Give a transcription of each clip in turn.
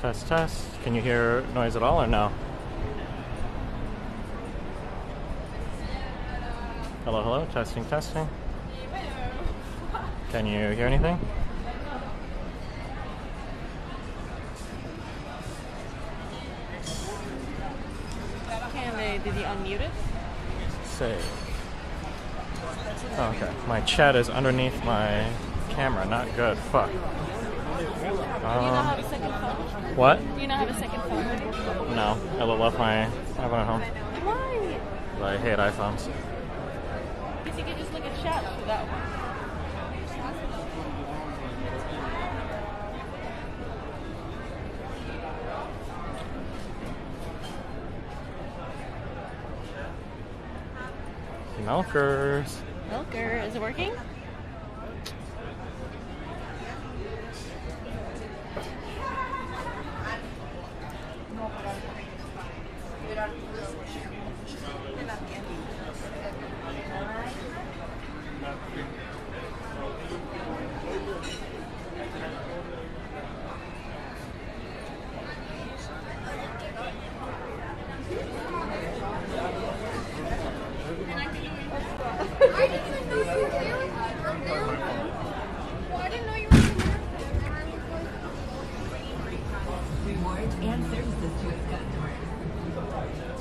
Test, test. Can you hear noise at all or no? Hello, hello. Testing, testing. Can you hear anything? Did you unmute it? Save. Oh, okay. My chat is underneath my camera. Not good. Fuck. Do you not have a second phone? What? Do you not have a second phone? No. I left my iPhone at home. Why? I hate iPhones. Because you can just look at chat through that one. Milkers. Milker, is it working?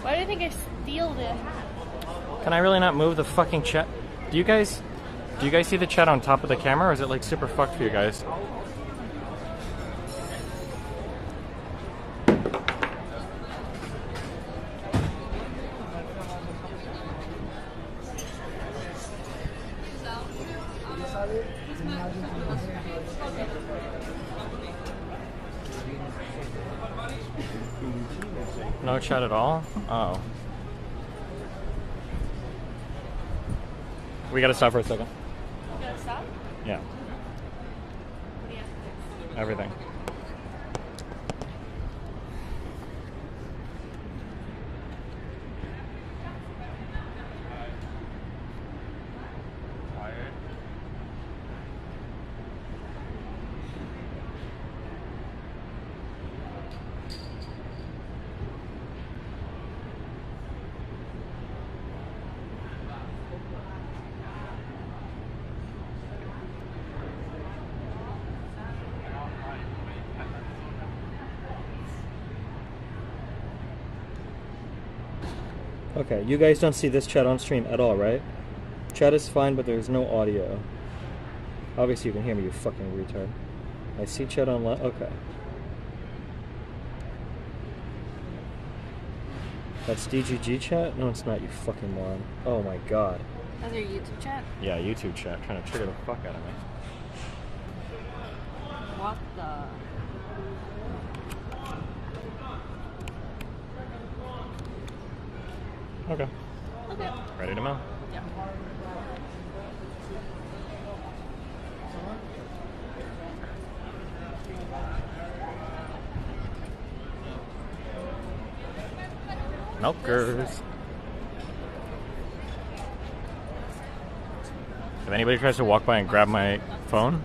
Why do you think I steal the hat? Can I really not move the fucking chat? Do you guys see the chat on top of the camera, or is it like super fucked for you guys? No chat at all? Oh. We gotta stop for a second. You gotta stop? Yeah. What do you have to fix? Everything. Okay, you guys don't see this chat on stream at all, right? Chat is fine, but there's no audio. Obviously you can hear me, you fucking retard. I see chat online. Okay. That's DGG chat? No, it's not, you fucking moron. Oh my god. That's your YouTube chat? Yeah, YouTube chat, trying to trigger the fuck out of me. What the... Okay. Okay. Ready to mow? Yeah. Milkers. If anybody tries to walk by and grab my phone,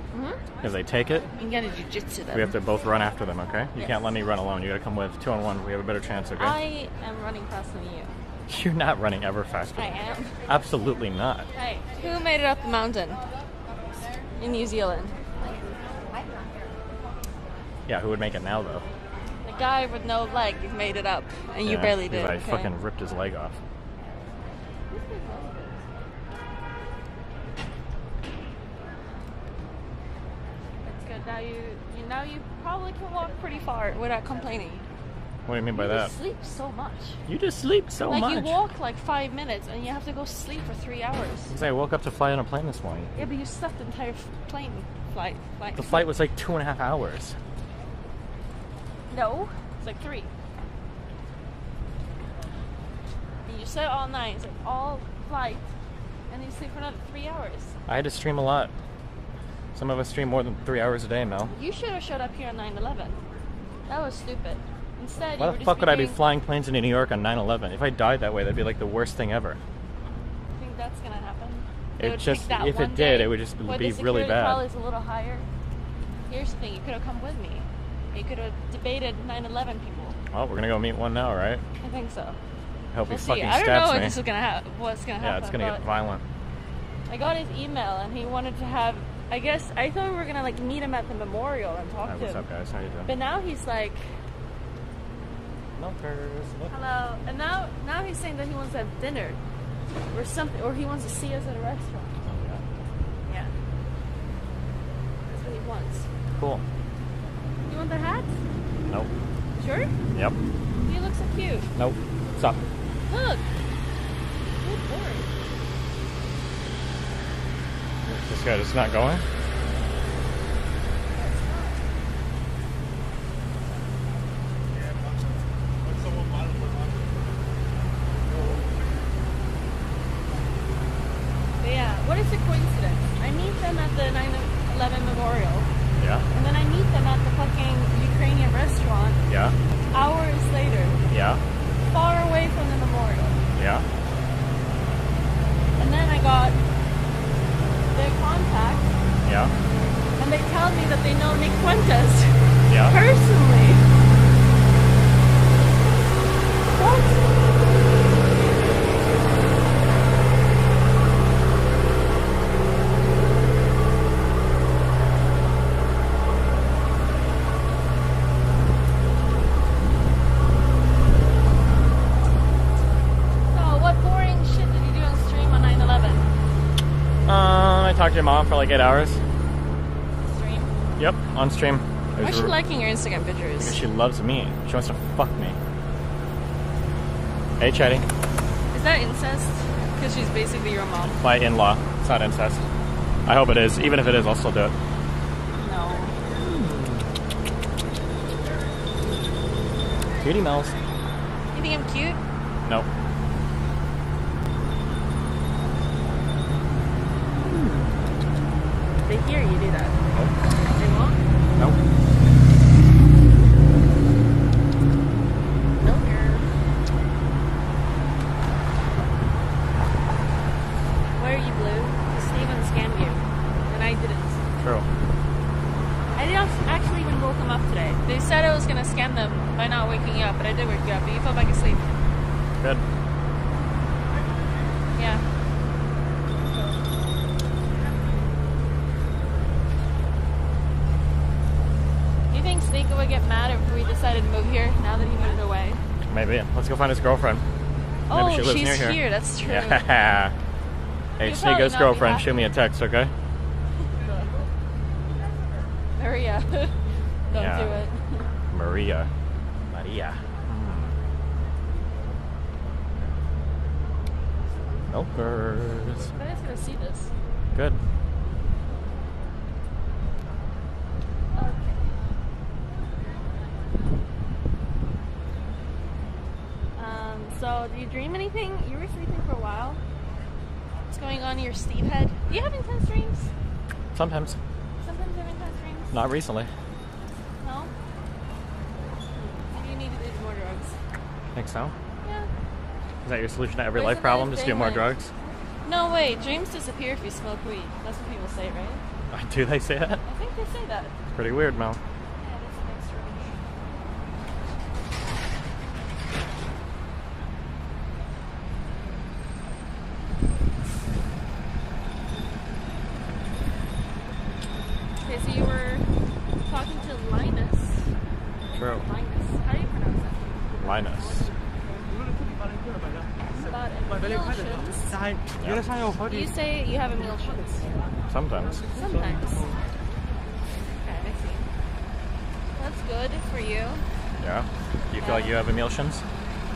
because they take it, You gotta jujitsu them. we have to both run after them, okay? You Yes. can't let me run alone. You gotta come with 2-on-1. We have a better chance, okay? I am running faster than you. You're not running ever faster. I am. Absolutely not. Hey, who made it up the mountain? In New Zealand. Yeah, who would make it now, though? The guy with no leg made it up, and you Yeah, barely did. I Okay? fucking ripped his leg off. That's good. Now you probably can walk pretty far without complaining. What do you mean by You that? just sleep so much. You just sleep so Like much. you walk like 5 minutes, and you have to go sleep for 3 hours. Because I woke up to fly on a plane this morning. Yeah, but you slept the entire plane flight. The flight was like 2.5 hours. No, it's like 3. And you sit all night, it's like all flight, and then you sleep for another 3 hours. I had to stream a lot. Some of us stream more than 3 hours a day, Mel. You should have showed up here on 9/11. That was stupid. Instead, Why you the were fuck just would I be doing- flying planes into New York on 9/11? If I died that way, that'd be like the worst thing ever. I think that's gonna happen. It They would just- pick that if it one did, day it would just where be the really security bad. probably is a little higher. Here's the thing: you could have come with me. He could have debated 9/11 people. Well, we're gonna go meet one now, right? I think so. I hope We'll he see. fucking I don't stabs know me. if this is gonna what's gonna happen. Yeah, it's gonna get violent. I got his email and he wanted to have. I guess I thought we were gonna like meet him at the memorial and talk Hi, to what's him. up, guys? How you doing? But now he's like, Milkers, look. hello, and now he's saying that he wants to have dinner or something, or he wants to see us at a restaurant. Yeah, that's what he wants. Cool. You want the hat? Nope. Sure. Yep. You look so cute. Nope. Stop. Look. Good boy. This guy is not going. But yeah, what is the coincidence? I meet them at the 9/11 memorial. Yeah. And then I meet them at the fucking Ukrainian restaurant Yeah. hours later, Yeah. far away from the memorial. Yeah. And then I got their contact, Yeah. and they tell me that they know Nick Fuentes Yeah. personally. What? I talked to your mom for like 8 hours. Stream? Yep, on stream. Why is she liking your Instagram pictures? Because she loves me. She wants to fuck me. Hey, Chatty. Is that incest? Because she's basically your mom. My in-law. It's not incest. I hope it is. Even if it is, I'll still do it. No. Cutie Mel's. You think I'm cute? Nope. They hear you do that. Nope. They won't? Nope. No, girl. Why are you blue? Steven scammed you. And I didn't. True. I didn't actually even woke them up today. They said I was going to scam them by not waking you up, but I did wake you up, but you fell back asleep. Good. Yeah. You think Sneaker would get mad if we decided to move here now that he moved away? Maybe. Let's go find his girlfriend. Oh, Maybe she lives she's near here. That's true. Yeah. Hey, You'll probably Sneako's not be girlfriend, happy. shoot me a text, okay? Maria. Don't Yeah. do it. Maria. Milkers. I was going to see this. Good. So, do you dream anything? You were sleeping for a while. What's going on in your Steve head? Do you have intense dreams? Sometimes. Sometimes you have intense dreams? Not recently. No? Maybe you need to do more drugs. Think so? Yeah. Is that your solution to every There's life problem? another Just do thing, more like- drugs? No, wait. Dreams disappear if you smoke weed. That's what people say, right? Do they say that? I think they say that. It's pretty weird, Mel. Yeah, that's a bit strange. Okay, so you were talking to Linus. True. Linus. How do you pronounce that? Linus. About emulsions. You say you have emulsions. Sometimes. Sometimes. Okay, I see. That's good for you. Yeah. Do you feel like you have emulsions?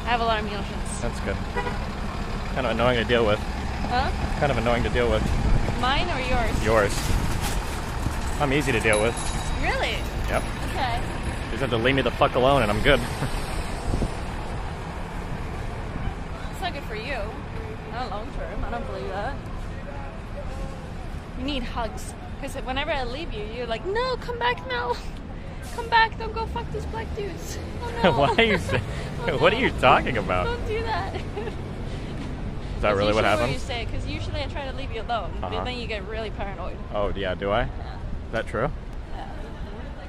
I have a lot of emulsions. That's good. Kind of annoying to deal with. Huh? Kind of annoying to deal with. Mine or yours? Yours. I'm easy to deal with. Really? Yep. Okay. You just have to leave me the fuck alone and I'm good. It's not good for you. Not long term. I don't believe that. You need hugs. Because whenever I leave you, you're like, no, come back now. Come back. Don't go fuck these black dudes. Oh, no. Why are you saying? Oh, What no. are you talking about? Don't do that. Is that really what You happens? say, because usually I try to leave you alone, but Uh-huh. then you get really paranoid. Oh, yeah, do I? Is Yeah. that true? Yeah.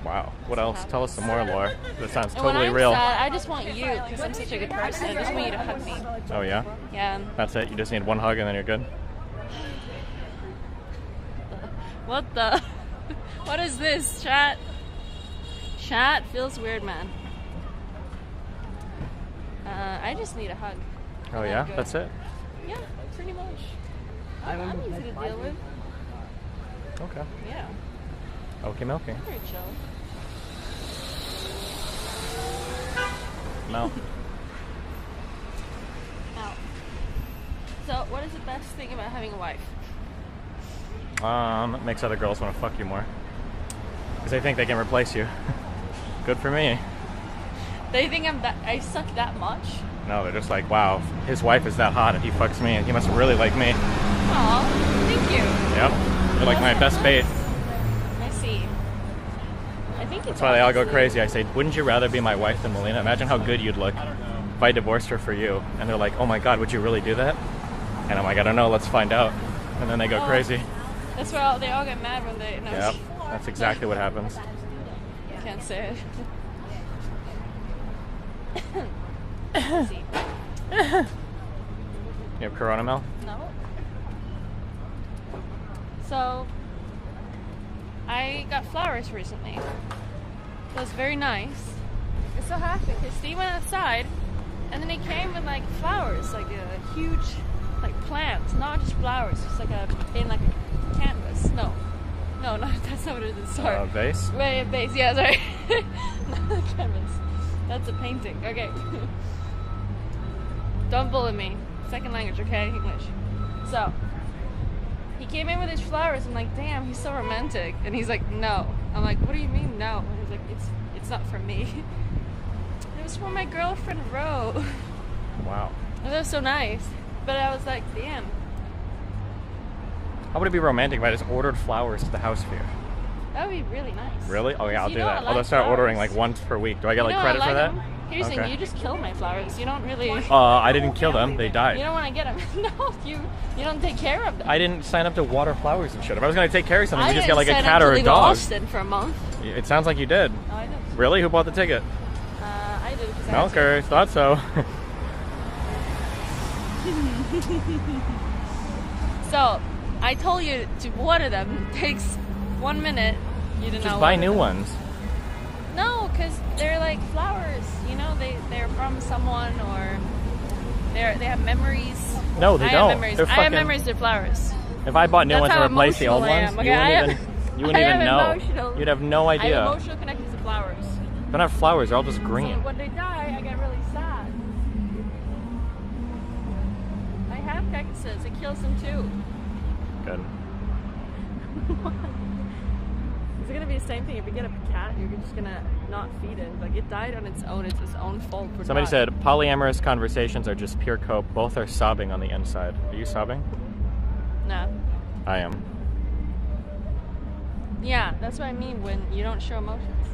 Wow. What else? Tell us some more, lore. That sounds And when totally I'm real. sad, I just want you, because I'm such a good person. I just want you to hug me. Oh, yeah? Yeah. That's it? You just need one hug and then you're good? What the? What is this, chat? Chat feels weird, man. I just need a hug. Oh, yeah? That's it? Yeah, pretty much. I'm easy to deal with. Okay. Yeah. Okay, milky. Very chill. No. Ow. So, what is the best thing about having a wife? It makes other girls want to fuck you more. Because they think they can replace you. Good for me. They think I suck that much? No, they're just like, wow, his wife is that hot and he fucks me and he must really like me. Aw, thank you. Yep. You're like my best bait. I see. I think it's That's why they all go crazy. I say, wouldn't you rather be my wife than Melina? Imagine how good you'd look if I divorced her for you. And they're like, oh my god, would you really do that? And I'm like, I don't know, let's find out. And then they go crazy. That's why they all get mad when they... No. Yep, that's exactly what happens. Can't say it. Let's see. You have Corona, Mel? No. So, I got flowers recently. It was very nice. I'm so happy because Steve went outside and then he came with like flowers, like a huge like plant, not just flowers, just like in like a canvas. No, that's not what it is. Sorry. Vase? Wait, a vase. Yeah, sorry. Not a canvas. That's a painting. Okay. Don't bully me. Second language, okay? English. So, he came in with his flowers. I'm like, damn, he's so romantic. And he's like, no. I'm like, what do you mean, no? And he's like, it's not for me. It was for my girlfriend, Ro. Wow. And that was so nice. But I was like, damn. How would it be romantic if I just ordered flowers to the house for you? That would be really nice. Really? Oh yeah, I'll You do know, that. I I'll like just start ordering flowers. like once per week. Do I get You like know, credit I for like that? them. Here's the thing, you just kill my flowers. You don't really... I didn't kill them. They died. You don't want to get them. No, you don't take care of them. I didn't sign up to water flowers and shit. If I was going to take care of something, I you just get like a didn't cat sign up or to a leave dog. Austin for a month. It sounds like you did. No, I didn't. Really? Who bought the ticket? I did because I had to. Melker, thought so. So, I told you to water them. It takes 1 minute. You didn't know. Just buy water new them. ones. No, because they're like flowers. You know, they're from someone or they have memories. No, they I don't. Have memories. They're I have fucking- memories. They're flowers. If I bought new That's ones to how replace the old emotional I ones, am. Okay, you wouldn't even know. Emotional. You'd have no idea. I'm emotional connected to flowers. They're not flowers. They're all just So green. when they die, I get really sad. I have cactuses. It kills them too. Good. Is it gonna be the same thing if you get a cat? You're just gonna not feed it. Like it died on its own. It's its own fault for Somebody dying. said polyamorous conversations are just pure cope. Both are sobbing on the inside. Are you sobbing? No. I am. Yeah, that's what I mean when you don't show emotions.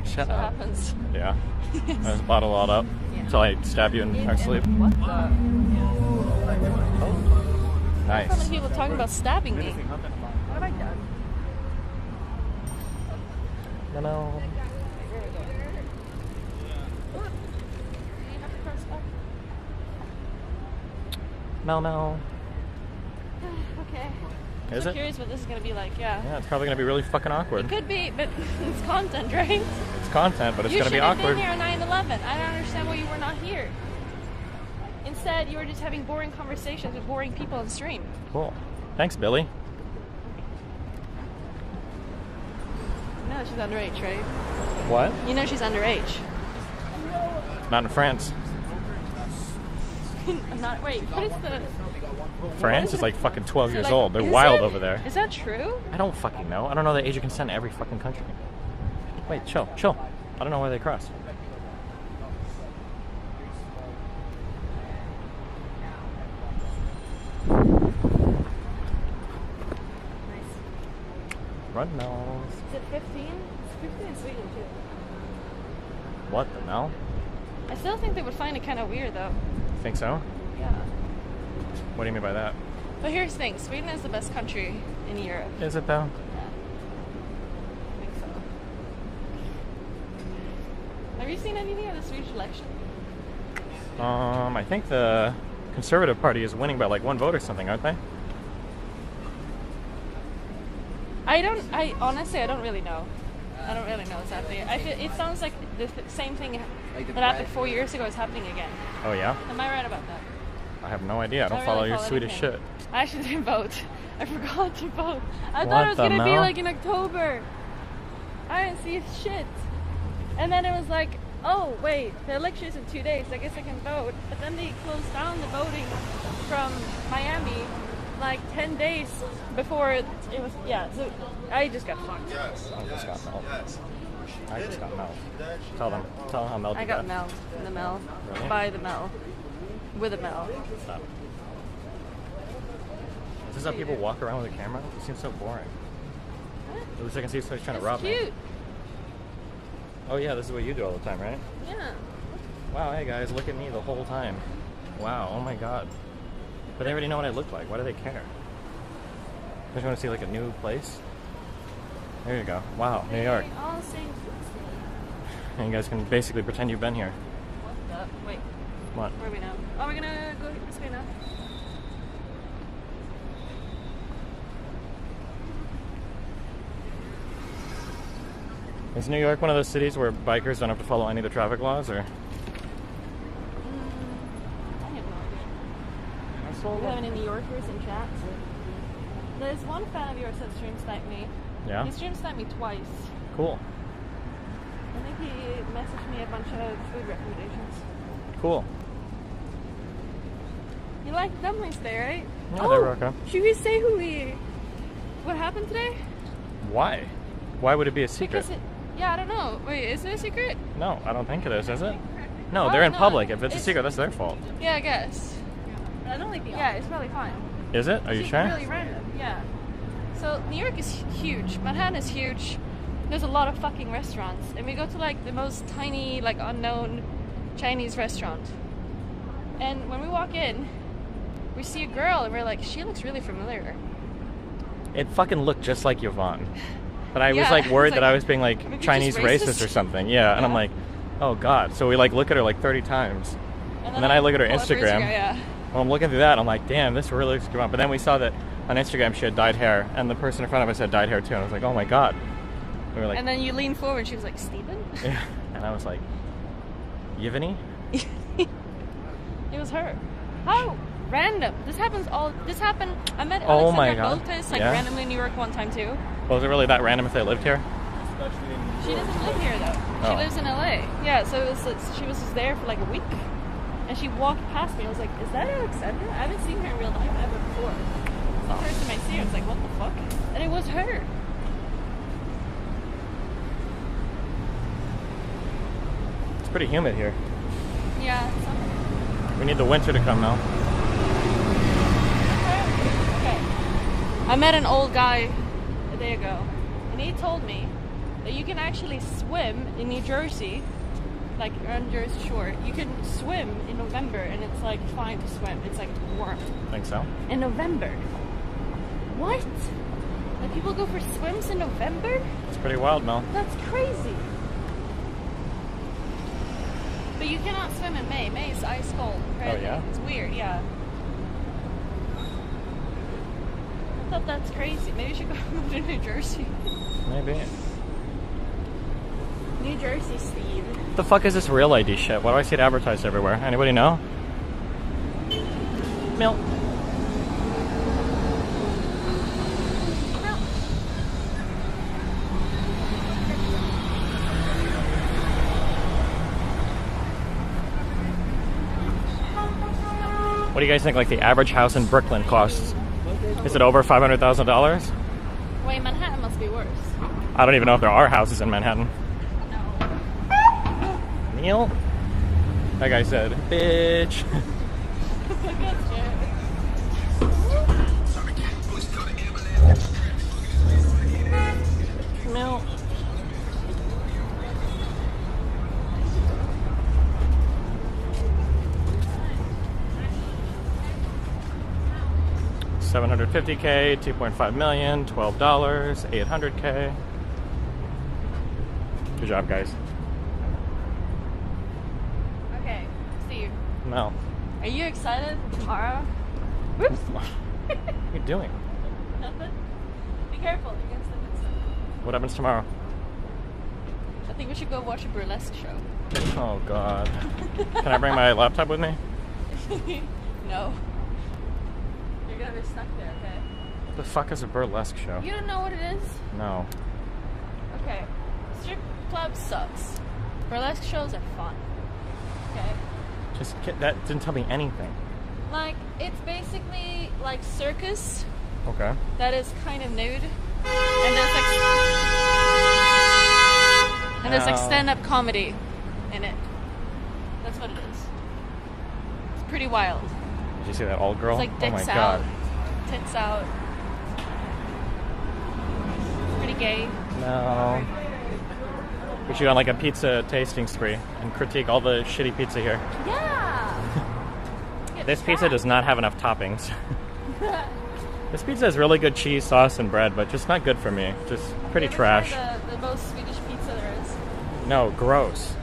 Shut That's what up. happens. Yeah. I just bottle it all up Yeah. until I stab you in our sleep. What the? Nice. So many people talking about stabbing me. What have I done? No. Mel. Okay. Is I'm it? curious what this is gonna be like. Yeah. Yeah, it's probably gonna be really fucking awkward. It could be, but it's content, right? It's content, but it's You gonna be should have awkward. been here on 9/11. I don't understand why you were not here. Instead, you were just having boring conversations with boring people on stream. Cool. Thanks, Billy. You know she's underage, right? What? You know she's underage. Not in France. I'm not. Wait, what is the? France is like fucking 12 years like, old. They're is wild it? over there. Is that true? I don't fucking know. I don't know the age of consent in every fucking country. Wait, chill. I don't know where they crossed. Nice. Run nose. Is it 15? It's 15 in Sweden too. What the hell? I still think they would find it kind of weird though. Think so? Yeah. What do you mean by that? But here's the thing: Sweden is the best country in Europe. Is it though? Yeah. I think so. Have you seen anything of the Swedish election? I think the Conservative Party is winning by like 1 vote or something, aren't they? I honestly, I don't really know. I don't really know what's happening. I feel, it sounds like the same thing that happened 4 years ago is happening again. Oh yeah? Am I right about that? I have no idea. I don't really follow your Swedish anything. shit. I actually didn't vote. I forgot to vote. I What thought it was the gonna be hell? like in October. I didn't see shit. And then it was like, oh wait, the election is in 2 days. I guess I can vote. But then they closed down the voting from Miami like 10 days before it was. Yeah, so I just got fucked. I just got Mel. I just got Mel. Tell them how Mel did I got that. Mel. The Mel. Really? By the Mel. With a Mel. Stop. Is this how people walk around with a camera? It seems so boring. At least I can see somebody's trying to rob me. Cute. Oh yeah, this is what you do all the time, right? Yeah. Wow, hey guys, look at me the whole time. Wow, oh my god. But they already know what I look like. Why do they care? Don't you want to see like a new place? There you go. Wow, New York. All same. And you guys can basically pretend you've been here. What the? Wait. What? Where are we now? Oh, we're gonna go this way now. Is New York one of those cities where bikers don't have to follow any of the traffic laws, or? I have no idea. Do you have any New Yorkers in chat? There's one fan of yours that stream sniped me. Yeah? He stream sniped me twice. Cool. I think he messaged me a bunch of food recommendations. Cool. You like dumplings there, right? Yeah, they were okay. Should we say what happened today? Why? Why would it be a secret? Because yeah, I don't know. Wait, is it a secret? No, I don't think it is it? No, Oh, they're in no, public. If it's a it's- secret, that's their fault. Yeah, I guess. But I don't like the Yeah, it's probably fine. Is it? Are you It's sure? really random, yeah. So New York is huge. Manhattan is huge. There's a lot of fucking restaurants, and we go to like the most tiny, like unknown Chinese restaurant. And when we walk in, we see a girl, and we're like, she looks really familiar. It fucking looked just like Yvonne. But I was Yeah, like worried it's that like, I was being like maybe Chinese just racist racist. or something. Yeah, and I'm Yeah. like, oh god. So we like look at her like 30 times. And then I look at her pull up Instagram. Yeah. Well, I'm looking through that, I'm like, damn, this really looks good. But then we saw that on Instagram she had dyed hair, and the person in front of us had dyed hair too. And I was like, oh my god. We were like, And then you lean forward, and she was like, Steven? yeah. And I was like, Yvonne? It was her. How random. This happened. I met Oh my Alexandra God. Boltes like Yeah? randomly in New York one time too. Was it really that random if they lived here? She doesn't live here though. Oh. She lives in LA. Yeah, so she was just there for like a week, and she walked past me. I was like, "Is that Alexandra? I haven't seen her in real life ever before." It's the first time I see her. It's like, "What the fuck?" And it was her. It's pretty humid here. Yeah. We need the winter to come now. Okay. I met an old guy a day ago, and he told me that you can actually swim in New Jersey, like on Jersey Shore. You can swim in November, and it's like fine to swim. It's like warm Think so? in November. What? Like people go for swims in November? It's pretty wild, Mel. That's crazy. But you cannot swim in May. May is ice cold. Apparently. yeah? It's weird, yeah. I thought that's crazy. Maybe you should go move to New Jersey. Maybe. New Jersey, Steve. What the fuck is this real ID shit? Why do I see it advertised everywhere? Anybody know? Milk. What do you guys think like the average house in Brooklyn costs? Is it over $500,000? Wait, Manhattan must be worse. I don't even know if there are houses in Manhattan. No. Neil? That guy said, bitch. Milk. $750K, 2.5 million, $12, $800K. Good job, guys. No. Are you excited for tomorrow? Whoops. What are you doing? Nothing. Be careful against the pizza. What happens tomorrow? I think we should go watch a burlesque show. Oh god. Can I bring my laptop with me? No. You're gonna be stuck there, okay? What the fuck is a burlesque show? You don't know what it is? No. Okay. Strip club sucks. Burlesque shows are fun. Okay? That didn't tell me anything. Like, it's basically like circus Okay. that is kind of nude. And there's like Ow. stand-up comedy in it. That's what it is. It's pretty wild. Did you see that old girl? It's like Oh my dicks god. out, tits out. It's pretty gay. No. We should go on like a pizza tasting spree and critique all the shitty pizza here. Yeah. This pizza does not have enough toppings. This pizza has really good cheese, sauce, and bread, but just not good for me. Just pretty trash. The most Swedish pizza there is. No, gross.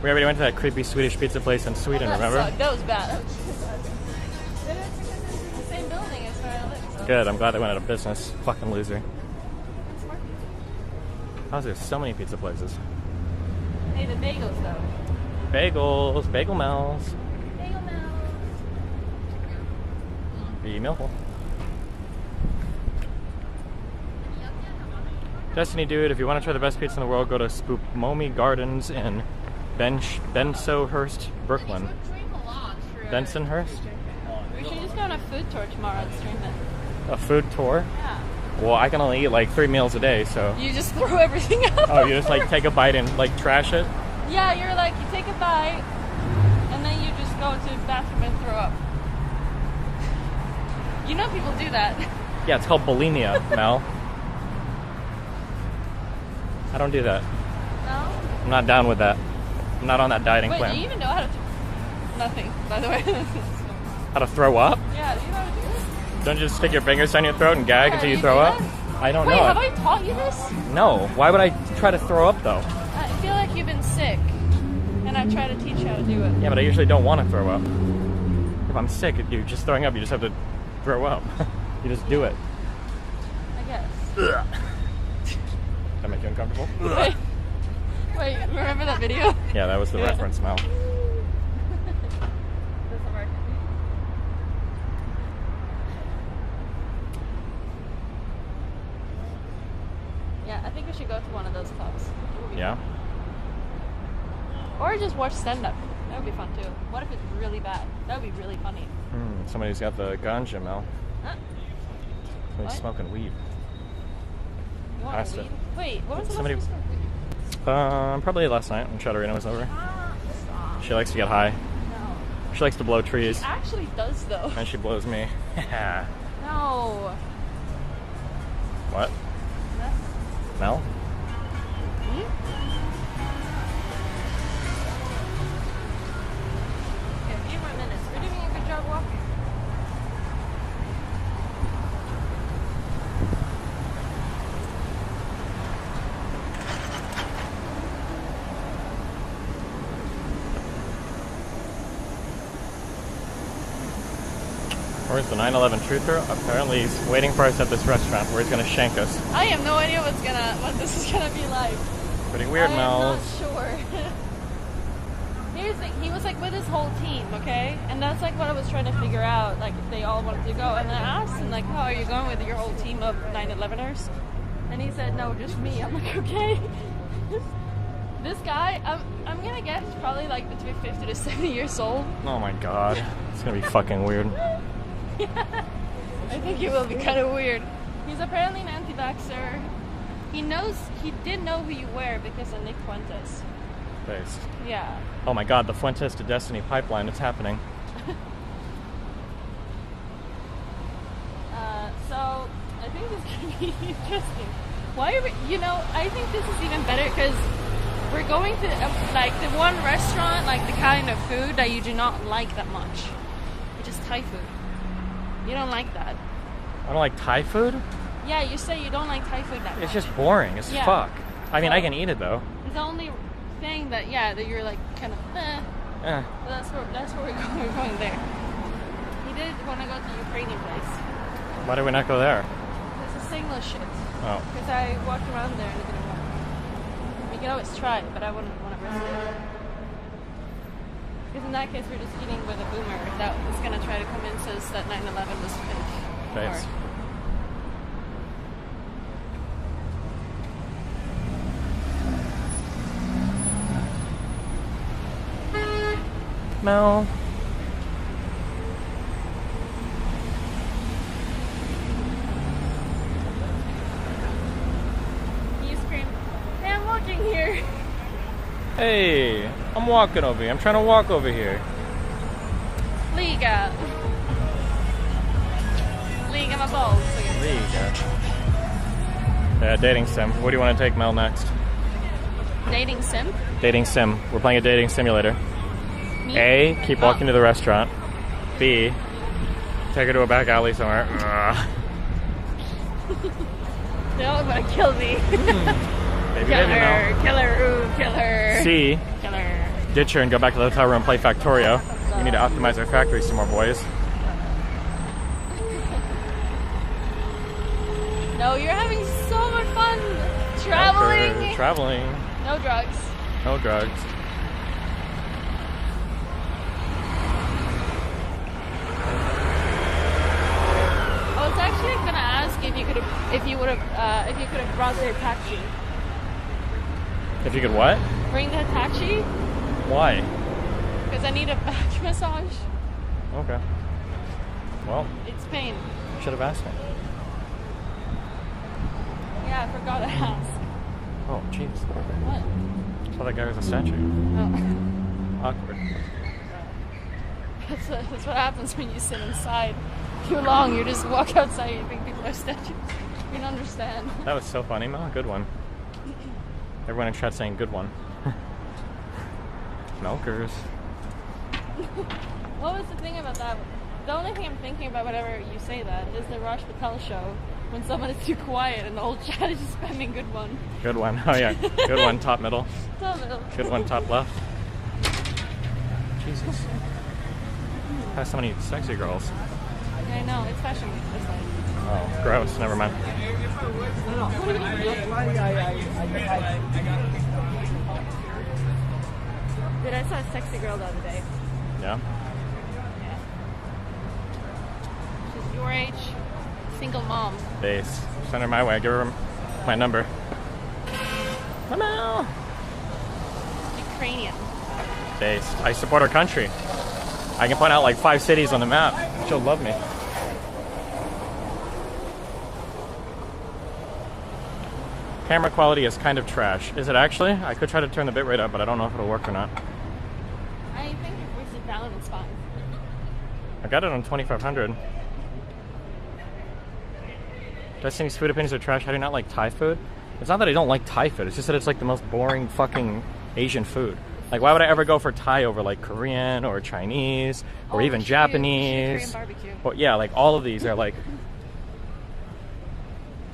We already went to that creepy Swedish pizza place in Sweden, that remember? sucked. That was bad. But it's because it's the same building as where I live. So. Good, I'm glad they went out of business. Fucking loser. Smart pizza. How's there so many pizza places? Hey, the bagels though. Bagels, bagel mells. Bagel mills. The millful. Destiny dude, if you want to try the best pizza in the world, go to Spoopmomi Gardens in Bensonhurst, Brooklyn. Bensonhurst? We should just go on a food tour tomorrow and stream it. A food tour? Yeah. Well, I can only eat like 3 meals a day, so. You just throw everything out. Oh, you just like take a bite and like trash it? Yeah, you're like, you take a bite, and then you just go to the bathroom and throw up. You know people do that. Yeah, it's called bulimia, Mel. I don't do that. No? I'm not down with that. I'm not on that dieting Wait, plan. do you even know how to... Nothing, by the way. How to throw up? Yeah, do you know how to do it? Don't you just stick your fingers down your throat and gag Yeah, until you you throw do up? that? I don't Wait, know. have I taught you this? No. Why would I try to throw up though? I feel like you've been sick, and I try to teach you how to do it. Yeah, but I usually don't want to throw up. If I'm sick, you're just throwing up. You just have to throw up. You just do it. I guess. Does that make you uncomfortable? Wait, remember that video? Yeah, that was the Yeah. reference, Mel. Doesn't work. Yeah, I think we should go to one of those clubs. Yeah? Or just watch stand-up. That would be fun too. What if it's really bad? That would be really funny. Somebody's got the ganja, Mel. Huh? Somebody's What? smoking weed. You want Pasta. weed? Wait, what was the Somebody- last time you smoked weed? Probably last night when Chatarina was over. Stop. She likes to get high. No. She likes to blow trees. She actually does though. And she blows me. No. What? Huh? Mel? Hmm? Okay, a few more minutes. We're doing a good job walking. Where's the 9/11 truther? Apparently he's waiting for us at this restaurant where he's gonna shank us. I have no idea what this is gonna be like. Pretty weird, I Mel. am not sure. Here's the thing, he was like with his whole team, okay? And that's like what I was trying to figure out, like if they all wanted to go. And then I asked him like, "Oh, are you going with your whole team of 9/11ers?" And he said, "No, just me." I'm like, "Okay." This guy, I'm gonna guess probably like between 50 to 70 years old. Oh my god. It's gonna be fucking weird. Yeah. I think it will be kind of weird. He's apparently an anti-vaxxer. He did know who you were because of Nick Fuentes. Based. Yeah. Oh my god, the Fuentes to Destiny pipeline, it's happening. So I think this is gonna be interesting. Why are we, I think this is even better because we're going to like the one restaurant, like the kind of food that you do not like that much, which is Thai food. You don't like that. I don't like Thai food? Yeah, you say you don't like Thai food that much. It's just boring as Yeah. fuck. I mean, So- I can eat it though. The only thing that you're like kind of Eh. But that's where we're going. We're going there. He did want to go to the Ukrainian place. Why did we not go there? There's a signal shit. Oh. Because I walked around there and it didn't work. We could always try it, but I wouldn't want to risk it. Because in that case, we're just eating with a boomer that was going to try to convince us that 9/11 was fake. Thanks. Mel. You scream, hey, I'm walking here. Hey, I'm walking over here. I'm trying to walk over here. Liga. Liga my balls. Liga. Yeah, dating sim. What do you want to take, Mel, next? Dating sim? Dating sim. We're playing a dating simulator. Me? A, keep walking to the restaurant. B, take her to a back alley somewhere. They all want to kill me. Maybe, Kill maybe her, no. kill her, ooh, kill her. C, Kill her. ditch her and go back to the hotel room and play Factorio. We need to optimize our factory some more, boys. No, you're having so much fun traveling. Okay, traveling. No drugs. No drugs. I was actually gonna ask if you could have brought the Hitachi. If you could what? Bring the Hitachi Why? because I need a back massage. Okay. Well, It's pain. should have asked me. Yeah, I forgot to ask. Oh, jeez. What? I thought that guy was a statue. Oh. Awkward. That's what happens when you sit inside too long. You just walk outside. You think people are statues. You don't understand. That was so funny, Mel. Good one. Everyone in chat saying good one. Milkers. What was the thing about that? The only thing I'm thinking about whenever you say that is the Raj Patel show when someone is too quiet and the whole chat is just spamming good one. Good one. Oh yeah. Good one, top middle. Top middle. Good one, top left. Jesus. Has so many sexy girls. I know, it's fashion week this way. Oh, gross. Never mind. Dude, I saw a sexy girl the other day. Yeah. Yeah. She's your age, single mom. Base. Send her my way. Give her my number. Hello. Ukrainian. Base. I support our country. I can point out like 5 cities on the map. She'll love me. Camera quality is kind of trash. Is it actually? I could try to turn the bitrate up, but I don't know if it'll work or not. I think if we sit down, it's fine. I got it on 2500. Destiny's food opinions are trash. How do you not like Thai food? It's not that I don't like Thai food. It's just that it's like the most boring fucking Asian food. Like, why would I ever go for Thai over like Korean or Chinese or even Japanese? Korean barbecue. Well, yeah, like all of these are like.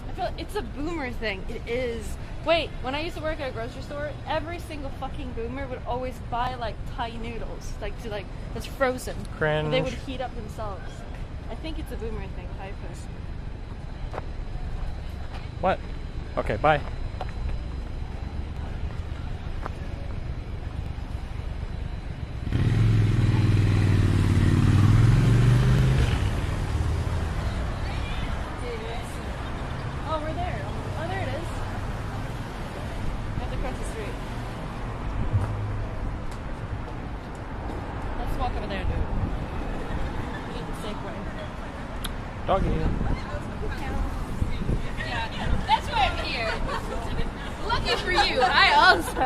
I feel it's a boomer thing. It is. Wait, when I used to work at a grocery store, every single fucking boomer would always buy like Thai noodles, that's frozen. Cringe. They would heat up themselves. I think it's a boomer thing, Thai food. What? Okay, bye. Oh, we're there. Oh, there it is. We have to cross the street. Let's walk over there, dude. Eat the Safeway. Doggy. Yeah, that's why I'm here. Lucky for you, I also.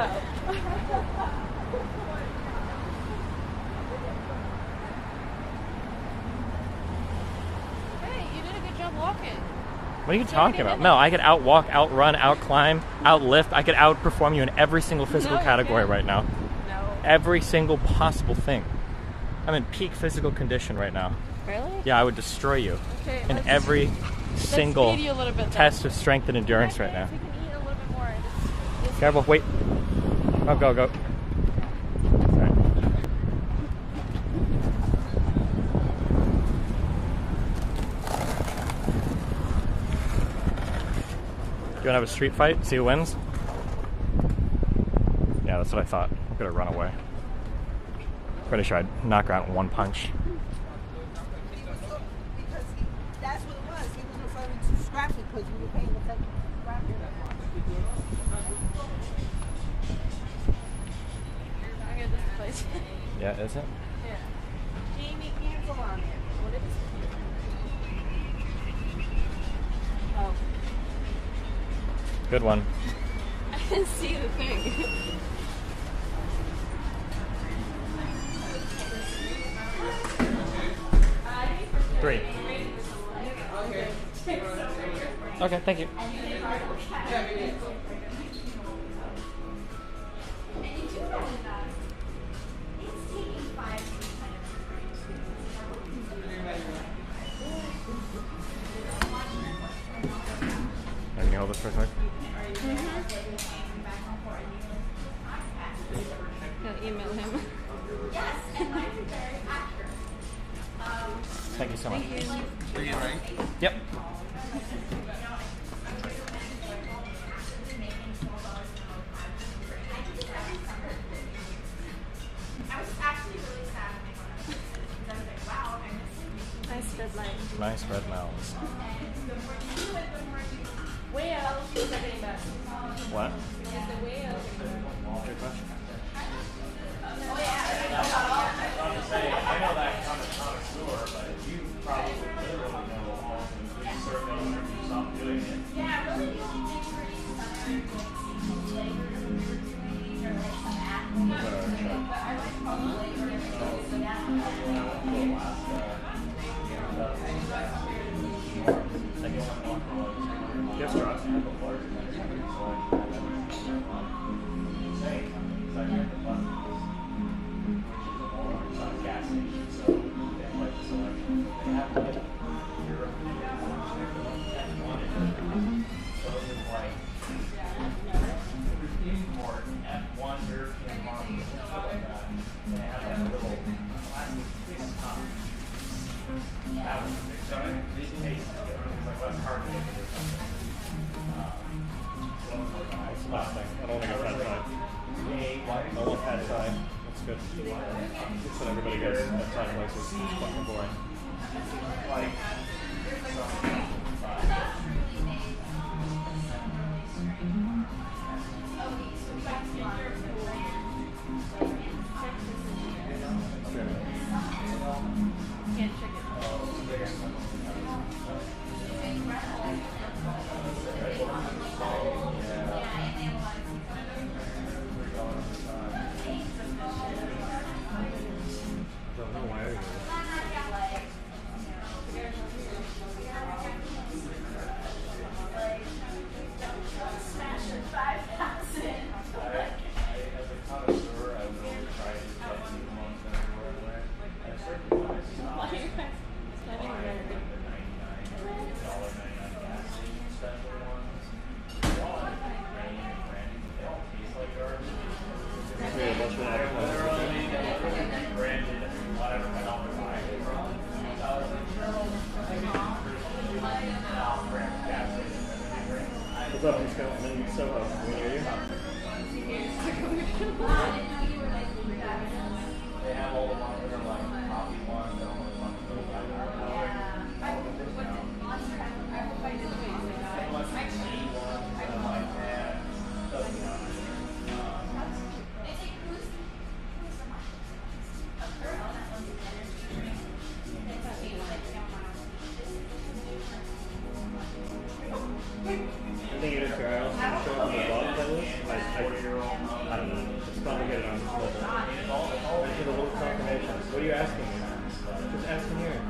Hey, you did a good job walking. What are you talking about? Mel, I could outwalk, outrun, outclimb, outlift. I could outperform you in every single physical No, you category can't. right now. No. Every single possible thing. I'm in peak physical condition right now. Really? Yeah, I would destroy you Okay. in let's- every single feed you a little bit then. test of strength and endurance right now. We can eat a little bit more. This Careful, wait. Oh, go, go. Sorry. want to have a street fight? See who wins? Yeah, that's what I thought. I'm gonna run away. Pretty sure I'd knock her out in one punch. Because that's what it was. He was referring to scrapping because we were paying attention to scrapping. I get this place. Yeah, is it? Yeah. Jamie, cancel on it. What is it? Oh. Good one. I didn't see the thing. Three. Okay, thank you. Can you hold this for a sec? I'll email him. Thank you so much. Are you right? Yep. Nice red light. Nice red mounds. What? Good question. I know that connoisseur, but you probably literally know all of them. You certainly stop doing it. Yeah, really the only thing for you but I like flavor Yes, Ross. Last thing. I don't want to go pad side. I want pad side. That's good. That's what everybody gets at side places. It's fucking boring. Can't check it. Don't know why. What's up, Miss Coleman? Soho. Can we hear you? They have all the ones that are like coffee ones and all the ones that are I think it is fair. I also show up on the blog playlist. I don't know. It's complicated on mobile. I did a little confirmation. What are you asking me? Just ask me here.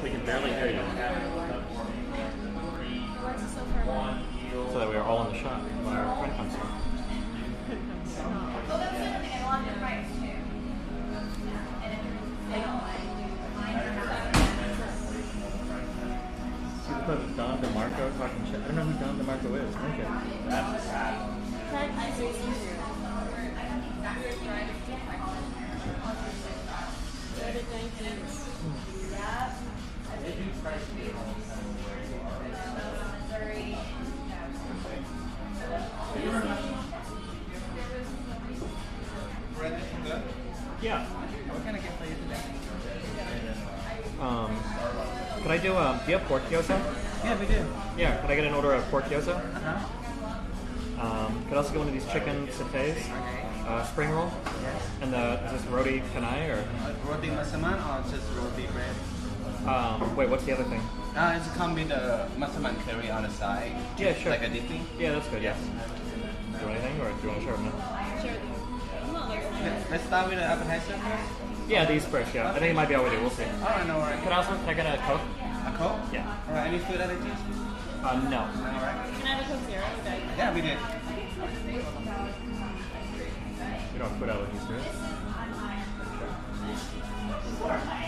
We can barely hear you. So that we are all in the shot when our friend comes in. Well, that's the other thing. I want the rights too. of Don DeMarco talking shit. I don't know who Don DeMarco is. Okay. Try ice cream. Yeah. What can I get for you today? Could I do you have pork gyoza? Yeah, we do. Yeah, could I get an order of pork gyoza? Uh-huh. Could I also get one of these chicken satay, spring roll, Yes. and is this roti canai or? Roti masaman or just roti bread? Wait, what's the other thing? It's come with the masaman curry on the side. Yeah, sure. Like a dipping. Yeah, that's good. Yes. Do you want anything, or do you want to share them now? Sure. I'm not like Let's start with the appetizer first. Yeah, these first. Yeah, I think it might be all we do. We'll see. Alright, no worries. Can I get a Coke? A Coke? Yeah. Alright, any food allergies? No. Alright. Can I have a Coke Zero? Okay. Yeah, we did. You don't have food allergies, do you? Is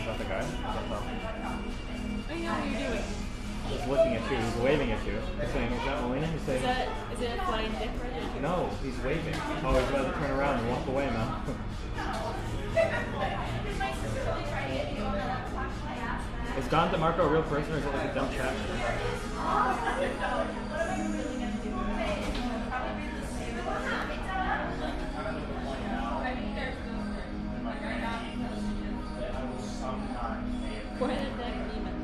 that the guy? I know what you're doing. He's looking at you. He's waving at you. He's saying, "Is that Melina?" He's saying, Is it a flying dick or is it? "No." He's waving. Oh, he's about to turn around and walk away now. Is Don DeMarco a real person, or is it like a dumb chat? What is that demon?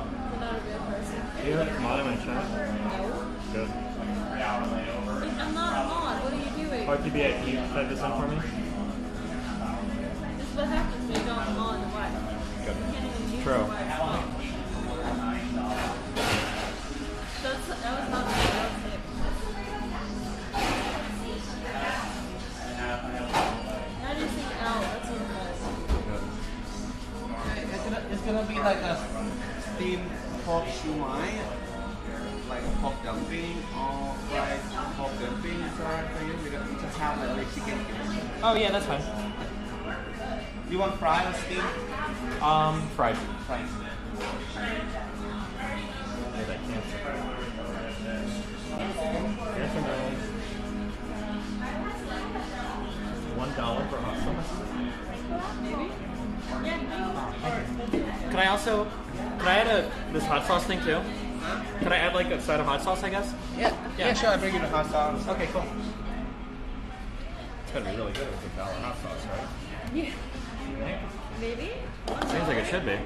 You're not a real person. Do you have mod in my chat? No. Good. I'm not a mod. What are you doing? RTBA, can you type this in for me? This is what happens when you don't mod the wife. Good. You can't even use True. the wife. That was not me. That was him. How do you say L? That's what it was. It's gonna be like a steamed pork shumai, like a pork dumpling or fried pork dumpling. Is alright for you? Because we just have like chicken here. Oh yeah, that's fine. You want fried or steamed? Fried. Fried. Yes or no? $1 for hot sauce. Maybe? Yeah, Can I add this hot sauce thing too? Can I add like a side of hot sauce, I guess? Yeah, sure. I bring you the hot sauce. Okay, cool. It's gotta be really good with $1 hot sauce, right? Yeah. Maybe? Seems like it should be.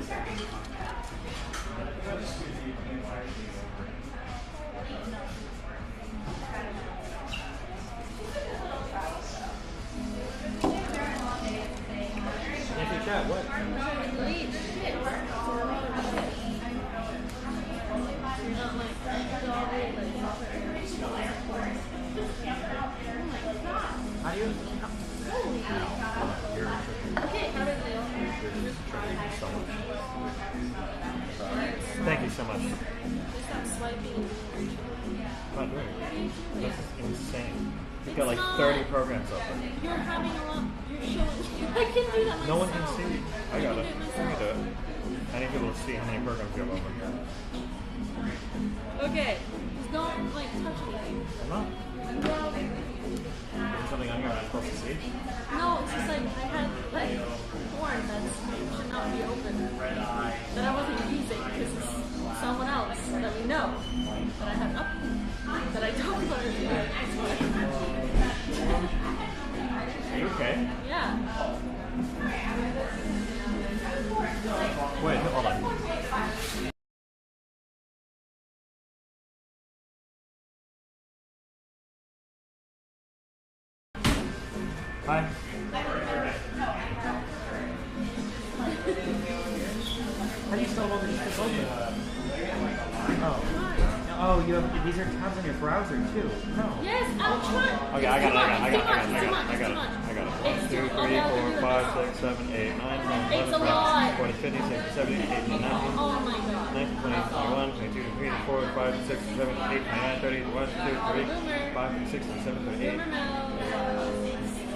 Chat, what? Bleach. Shit. You're not like How do you? Okay, how did Leo? Thank you so much. Stop swiping. I'm not doing it. This is insane. You've got like 30 programs open. You're having a lot. You're showing. I can do that myself. No one can see. I got it. I can do it. I need people to see how many programs you have open. Okay. Just don't like touch anything. I'm not. There's something on here I'm not supposed to see. No, it's just like I had like porn that should not be open. That I wasn't using because it's someone else that we know that I had up that I don't want to do. Are you okay? Yeah. Wait, hold on. Hi. How do you still hold this open? Oh. Oh, you have, these are tabs on your browser too. No. Yes, I'm trying. Okay, I got it. 1, 2, 3, 4, 5, 6, 7, 8, 9, 10, 11, 12, 14, 15, 16, 17, 18, 19, Oh my god. 19, 20, 21, 22, 23, 24, 25, 26, 27, 28, 29, 30, 1, 2, 3, 5, 6, 7, 8.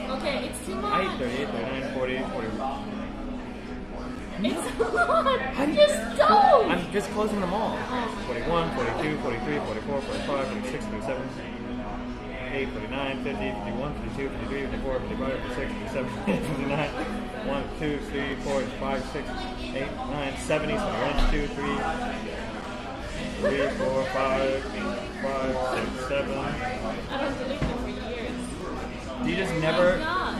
Okay, it's too much. 38, 39, 40, 41. It's a lot. Just don't. I'm Just closing them all. 41, 42, 43, 44, 45, 46, 47, 48, 49, 50, 51, 52, 53, 54, 55, 56, 57, 59, 1, 2, 3, 4, 5, 6, 8, 9, 70, 1, 2, 3, 4, 5, 6, 7. I was delinquent for years. Do you just never... Not.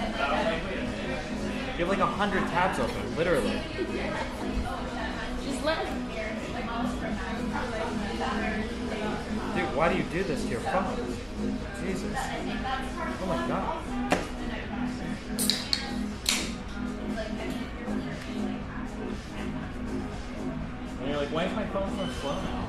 You have like 100 tabs open, literally. Just let. Dude, why do you do this to your phone? Jesus. Oh my god. And you're like, why is my phone so slow now?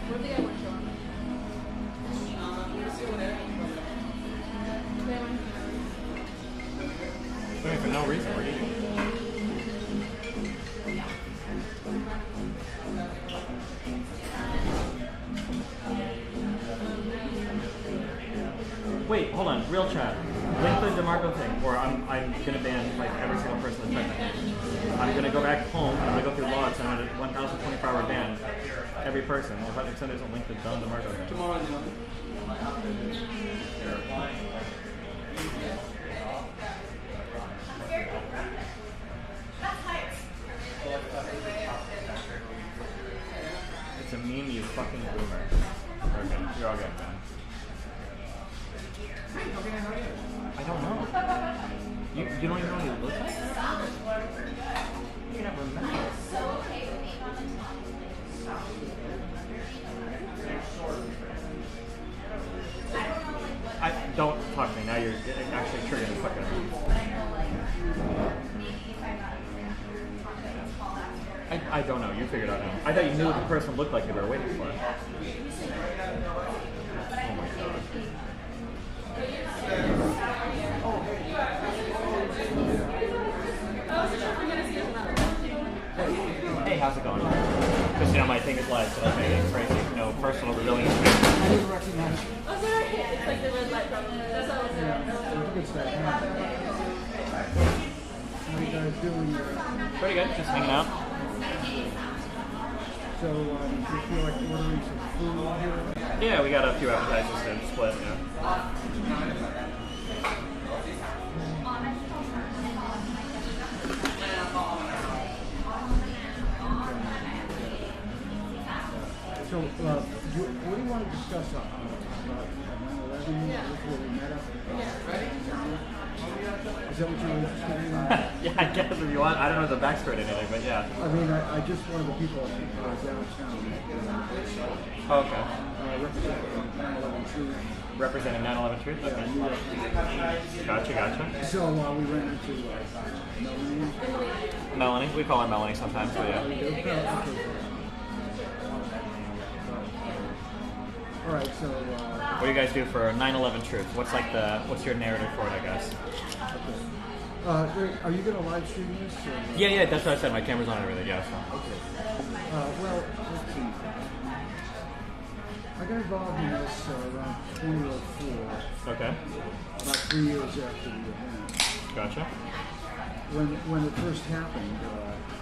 What do they want to I mean, for no reason, we're eating. Wait, hold on, real chat. Link the DeMarco thing, or I'm gonna ban like every single person that's typed it. I'm gonna go back home, I'm gonna go through logs, and I'm gonna 1,024-hour ban every person. If I send a link to Don DeMarco thing. Tomorrow, It's a meme, you fucking boomer. Okay, you're all good, man. I don't know. You don't even know what he looks like? You can never remember. Don't talk to me now. You're actually triggering the fuck out of me. I don't know. You figured it out now. I thought you knew what the person looked like you were waiting for. Oh my god. Hey, how's it going? Because you know my thing is live, so that's making it crazy. No personal revealing. I didn't recognize you. Oh, sorry. It's like the red light problem. That's all it's Yeah, good stuff. How you guys doing? Pretty good, just hanging out. So, do you feel like ordering some food here? Yeah, we got a few appetizers to split, yeah. So, what do you want to discuss about 9/11? Yeah. Before we met up? Yeah. Is that what you're interested in? Yeah, I guess if you want. I don't know the backstory to anything, but yeah. I mean, I just one of the people downtown. Oh, okay. Representing 9/11 Truth. Representing 9/11 Truth? Yeah, Okay. New York. Gotcha. So we ran into Melanie. Melanie. We call her Melanie sometimes, but yeah. All right, so What do you guys do for 9/11 Truth? What's your narrative for it, I guess? are you going to live stream this? Or? Yeah, that's what I said. My camera's on and everything, yeah, so. Okay. Well, let's see. I got involved in this around 2004, Okay. about 3 years after the event. Gotcha. When it first happened,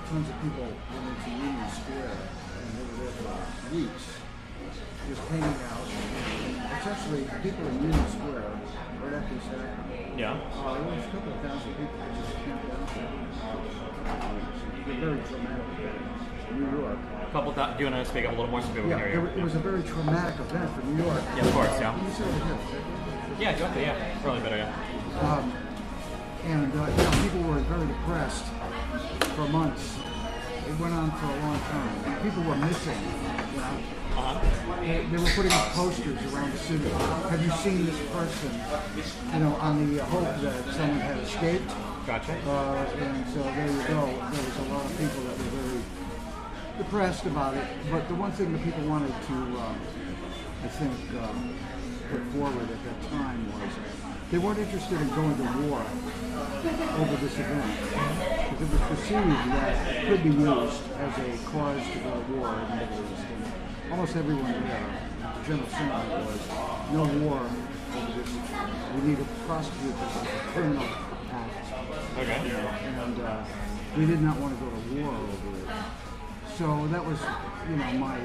tons of people went into Union Square, and they were there for weeks, just hanging out. Essentially, people in Union Square, right after this happened, Yeah. there was a couple of thousand people that just camped out there. It was a very traumatic event in New York. Do you want to speak up a little more so people Yeah, can hear you? it was a very traumatic event for New York. Yeah, of course, yeah. Can you say it again? Yeah, do you? Yeah. Probably better, yeah. And people were very depressed for months. It went on for a long time. People were missing. They were putting up posters around the city. Have you seen this person? On the hope that someone had escaped. Gotcha. And so there you go. There was a lot of people that were very depressed about it. But the one thing that people wanted to, I think, put forward at that time was they weren't interested in going to war over this event because it was perceived that it could be used as a cause to go to war in the Middle East. And almost everyone there, the general sentiment was no war over this. We need to prosecute this as a criminal act. Okay. And we did not want to go to war over it. So that was, my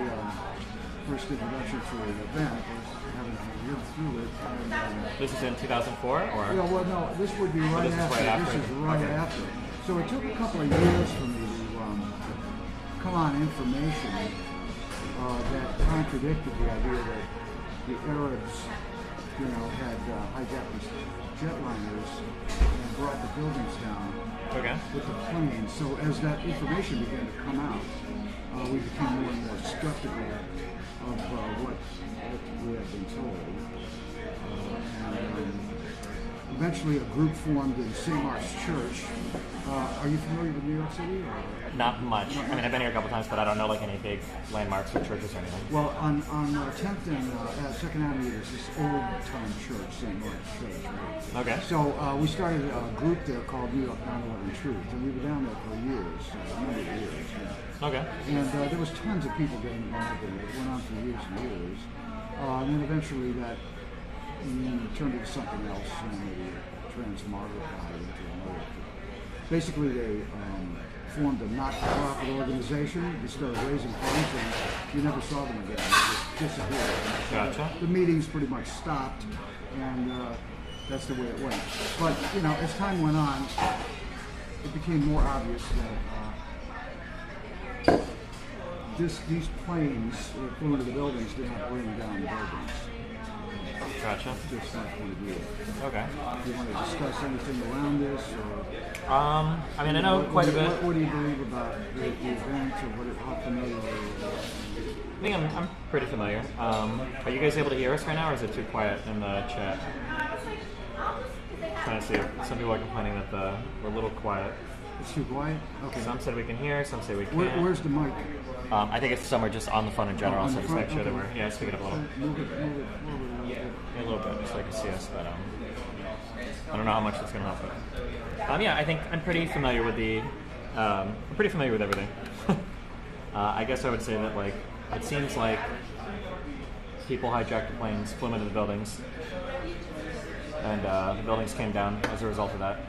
first introduction to the event was having to live through it. And, This is in 2004, or? yeah, well, no, this would be right this is after. right after. This is right Okay. after. So it took a couple of years for me to come on information that contradicted the idea that the Arabs, had hijacked these jetliners and brought the buildings down Okay. with the planes. So as that information began to come out, we became more and more skeptical of what we had been told. Eventually, a group formed in St. Mark's Church. Are you familiar with New York City? Or? Not much. I mean, I've been here a couple times, but I don't know like any big landmarks or churches or anything. Well, on 10th and 2nd Avenue, there's this old-time church, St. Mark's Church. Right? Okay. So we started a group there called New York 9/11 Truth, and we were down there for years, a number of years. Okay. And there was tons of people getting involved in it. It went on for years and years. And then eventually that turned into something else, maybe transmogrified into another. Basically, they formed a not-for-profit organization. They started raising funds, and you never saw them again. They just disappeared. Gotcha. The meetings pretty much stopped, and that's the way it went. But, as time went on, it became more obvious that these planes that flew into the buildings did not bring down the buildings. Gotcha. Just that point of view. Okay. Do you want to discuss anything around this? Or, I mean, I know quite a bit. What do you believe about the event, or how familiar are you? I think I'm pretty familiar. Are you guys able to hear us right now, or is it too quiet in the chat? Trying to see if some people are complaining that we're a little quiet. It's too quiet? Okay. Some said we can hear, some say we can't. Where's the mic? I think it's somewhere just on the phone in general, On so the just make front? sure that Okay. we're speak it up a little. Move it forward a little bit. A little bit, just so I can see us, but I don't know how much that's gonna help. But, yeah, I think I'm pretty familiar with I'm pretty familiar with everything. I guess I would say that it seems like people hijacked the planes, flew into the buildings, and the buildings came down as a result of that.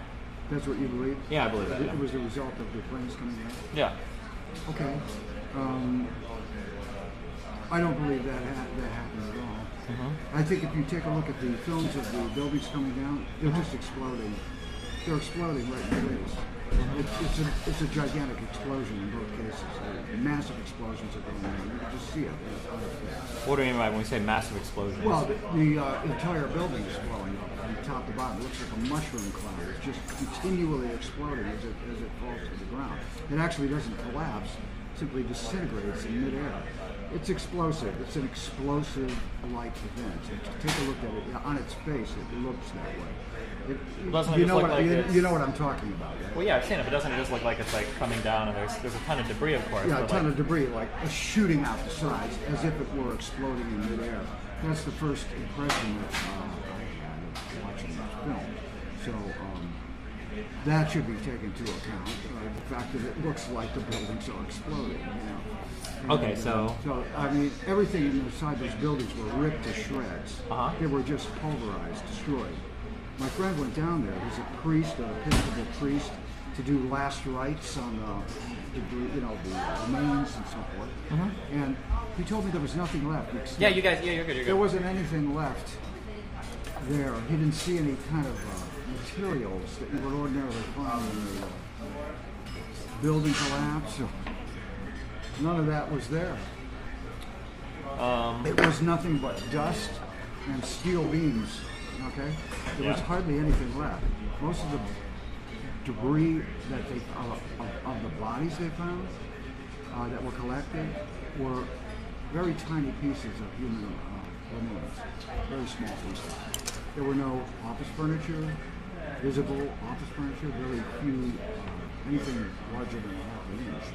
That's what you believe? Yeah, I believe that. It was the result of the planes coming down? Yeah. Okay. I don't believe that happened at all. I think if you take a look at the films of the buildings coming down, they're just exploding. They're exploding right in the face. It's a gigantic explosion in both cases. Massive explosions are going on. You can just see it. What do you mean by when we say massive explosions? Well, the entire building is blowing up from top to bottom. It looks like a mushroom cloud. It's just continually exploding as it falls to the ground. It actually doesn't collapse, it simply disintegrates in midair. It's explosive. It's an explosive-like event. Take a look at it. On its face, it looks that way. Doesn't it just look like it's... You know what I'm talking about, right? Well, yeah, I've seen it, but doesn't it just look like it's coming down and there's a ton of debris, of course. Yeah, a but ton of debris, like shooting out the sides, as if it were exploding in midair. That's the first impression that I had of watching this film. So that should be taken into account. The fact that it looks like the buildings are exploding. Okay, so I mean, everything inside those buildings were ripped to shreds. They were just pulverized, destroyed. My friend went down there. He's a priest, an Episcopal priest, to do last rites on the remains and so forth. And he told me there was nothing left. yeah, you're good. You're good. There wasn't anything left there. He didn't see any kind of materials that you would ordinarily find in a building collapse. None of that was there. It was nothing but dust and steel beams. Okay, there was hardly anything left. Most of the debris that of the bodies they found that were collected were very tiny pieces of human remains, very small pieces. There were no office furniture, visible office furniture, very few, anything larger than a half an inch.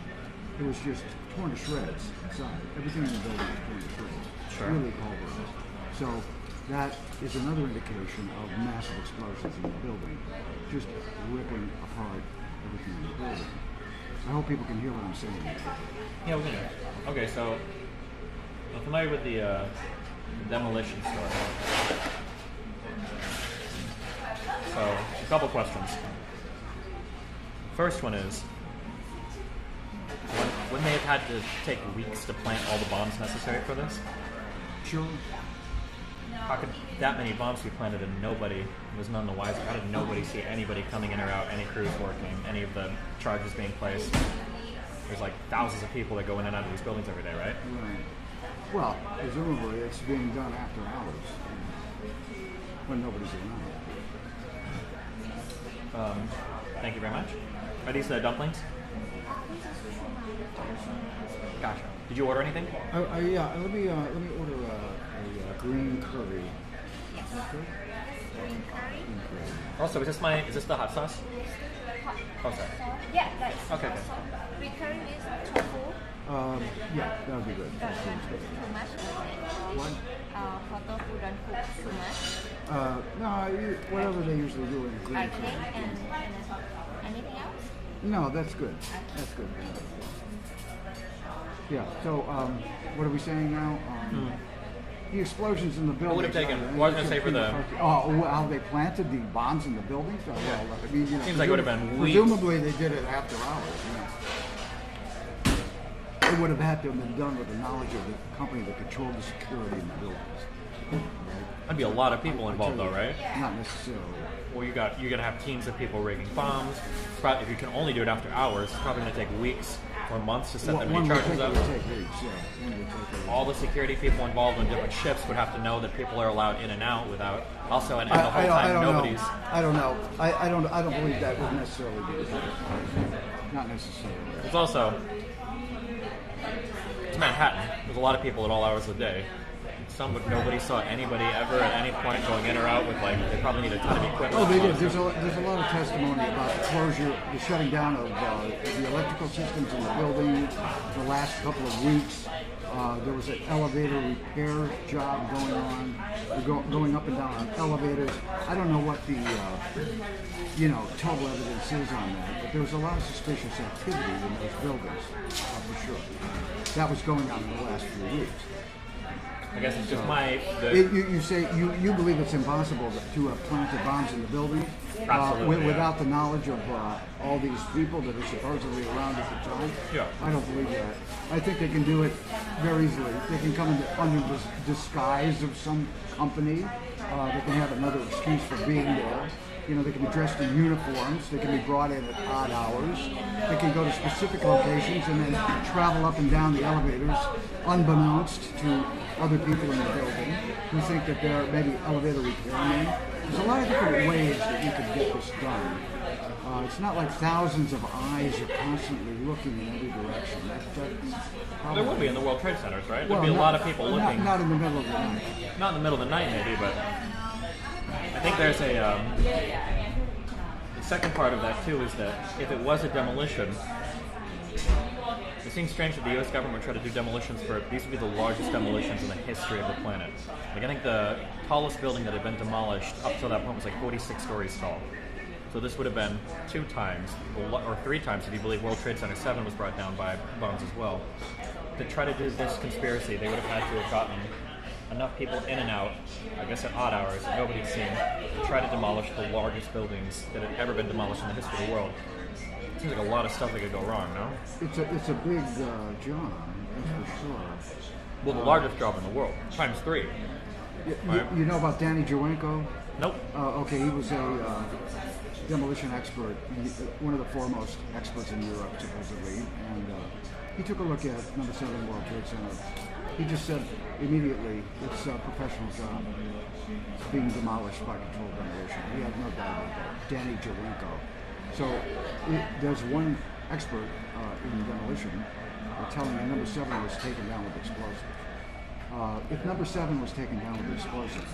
It was just torn to shreds inside. Everything in the building was torn to shreds. Sure. Really pulverized. So that is another indication of massive explosions in the building, just ripping apart everything in the building. I hope people can hear what I'm saying. Yeah, we can hear. Okay, so I'm familiar with the demolition story. a couple questions. First one is, wouldn't they have had to take weeks to plant all the bombs necessary for this? Sure. How could that many bombs be planted and nobody was none the wiser? How did nobody see anybody coming in or out, any crews working, any of the charges being placed? There's like thousands of people that go in and out of these buildings every day, right? Right. Well, presumably it's being done after hours when nobody's around. Thank you very much. Are these the dumplings? Gotcha. Did you order anything? Yeah. Let me order a green curry. Okay. Also, is this the hot sauce? Oh, sorry. Yeah, that's Okay. we curry with tofu. Yeah, that would be good. That sounds good. Too much? What? For tofu, don't cook too much. No, whatever they usually do in green Okay, curry. and anything else? No, that's good. That's good. Yeah. So, what are we saying now? The explosions in the buildings. would have taken? What was I gonna say for the? How they planted the bombs in the buildings? Oh, well, I mean, Seems like it would have been weeks. Presumably, they did it after hours. It would have had to have been done with the knowledge of the company that controlled the security in the buildings. Right? That'd be a lot of people involved, though, right? Not necessarily. Well, you're gonna have teams of people rigging bombs. If you can only do it after hours, it's probably gonna take weeks or months to set that many charges up. One would take weeks, yeah. One would take weeks. All the security people involved on different ships would have to know that people are allowed in and out without. Also, and the whole time nobody's. I don't know. I don't believe that would necessarily be the case. Not necessarily. It's also. It's Manhattan. There's a lot of people at all hours of the day. Nobody saw anybody ever at any point going in or out with they probably need a ton of equipment. Oh, they did. There's a lot of testimony about the closure, the shutting down of the electrical systems in the building the last couple of weeks. There was an elevator repair job going on, going up and down on elevators. I don't know what the total evidence is on that, but there was a lot of suspicious activity in those buildings, for sure. That was going on in the last few weeks. I guess it's just You say you believe it's impossible to have planted bombs in the building without the knowledge of all these people that are supposedly around at the time? Yeah. I don't believe that. I think they can do it very easily. They can come under the disguise of some company. They can have another excuse for being there. They can be dressed in uniforms. They can be brought in at odd hours. They can go to specific locations and then travel up and down the elevators unbeknownst to other people in the building who think that they're maybe elevator repairmen. There's a lot of different ways that you could get this done. It's not like thousands of eyes are constantly looking in every direction. There would be in the World Trade Centers, right? Well, There'd be a lot of people looking. Not in the middle of the night. Not in the middle of the night, maybe, but I think there's the second part of that too is that if it was a demolition, it seems strange that the U.S. government would try to do demolitions these would be the largest demolitions in the history of the planet. I think the tallest building that had been demolished up to that point was 46 stories tall. So this would have been 2 times, or 3 times if you believe World Trade Center 7 was brought down by bombs as well. To try to do this conspiracy, they would have had to have gotten enough people in and out, I guess at odd hours, that nobody's seen, to try to demolish the largest buildings that had ever been demolished in the history of the world. It seems like a lot of stuff that could go wrong, no? It's a big job, that's for sure. Well, the largest job in the world, times 3. You know about Danny ZwNN67vbGx4? Nope. Okay, he was a demolition expert, one of the foremost experts in Europe, supposedly, and he took a look at number 7 World Trade Center. He just said immediately, it's a professional job. It's being demolished by controlled demolition. He had no doubt about that. Danny ZwNN67vbGx4. So there's one expert in demolition telling me number 7 was taken down with explosives. If number 7 was taken down with explosives,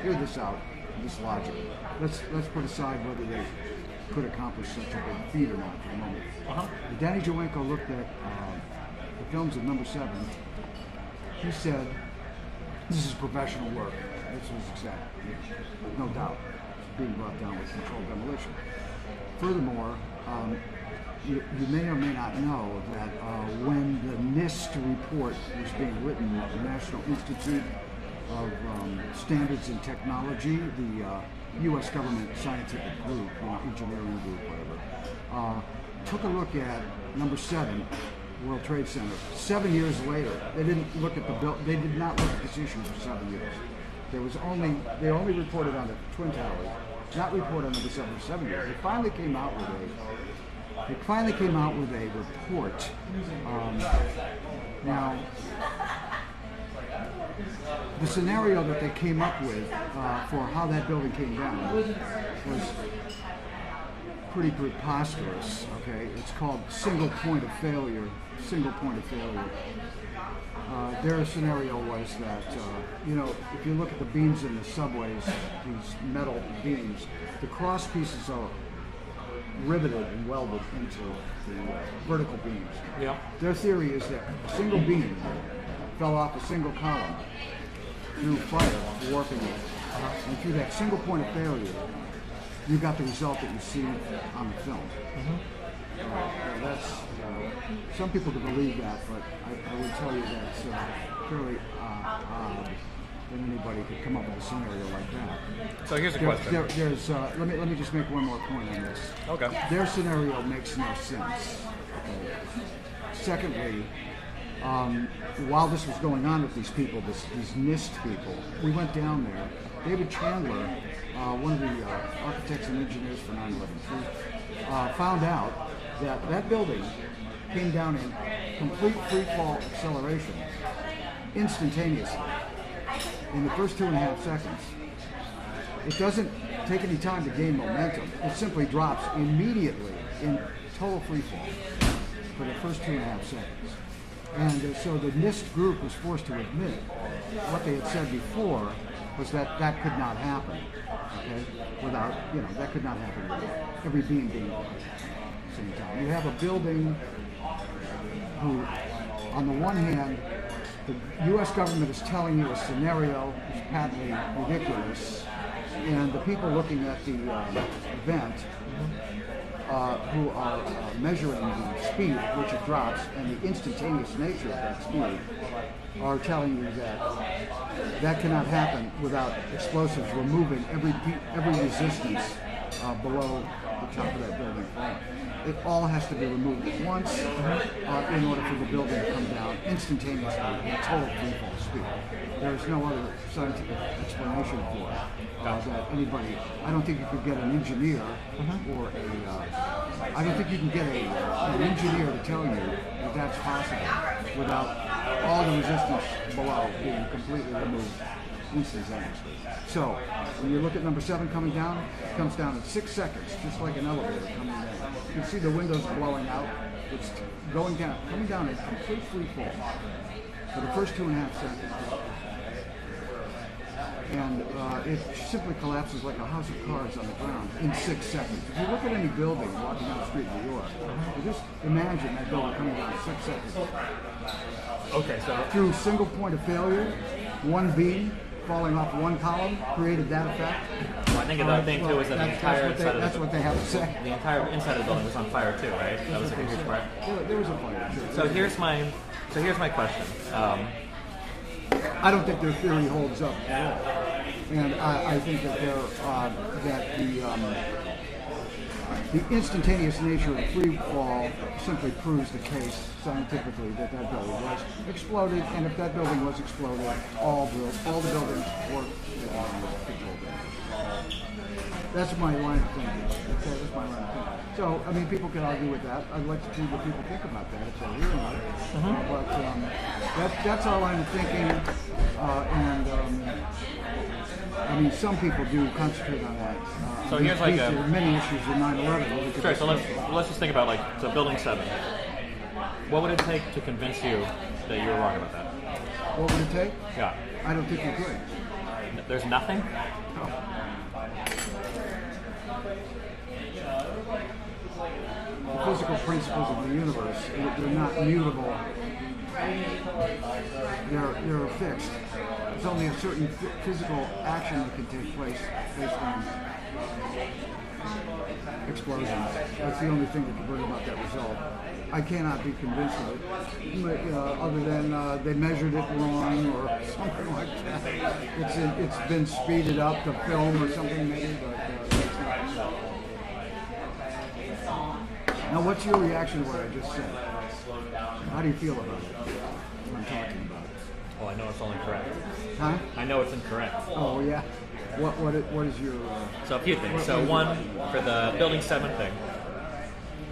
hear this out, this logic. Let's put aside whether they could accomplish such a big feat or not for a moment. Danny ZwNN67vbGx4 looked at the films of number 7. He said, this is professional work. This was exact. No doubt. Being brought down with controlled demolition. Furthermore, you may or may not know that when the NIST report was being written, the National Institute of Standards and Technology, the U.S. government scientific group, engineering group, whatever, took a look at number 7, World Trade Center. 7 years later, they didn't look at they did not look at this issue for 7 years. They only reported on the Twin Towers, not report on number 7 for 7 years. They finally came out with a report. Now, the scenario that they came up with for how that building came down was pretty preposterous. Okay, it's called single point of failure. Single point of failure. Their scenario was that if you look at the beams in the subways, these metal beams, the cross pieces are riveted and welded into the vertical beams. Yeah. Their theory is that a single beam fell off a single column through fire, warping it, and through that single point of failure, you got the result that you see on the film. That's some people could believe that, but I would tell you that's fairly odd that anybody could come up with a scenario like that. So here's a question. There's let me just make one more point on this. Okay. Their scenario makes no sense. Okay. Secondly, while this was going on with these people, these NIST people, we went down there. David Chandler, one of the architects and engineers for 9/11, found out that that building came down in complete free fall acceleration instantaneously in the first 2.5 seconds. It doesn't take any time to gain momentum. It simply drops immediately in total free fall for the first 2.5 seconds. And so the NIST group was forced to admit what they had said before was that that could not happen. Okay, without that could not happen without every beam being at the same time. You have a building who, on the one hand, the U.S. government is telling you a scenario which is patently ridiculous, and the people looking at the event who are measuring the speed at which it drops and the instantaneous nature of that speed are telling you that that cannot happen without explosives removing every resistance below the top of that building falling. It all has to be removed at once in order for the building to come down instantaneously at total free fall speed. There's no other scientific explanation for it that anybody. I don't think you could get an engineer or I don't think you can get an engineer to tell you that that's possible without all the resistance below being completely removed instantaneously. So when you look at number 7 coming down, it comes down in 6 seconds, just like an elevator coming down. You can see the windows blowing out. It's going down, coming down in complete free fall for the first 2.5 seconds. And it simply collapses like a house of cards on the ground in 6 seconds. If you look at any building walking down the street in New York, you just imagine that building coming down in 6 seconds. Okay, so Through single point of failure, one beam falling off one column created that effect. well, I think another thing too is that the entire inside that's what they have to say. the entire inside of the building was on fire too, right? That was like a huge part. There was a fire, sure. So here's my question. I don't think their theory holds up at all, and I think that the instantaneous nature of free fall simply proves the case scientifically that building was exploded, and if that building was exploded, all the buildings were controlled. That's my line of thinking. That's my line of thinking. So, I mean, people can argue with that. I'd like to see what people think about that if they're hearing it. But that's our line of thinking. I mean, some people do concentrate on that. So here's like there are many issues in 9/11. Sure. So let's just think about so building 7. What would it take to convince you that you were wrong about that? What would it take? Yeah. I don't think you could. There's nothing. The physical principles of the universe, they're not mutable. They're fixed. There's only a certain physical action that can take place based on explosions. That's the only thing that can bring about that result. I cannot be convinced of it, other than they measured it wrong or something like that. It's been speeded up to film or something maybe, but that's not true. Now, what's your reaction to what I just said? How do you feel about it? What I'm talking about? Well, I know it's all incorrect. Huh? I know it's incorrect. Oh yeah. What is your? So a few things. So one, for the Building 7 thing,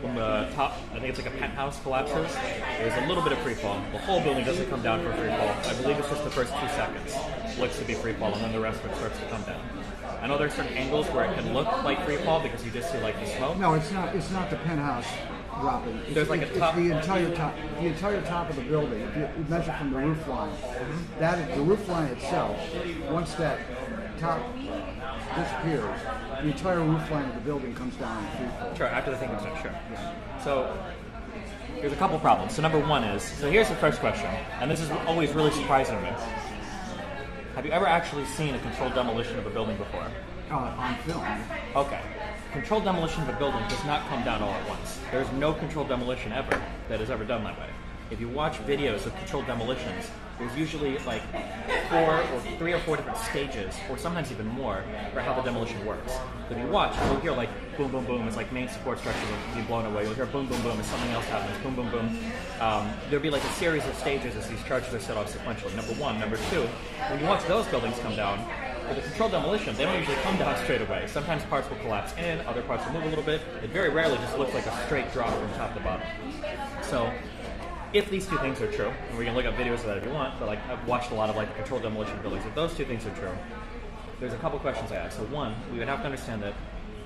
when the top, I think it's like a penthouse collapses, there's a little bit of free fall. The whole building doesn't come down for free fall. I believe it's just the first 2 seconds looks to be free fall, and then the rest of it starts to come down. I know there's certain angles where it can look like free fall because you just see like the smoke. No, it's not. It's not the penthouse dropping. There's like a top. It's the entire top. The entire top of the building. If you measure from the roof line, that is the roof line itself. Once that top disappears, the entire roof line of the building comes down in free fall. Sure, after the thing comes down, sure. So there's a couple problems. So number one is, so here's the first question, and this is always really surprising to me. Have you ever actually seen a controlled demolition of a building before? On film. Okay. Controlled demolition of a building does not come down all at once. There's no controlled demolition ever that is ever done that way. If you watch videos of controlled demolitions, there's usually like 3 or 4 different stages, or sometimes even more, for how the demolition works. If you watch, you'll hear like boom, boom, boom as like main support structure will be blown away. You'll hear boom, boom, boom as something else happens. Boom, boom, boom. There'll be like a series of stages as these charges are set off sequentially. Number one. Number two, when you watch those buildings come down, for the controlled demolition, they don't usually come down straight away. Sometimes parts will collapse in, other parts will move a little bit. It very rarely just looks like a straight drop from top to bottom. So, if these two things are true, and we can look up videos of that if you want, but like I've watched a lot of like controlled demolition buildings. If those two things are true, there's a couple questions I ask. So one, we would have to understand that,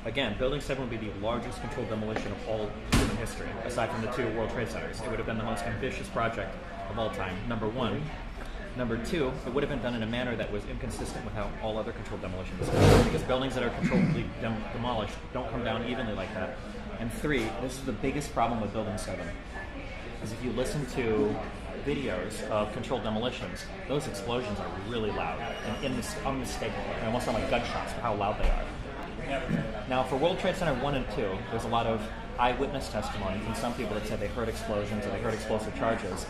again, Building 7 would be the largest controlled demolition of all human history, aside from the 2 World Trade Centers. It would have been the most ambitious project of all time, number one. Number two, it would have been done in a manner that was inconsistent with how all other controlled demolition is done, because buildings that are controlledly demolished don't come down evenly like that. And three, this is the biggest problem with Building 7, is if you listen to videos of controlled demolitions, those explosions are really loud and unmistakable. They almost sound like gunshots for how loud they are. Now, for World Trade Center 1 and 2, there's a lot of eyewitness testimony from some people that said they heard explosions or they heard explosive charges.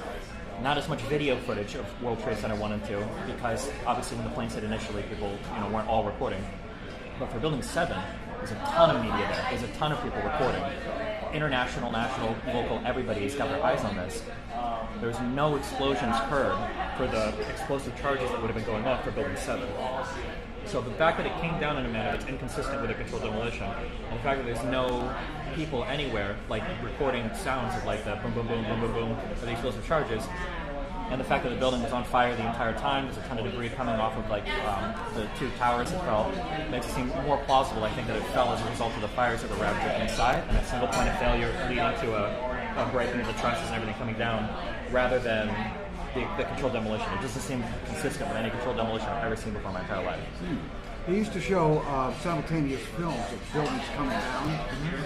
Not as much video footage of World Trade Center 1 and 2, because obviously when the planes hit initially, people weren't all recording. But for Building 7, there's a ton of media there. There's a ton of people recording. International, national, local, everybody's got their eyes on this. There's no explosions heard for the explosive charges that would have been going off for Building 7. So the fact that it came down in a manner that's inconsistent with a controlled demolition, and the fact that there's no people anywhere like recording sounds of like the boom, boom, boom, boom, boom, boom, of the explosive charges, and the fact that the building was on fire the entire time, there's a ton of debris coming off of like the 2 towers that fell, makes it seem more plausible, I think, that it fell as a result of the fires that were ravaging inside, and a single point of failure leading to a breaking of the trusses and everything coming down, rather than the controlled demolition. It doesn't seem consistent with any controlled demolition I've ever seen before in my entire life. They used to show simultaneous films of buildings coming down,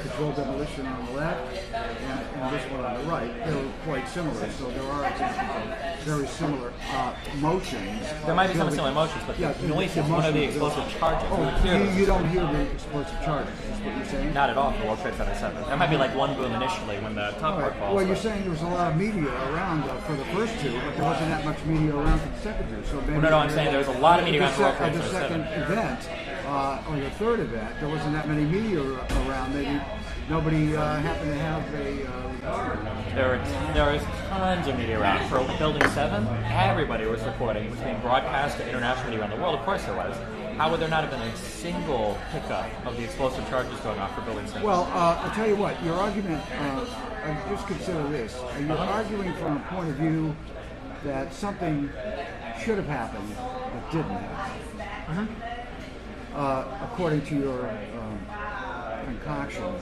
controlled demolition on the left, and this one on the right. They were quite similar, so there are examples of very similar motions. There might be some similar motions, but the noise is one of the explosive charges. You don't hear the explosive charges, is what you're saying? Not at all for World Trade Center 7. There might be like one boom initially when the top part falls. Well, you're saying there was a lot of media around for the first 2, but there wasn't that much media around for the second 2. So maybe I'm saying there was a lot of media around for World Trade Center 7. The second event, or the third event, there wasn't that many media around. Maybe nobody happened to have a. There was tons of media around. For Building 7, everybody was recording. It was being broadcast to international media around the world. Of course there was. How would there not have been a single pickup of the explosive charges going off for Building 7? Well, I'll tell you what. Your argument, just consider this. You're arguing from a point of view that something should have happened that didn't happen. According to your concoction.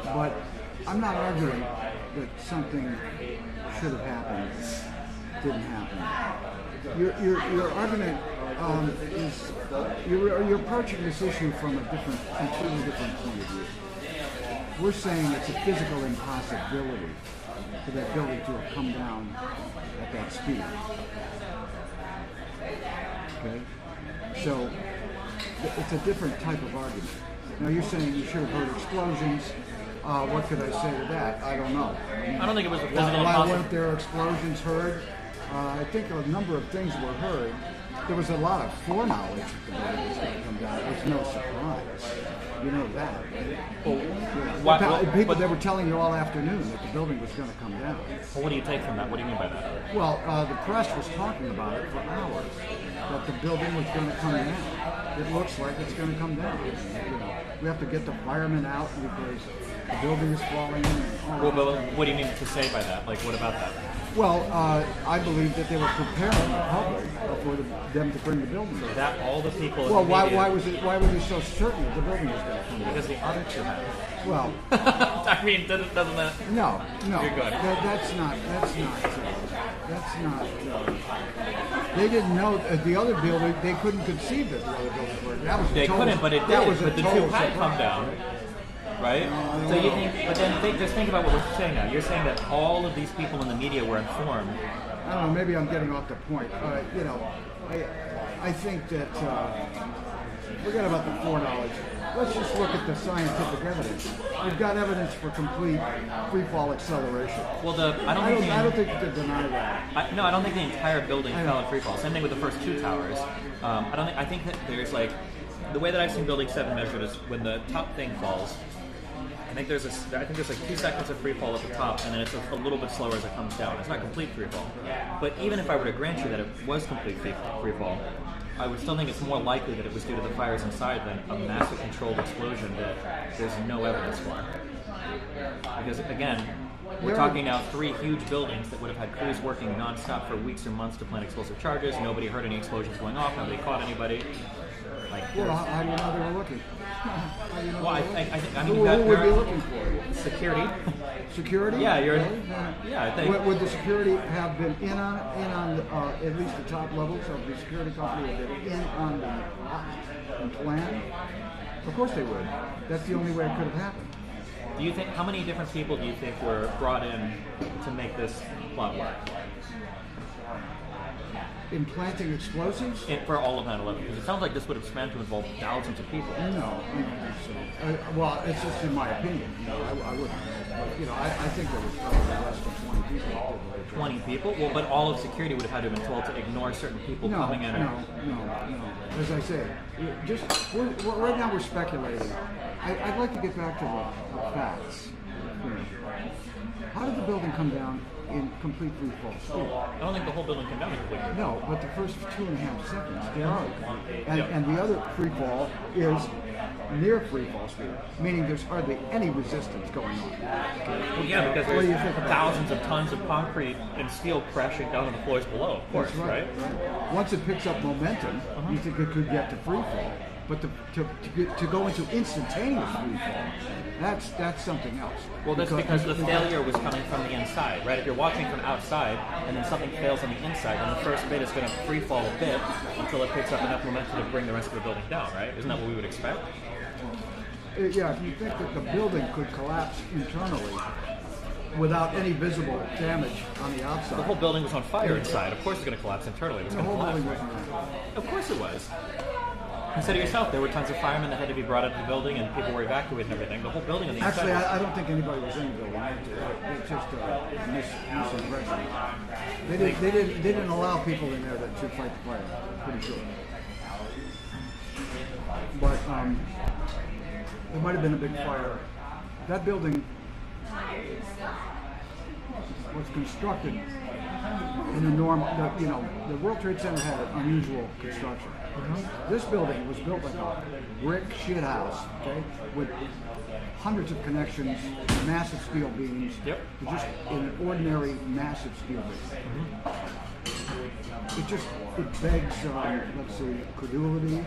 But I'm not arguing that something should have happened, didn't happen. Your argument is you're approaching this issue from a completely different point of view. We're saying it's a physical impossibility for that building to have come down at that speed. Okay? So it's a different type of argument. Now you're saying you should have heard explosions. What could I say to that? I don't know. I don't think it was a physical Why impossible. weren't there explosions heard? I think a number of things were heard. There was a lot of foreknowledge that the building was going to come down. It was no surprise. You know that. People that were telling you all afternoon that the building was going to come down. Well, what do you take from that? What do you mean by that? Well, the press was talking about it for hours, that the building was going to come down. It looks like it's going to come down. You know, we have to get the firemen out because the building is falling in. Well, but what do you mean to say by that? Like, what about that? Well, I believe that they were preparing the public for them to bring the building down. That all the people. Well, in the media, why were they so certain that the building was going to come down? Because the other two had. Well, I mean, doesn't that? no. You're good. That's not. They didn't know the other building. They couldn't conceive that the other buildings were. That was They couldn't, but it that did. was a But the total two had come surprise. down, right? So you think, but then just think about what we're saying now. You're saying that all of these people in the media were informed. I don't know. Maybe I'm getting off the point. You know, I think that forget about the foreknowledge. Let's just look at the scientific evidence. We've got evidence for complete free fall acceleration. Well, I don't think you could deny that. No, I don't think the entire building fell in free fall. Same thing with the first two towers. I think that there's like the way that I've seen Building 7 measured is when the top thing falls. I think there's like 2 seconds of free fall at the top, and then it's a little bit slower as it comes down. It's not complete free fall. But even if I were to grant you that it was complete free fall, I would still think it's more likely that it was due to the fires inside than a massive controlled explosion that there's no evidence for. Because again, we're talking now 3 huge buildings that would have had crews working nonstop for weeks or months to plant explosive charges. Nobody heard any explosions going off. Nobody caught anybody. Well, how do you know they were looking? How do you know Well, I who mean, would be looking for? security. Security? Yeah, you're. Really? Yeah, I think. Would the security have been in on at least the top levels of the security company? Have been in on the plot and plan? Of course they would. That's the only way it could have happened. Do you think how many different people do you think were brought in to make this plot work? In planting explosives? For all of 9/11, because it sounds like this would have spanned to involve thousands of people. No, I don't think so. Well, it's just in my opinion. You know, I wouldn't. You know, I think there was probably less than 20 people. 20 people? Well, but all of security would have had to have been told to ignore certain people coming in. No. As I say, right now we're speculating. I'd like to get back to the facts. How did the building come down in complete free fall? I don't think the whole building came down completely. No, but the first 2.5 seconds, they are. And the other free fall is near free fall speed, meaning there's hardly any resistance going on. Well, yeah, because What do you there's think about thousands of tons of concrete and steel crashing down on the floors below, of course, That's right. Once it picks up momentum, you think it could get to free fall. But to go into instantaneous free fall, that's something else. Well, that's because the failure was coming from the inside, right? If you're watching from outside and then something fails on the inside, then the first bit is going to free fall a bit until it picks up enough momentum to bring the rest of the building down, right? Isn't that what we would expect? Yeah, if you think that the building could collapse internally without any visible damage on the outside. The whole building was on fire inside. Of course it's going to collapse internally. It was The going to whole collapse. building wasn't on. Of course it was. Consider yourself, there were tons of firemen that had to be brought into the building and people were evacuated and everything. The whole building on the Actually, inside. I don't think anybody was in the building. It's just a misimpression. They didn't allow people in there that should fight the fire. Pretty sure. But there might have been a big fire. That building was constructed in a normal. The World Trade Center had an unusual construction. This building was built like a brick shit house, okay, with hundreds of connections, massive steel beams. Yep. Just in an ordinary massive steel beam. It begs, let's see, credulity.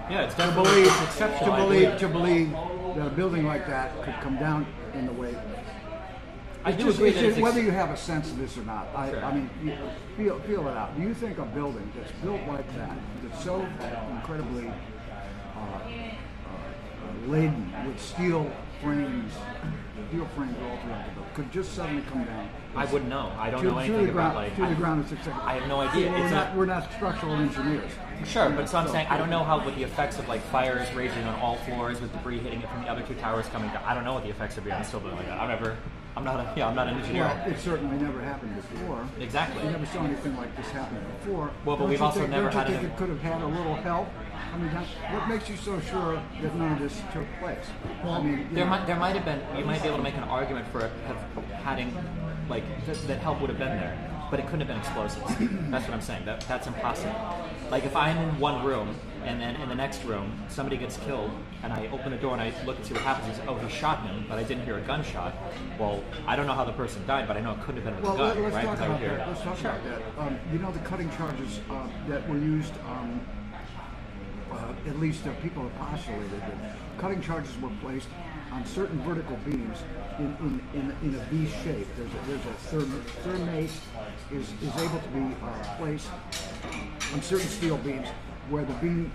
Yeah, it's To definitely believe, exceptional. I to believe that a building like that could come down in the way. I do agree that it's whether you have a sense of this or not. Sure. I mean, feel it out. Do you think a building that's built like that, that's so incredibly laden with steel frames all throughout the building, could just suddenly come down? I wouldn't know. I don't To know the anything ground, about to the ground at 6 seconds. I have no idea. We're not structural engineers. Sure, but so I'm saying I don't know how with the effects of like fires raging on all floors with debris hitting it from the other two towers coming down. I don't know what the effects would be on a still building like that. I'm not an engineer. Well, it certainly never happened before. Exactly. You never saw anything like this happen before. Well, but we've also never had Don't you think it could have had a little help? I mean, what makes you so sure that none of this took place? Well, I mean, there might have been. You might be able to make an argument for it having like that help would have been there, but it couldn't have been explosives. That's what I'm saying. That's impossible. Like if I'm in one room and then in the next room somebody gets killed and I open the door and I look and see what happens, and say, oh, he shot him, but I didn't hear a gunshot. Well, I don't know how the person died, but I know it couldn't have been with a gun, let's right? talk about Hear, that. Let's talk about that. You know the cutting charges that were used. At least people have postulated that cutting charges were placed on certain vertical beams in a V shape. There's a thermate is able to be placed on certain steel beams where the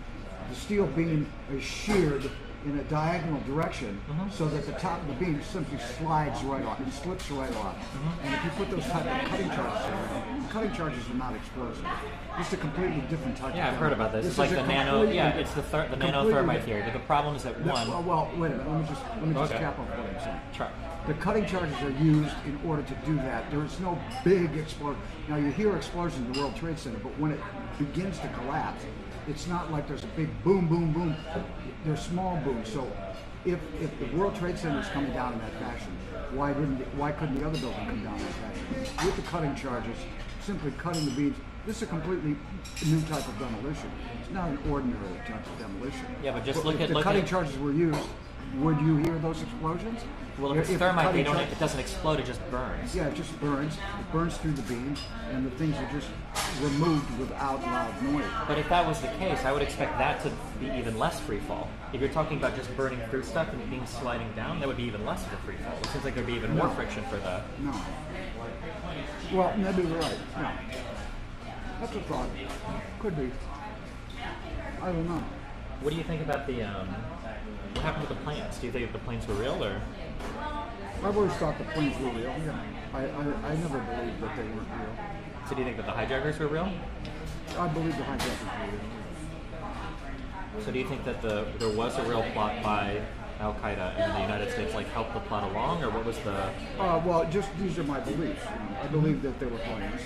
steel beam is sheared in a diagonal direction, so that the top of the beam simply slides right off. It slips right off. And if you put those type of cutting charges in, cutting charges are not explosive. It's a completely different type. Yeah, of I've heard about this. It's like the nano. Yeah, it's the nanothermite theory. But the problem is that Well, wait a minute. Let me just cap off what I'm saying. Sure. The cutting charges are used in order to do that. There is no big explosion. Now you hear explosions in the World Trade Center, but when it begins to collapse, it's not like there's a big boom, boom, boom. They're small booms. So if the World Trade Center is coming down in that fashion, why couldn't the other building come down in that fashion? With the cutting charges, simply cutting the beams. This is a completely new type of demolition. It's not an ordinary type of demolition. Yeah, but just if the cutting charges were used, would you hear those explosions? Well, if it's thermite, it doesn't explode, it just burns. Yeah, it just burns. It burns through the beams, and the things are just removed without loud noise. But if that was the case, I would expect that to be even less free fall. If you're talking about just burning through stuff and being sliding down, that would be even less of a free fall. It seems like there'd be even more friction for the... No. Well, maybe you're right. No. That's a thought. Could be. I don't know. What do you think about the... what happened with the planes? Do you think the planes were real, or...? I've always thought the planes were real. Yeah. I never believed that they weren't real. So do you think that the hijackers were real? I believe the hijackers were real. So do you think that there was a real plot by Al-Qaeda and the United States helped the plot along, or what was the... Well, just these are my beliefs. I believe that they were planes.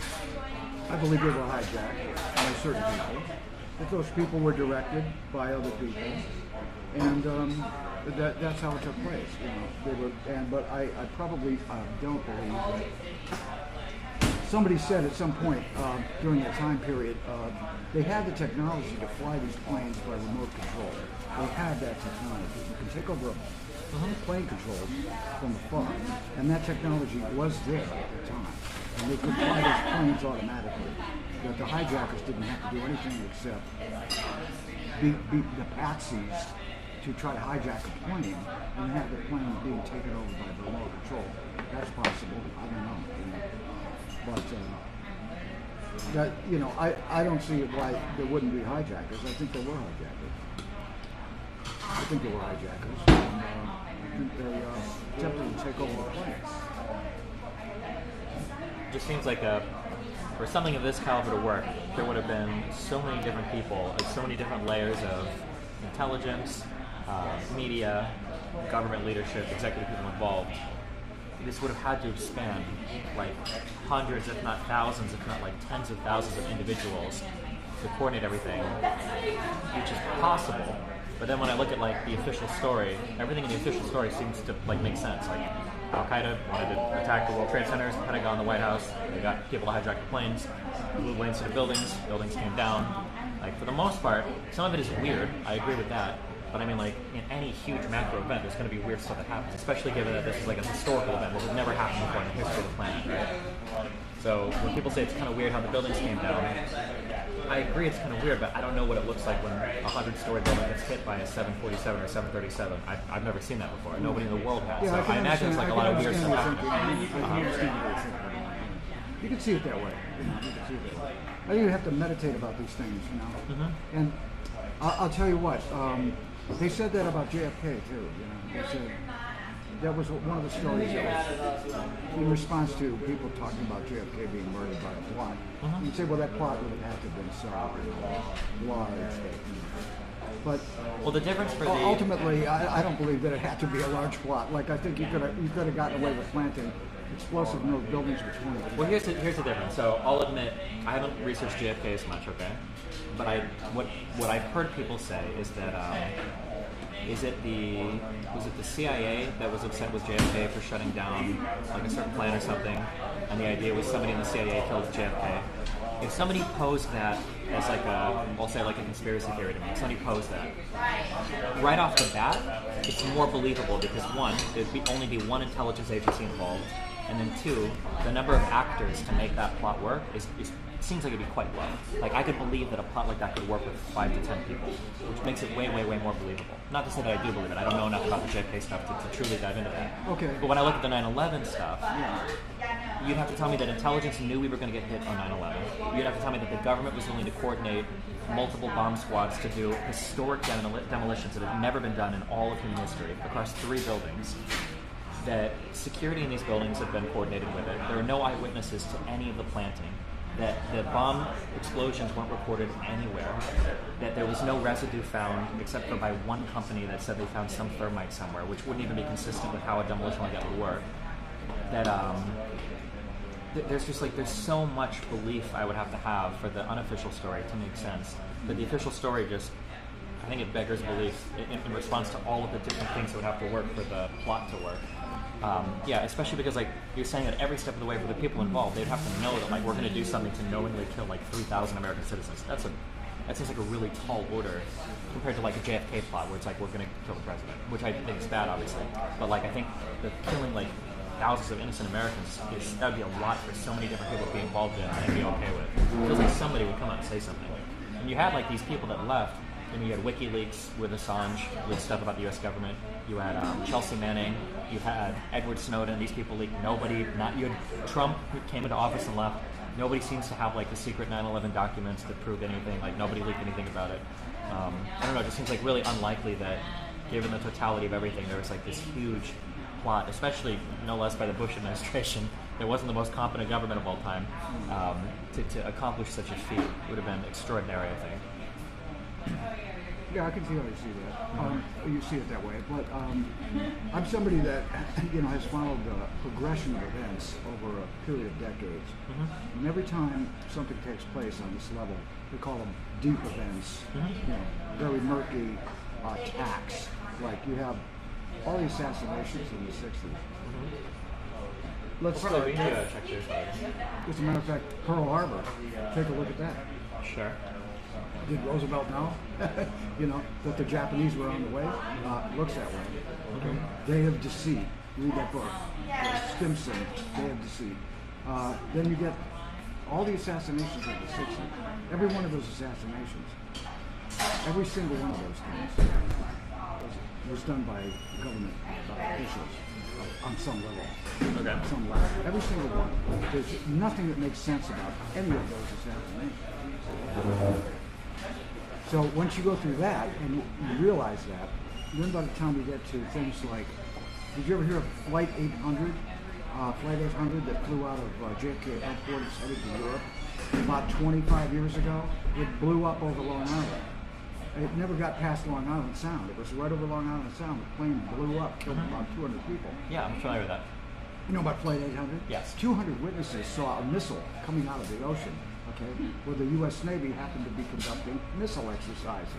I believe they were hijacked by certain people. That those people were directed by other people. And that's how it took place. But I probably don't believe that. Somebody said at some point during that time period, they had the technology to fly these planes by remote control. They had that technology. You can take over a plane control from afar, and that technology was there at the time. And they could fly those planes automatically. That the hijackers didn't have to do anything except be the patsies to try to hijack a plane and have the plane being taken over by remote control. That's possible. I don't know. But I don't see why there wouldn't be hijackers. I think there were hijackers. I think there were hijackers. And, I think they attempted to take over the planes. It just seems like for something of this caliber to work, there would have been so many different people, so many different layers of intelligence, media, government leadership, executive people involved. This would have had to expand hundreds, if not thousands, if not tens of thousands of individuals to coordinate everything, which is possible. But then when I look at the official story, everything in the official story seems to make sense. Al-Qaeda wanted to attack the World Trade Centers, the Pentagon, the White House. They got people to hijack the planes, blew lanes to the buildings came down. For the most part, some of it is weird. I agree with that. But I mean, in any huge macro event, there's going to be weird stuff that happens, especially given that this is a historical event. This has never happened before in the history of the planet, right? So when people say it's kind of weird how the buildings came down, I agree it's kind of weird, but I don't know what it looks like when a 100-story building gets hit by a 747 or 737. I've never seen that before. Nobody in the world has. Yeah, so I imagine it's a lot of weird stuff happening. You can see it that way. You can see it that way. I think you have to meditate about these things, And I'll tell you what. They said that about JFK too. They said that was one of the stories that was in response to people talking about JFK being murdered by a plot. You'd say, well, that plot would have had to have been solved, large. But well, the difference for ultimately, I don't believe that it had to be a large plot. Like I think you could have gotten away with planting explosive in those buildings with 20. Well, here's the difference. So I'll admit I haven't researched JFK as much, okay? But what I've heard people say is that was it the CIA that was upset with JFK for shutting down like a certain plan or something, and the idea was somebody in the CIA killed JFK. If somebody posed that as like I'll say like a conspiracy theory to me, if somebody posed that, right off the bat, it's more believable because one, there'd only be one intelligence agency involved, and then two, the number of actors to make that plot work seems like it'd be quite low. Like I could believe that a plot like that could work with 5 to 10 people, which makes it way, way, way more believable. Not to say that I do believe it. I don't know enough about the JFK stuff to truly dive into that. Okay. But when I look at the 9/11 stuff, you'd have to tell me that intelligence knew we were going to get hit on 9/11. You'd have to tell me that the government was willing to coordinate multiple bomb squads to do historic demolitions that have never been done in all of human history across 3 buildings. That security in these buildings have been coordinated with it. There are no eyewitnesses to any of the planting. That the bomb explosions weren't recorded anywhere. That there was no residue found except for by one company that said they found some thermite somewhere, which wouldn't even be consistent with how a demolition like that would work. That there's so much belief I would have to have for the unofficial story to make sense. But the official story just, I think it beggars belief in response to all of the different things that would have to work for the plot to work. Yeah, especially because like you're saying that every step of the way for the people involved, they'd have to know that like we're going to do something to knowingly kill like 3,000 American citizens. That seems like a really tall order compared to like a JFK plot where it's like we're going to kill the president, which I think is bad, obviously. But like I think the killing like thousands of innocent Americans that would be a lot for so many different people to be involved in and be okay with. It feels like somebody would come out and say something. And you had like these people that left. I mean, you had WikiLeaks with Assange, with stuff about the U.S. government. You had Chelsea Manning. You had Edward Snowden. These people leaked. You had Trump who came into office and left. Nobody seems to have like the secret 9/11 documents that prove anything. Like nobody leaked anything about it. I don't know. It just seems like really unlikely that, given the totality of everything, there was like this huge plot, especially no less by the Bush administration. It wasn't the most competent government of all time. To accomplish such a feat would have been extraordinary, I think. Yeah, I can see how you see that. You see it that way, but I'm somebody that has followed the progression of events over a period of decades. And every time something takes place on this level, we call them deep events. Very murky attacks. Like you have all the assassinations in the '60s. Let's start. Check this out. As a matter of fact, Pearl Harbor. Take a look at that. Sure. Did Roosevelt know? That the Japanese were on the way? Looks that way. Okay. Day of Deceit. Read that book. Stimson, Day of Deceit. Then you get all the assassinations of the '60s. Every one of those assassinations, every single one of those things was done by government officials on some level. Okay. On some level. Every single one. There's nothing that makes sense about any of those assassinations. So once you go through that and you realize that, then by the time we get to things like, did you ever hear of Flight 800? Flight 800 that flew out of JFK Airport and headed to Europe about 25 years ago. It blew up over Long Island. It never got past Long Island Sound. It was right over Long Island Sound. The plane blew up, killed about 200 people. Yeah, I'm familiar with that. You know about Flight 800? Yes. 200 witnesses saw a missile coming out of the ocean. Okay, where the U.S. Navy happened to be conducting missile exercises.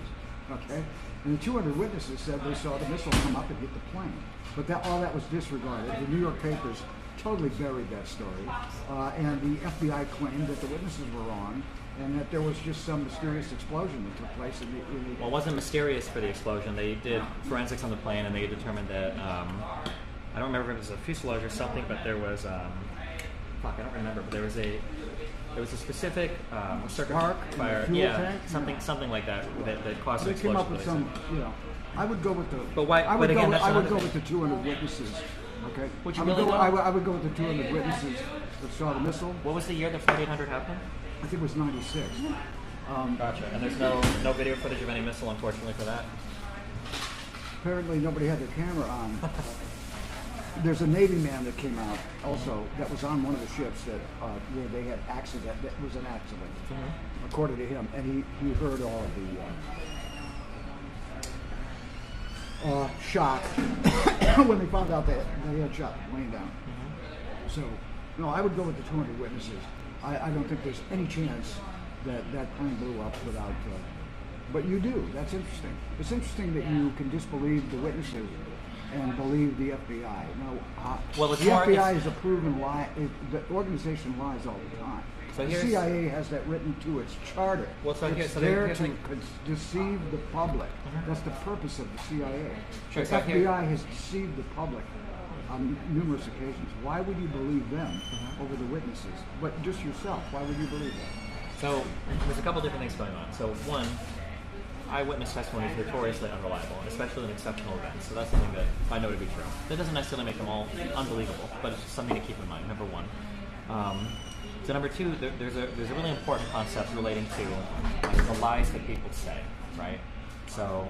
Okay, and the 200 witnesses said they saw the missile come up and hit the plane. But all that was disregarded. The New York papers totally buried that story, and the FBI claimed that the witnesses were wrong, and that there was just some mysterious explosion that took place in the Well, it wasn't mysterious for the explosion. They did forensics on the plane, and they determined that I don't remember if it was a fuselage or something, but there was I don't remember, but there was a specific spark fire, tank? something like that caused an They came explosion. up with some, I would go with the. But why? I would but again, go. that's I would another go thing. with the 200 witnesses. Okay. Would you I would really go, go? I would go with the 200 witnesses that saw the missile. What was the year that Flight 800 happened? I think it was '96. Gotcha. And there's no video footage of any missile, unfortunately, for that. Apparently, nobody had their camera on. There's a Navy man that came out also that was on one of the ships that where they had accident. That was an accident, according to him, and he heard all of the shock when they found out that they had shot laying down. So, no, I would go with the 200 witnesses. I don't think there's any chance that that plane blew up without. But you do. That's interesting. It's interesting that you can disbelieve the witnesses and believe the FBI. No, well, it's the more, FBI is a proven lie. The organization lies all the time. So the CIA has that written to its charter. Well, so it's there to deceive the public. That's the purpose of the CIA. Sure, the so FBI has deceived the public on numerous occasions. Why would you believe them over the witnesses? But just yourself, why would you believe them? So there's a couple different things going on. So one, eyewitness testimony is notoriously unreliable, especially in exceptional events. So that's something that I know to be true. That doesn't necessarily make them all unbelievable, but it's just something to keep in mind. Number one. So number two, there's a really important concept relating to the lies that people say, right? So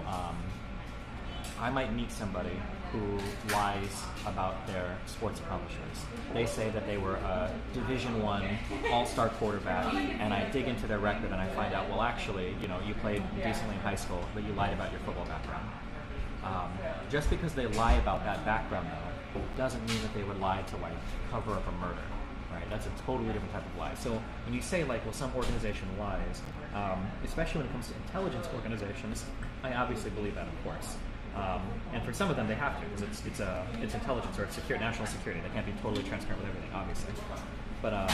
I might meet somebody who lies about their sports accomplishments. They say that they were a Division I all-star quarterback, and I dig into their record and I find out, well, actually, you know, you played decently in high school, but you lied about your football background. Just because they lie about that background, though, doesn't mean that they would lie to, like, cover up a murder. Right? That's a totally different type of lie. So when you say, like, well, some organization lies, especially when it comes to intelligence organizations, I obviously believe that, of course. And for some of them, they have to, because it's intelligence or it's national security. They can't be totally transparent with everything, obviously. But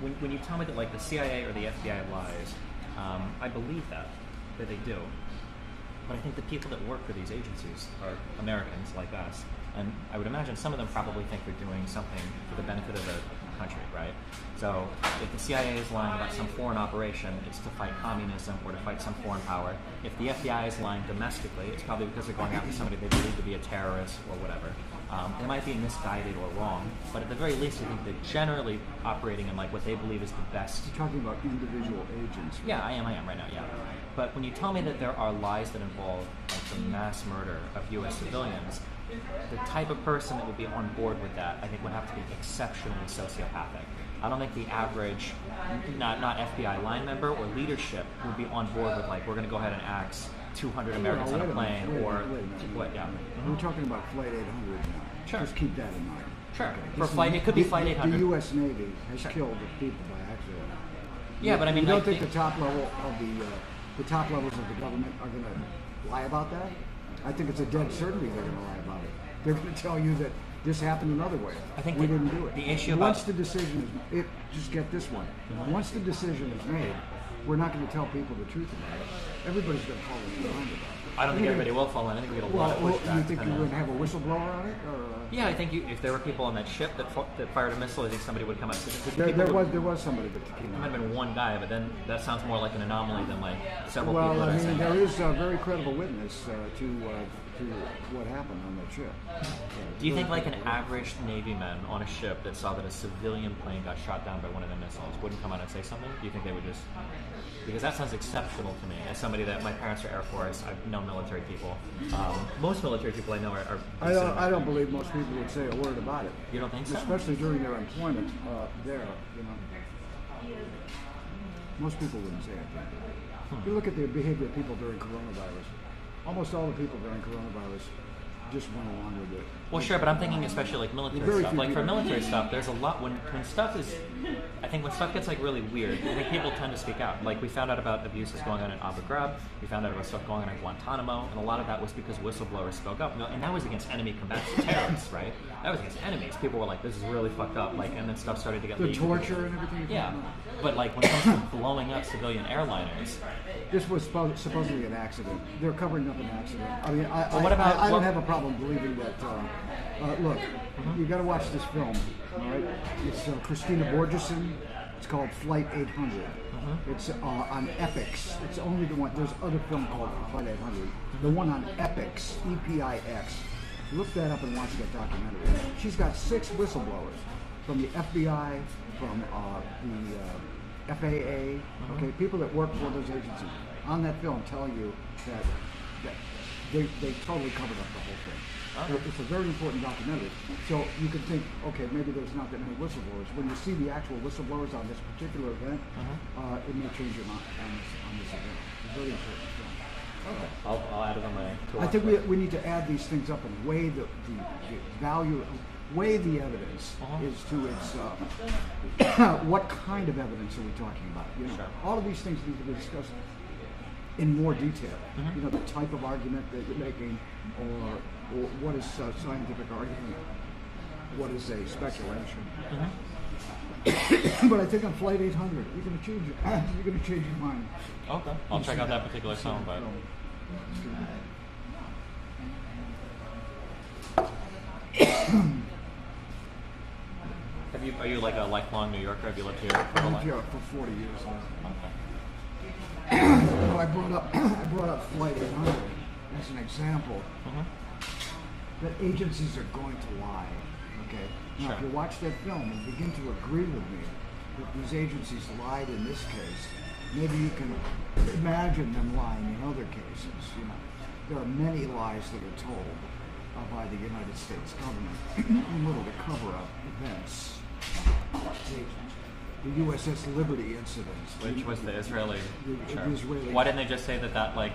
when you tell me that, like, the CIA or the FBI lies, I believe that they do. But I think the people that work for these agencies are Americans like us, and I would imagine some of them probably think they're doing something for the benefit of the country, right? So if the CIA is lying about some foreign operation, it's to fight communism or to fight some foreign power. If the FBI is lying domestically, it's probably because they're going after somebody they believe to be a terrorist or whatever. They might be misguided or wrong, but at the very least, I think they're generally operating in, like, what they believe is the best. You're talking about individual agents. Right? Yeah, I am right now, yeah. But when you tell me that there are lies that involve, like, the mass murder of U.S. civilians, the type of person that would be on board with that, I think, would have to be exceptionally sociopathic. I don't think the average, not FBI line member or leadership would be on board with, like, we're going to go ahead and axe 200 Americans on a plane, or what? Yeah. We're talking about Flight 800 now. Sure. Just keep that in mind. Sure. Okay. For flight, it could be Flight 800. The U.S. Navy has killed people by accident. Yeah, but I mean, you don't think the top level of the top levels of the government are going to lie about that? I think it's a dead certainty they're going to lie about it. They're going to tell you that this happened another way. I think we didn't do it. The issue once the decision is, just get this one. Once the decision is made, we're not going to tell people the truth about it. Everybody's going to follow the line about it. I don't think everybody will follow. I think we get a lot of pushback. You think you're going to have a whistleblower on it, or? Yeah, I think if there were people on that ship that fired a missile, I think somebody would come up. There was somebody that came out. There might have been one guy, but then that sounds more like an anomaly than like several people. Well, that I are mean, saying there is a very credible witness to what happened on that ship. Do you think like an average Navy man on a ship that saw that a civilian plane got shot down by one of the missiles wouldn't come out and say something? Do you think they would just... Because that sounds exceptional to me. As somebody that my parents are Air Force, I've known military people. Most military people I know are I don't believe most people would say a word about it. You don't think so? Especially during their employment there, you know. Most people wouldn't say it. If you look at the behavior of people during coronavirus, almost all the people during coronavirus just went along with it. Well, sure, but I'm thinking especially like military stuff. Like for military stuff, there's a lot when stuff is. I think when stuff gets like really weird, I think people tend to speak out. Like we found out about abuses going on in Abu Ghraib. We found out about stuff going on in Guantanamo, and a lot of that was because whistleblowers spoke up. And that was against enemy combatant terrorists, right? That was against enemies. People were like, "This is really fucked up." Like, and then stuff started to get the torture and everything. Yeah, but like when it comes to blowing up civilian airliners. This was supposedly an accident. They're covering up an accident. I mean, I don't have a problem believing that. Look, you got to watch this film. All right, it's Christina Borgeson. It's called Flight 800. It's on Epix. It's only the one. There's other film called Flight 800. The one on Epix, EPIX. Look that up and watch that documentary. She's got 6 whistleblowers from the FBI, from the FAA, okay, people that work for those agencies on that film tell you that they totally covered up the whole thing. Okay. It's a very important documentary. So you can think, okay, maybe there's not that many whistleblowers. When you see the actual whistleblowers on this particular event, it may change your mind on this event. It's a very important film. Okay. I'll add it on my to I think we need to add these things up and weigh the value, weigh the evidence as to its, what kind of evidence are we talking about? You know, all of these things need to be discussed in more detail. You know, the type of argument that you're making, or what is a scientific argument, what is a speculation. But I think on Flight 800, you're going to change it. You're going to change your mind. Okay. I'll check out that particular film, but. Are you like a lifelong New Yorker? Have you lived here for a I've life? lived here for 40 years now. Okay. I brought up Flight 800 as an example that agencies are going to lie. Okay. Now, if you watch that film and begin to agree with me that these agencies lied in this case, maybe you can imagine them lying in other cases. You know, there are many lies that are told by the United States government in order to cover up events. The USS Liberty incident, Which was the Israeli. the Israeli. Why didn't they just say that like?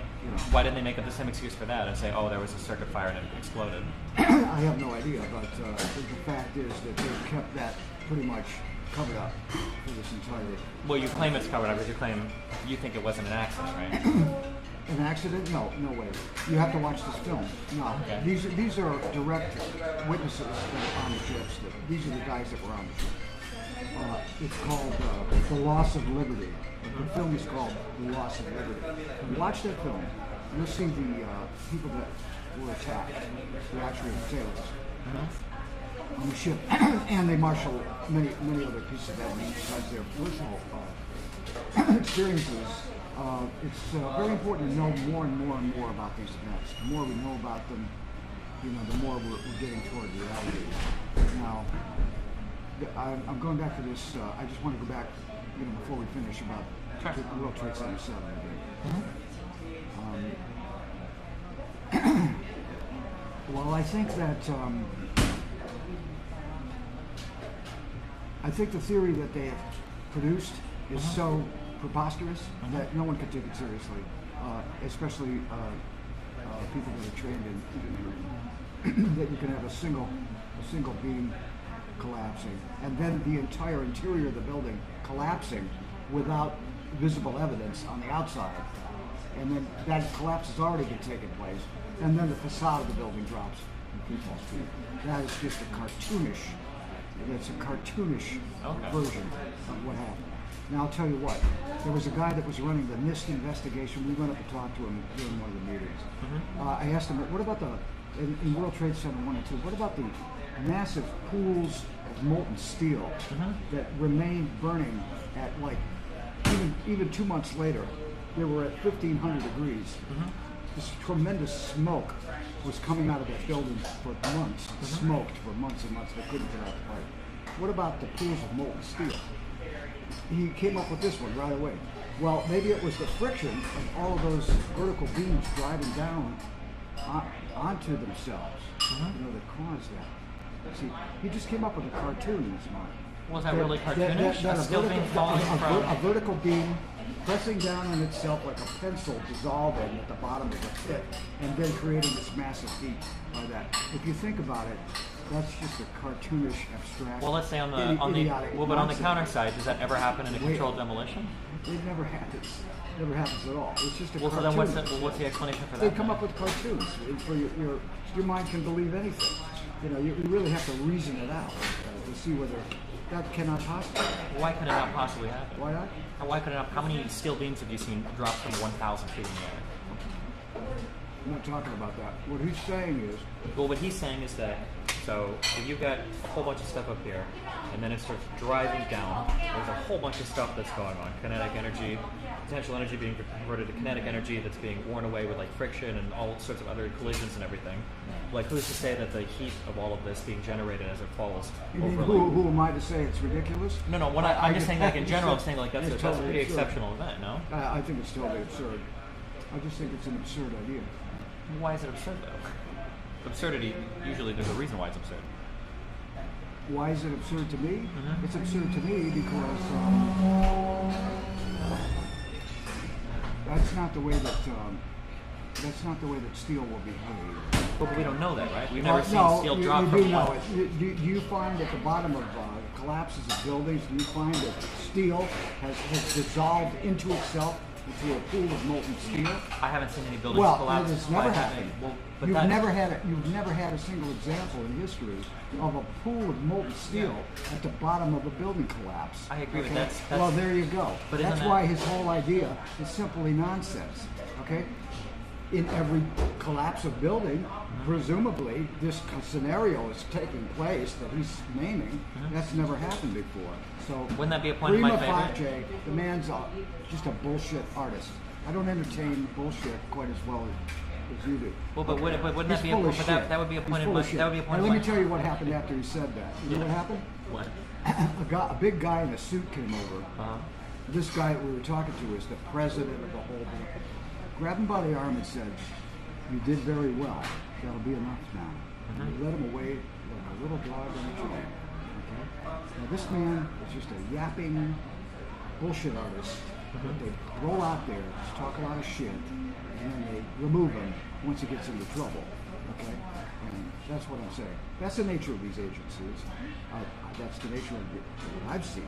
Why didn't they make up the same excuse for that and say, oh, there was a circuit fire and it exploded? I have no idea, but the fact is that they've kept that pretty much covered up for this entire. Well, you claim it's covered up, but you think it wasn't an accident, right? An accident? No, no way. You have to watch this film. No, Okay. these are direct witnesses that are on the ships. These are the guys that were on the ship. It's called The Loss of Liberty. The film is called The Loss of Liberty. Watch that film. You'll see the people that were attacked, the actual sailors on the ship, and they marshal many other pieces of evidence besides their personal experiences. It's very important to know more and more about these events. The more we know about them, you know, the more we're getting toward reality. Now, I'm going back to this. I just want to go back, you know, before we finish about World Trade Center 7 again. Well, I think that I think the theory that they have produced is so preposterous that no one can take it seriously, especially people that are trained in engineering. That you can have a single beam collapsing, and then the entire interior of the building collapsing without visible evidence on the outside, and then that collapse has already been taking place, and then the facade of the building drops in people's feet. That is just a cartoonish. It's a cartoonish version of what happened. Now I'll tell you what. There was a guy that was running the NIST investigation. We went up and talked to him during one of the meetings. I asked him, "What about in World Trade Center 1 and 2? What about the massive pools of molten steel that remained burning at like even 2 months later? They were at 1,500 degrees. This tremendous smoke was coming out of that building for months, smoked for months and months. They couldn't get out the pipe. What about the pools of molten steel? He came up with this one right away. Well, maybe it was the friction of all of those vertical beams driving down onto themselves, you know, that caused that. See, he just came up with a cartoon in his mind. Was that really cartoonish? That A steel beam falling from... a vertical beam pressing down on itself like a pencil dissolving at the bottom of the pit, and then creating this massive heat by that. If you think about it, that's just a cartoonish, abstract. Well, let's say on the counter side, does that ever happen in a controlled demolition? It never happens. It never happens at all. It's just a Well, so cartoon. then what's the explanation for that? They come up with cartoons. For your mind can believe anything. You know, you really have to reason it out to see whether that cannot possibly. Why could it not possibly happen? Why not? Why could it not? How many steel beams have you seen drop from 1,000 feet in the air? I'm not talking about that. What he's saying is... Well, what he's saying is that, so if you've got a whole bunch of stuff up here, and then it starts driving down, there's a whole bunch of stuff that's going on. Kinetic energy, potential energy being converted to kinetic energy that's being worn away with like friction and all sorts of other collisions and everything. Like, who's to say that the heat of all of this being generated as it falls You mean, over who am I to say it's ridiculous? No, I'm just saying, like, in general, I'm saying, like, that's a pretty absurd. exceptional event, no? I think it's totally absurd. I just think it's an absurd idea. Why is it absurd though? Absurdity, usually there's a reason why it's absurd. Why is it absurd to me? Mhm. It's absurd to me because that's not the way that steel will behave. But we don't know that, right? We've never seen No, steel you drop do from know it. Do you find at the bottom of collapses of buildings, do you find that steel has dissolved into itself into a pool of molten steel? I haven't seen any buildings Well, collapse. it has never by happened. having- Well, but You've that- never had a single example in history of a pool of molten steel at the bottom of a building collapse. I agree, but okay? that's- well, there you go. But isn't that's that- why his whole idea is simply nonsense. Okay. In every collapse of building, presumably this scenario is taking place that he's naming. That's never happened before. So Wouldn't that be a point in my prima favor? facie, the man's just a bullshit artist. I don't entertain bullshit quite as well as you do. Well, but wouldn't that be a full of but shit. that would be a He's point in full my of shit. that would be a point Now, in let my me tell you what happened after he said that. You know what happened? What? A big guy in a suit came over. Uh-huh. This guy we were talking to is the president of the whole thing. Grabbed him by the arm and said, "You did very well. That'll be enough now." And he led him away like a little dog in a chain. Okay? Now this man is just a yapping bullshit artist that they roll out there, just talk a lot of shit, and then they remove him once he gets into trouble. Okay? And that's what I'm saying. That's the nature of these agencies. That's the nature of what I've seen.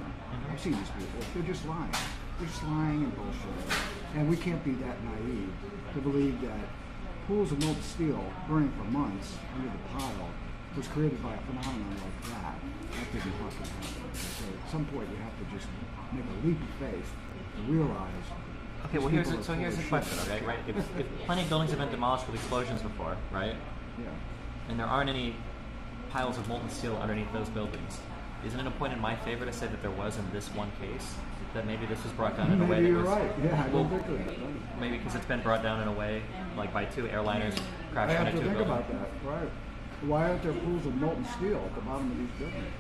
I've seen these people. They're just lying. They're just lying and bullshit. And we can't be that naive to believe that pools of molten steel burning for months under the pile was created by a phenomenon like that. That didn't fucking happen. So at some point you have to just make a leap of faith and realize. Okay, well these here's people so are here's full the of question, shit. okay, right? If plenty of buildings have been demolished with explosions before, right? Yeah. And there aren't any piles of molten steel underneath those buildings, isn't it a point in my favor to say that there was in this one case? That maybe this was brought down in a way Maybe that you're was right. Yeah, I well, don't think of that. maybe because it's been brought down in a way like by two airliners I crashing have into to a think building. about that. Right. Why aren't there pools of molten steel at the bottom of these buildings?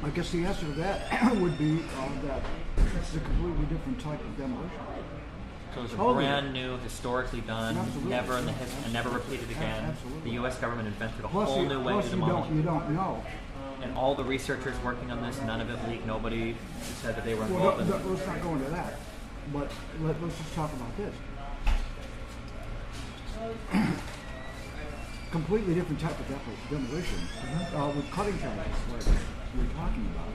I guess the answer to that would be that this is a completely different type of demolition. So it's a Totally. brand new, historically done, Absolutely. never in the and never repeated again. Absolutely. The U.S. government invented a Plus, whole new way to demolish. you don't know. And all the researchers working on this, none of it leaked. Nobody said that they were Well, involved in it. let's not go into that. But let's just talk about this. Completely different type of demolition with cutting charges, like we're talking about.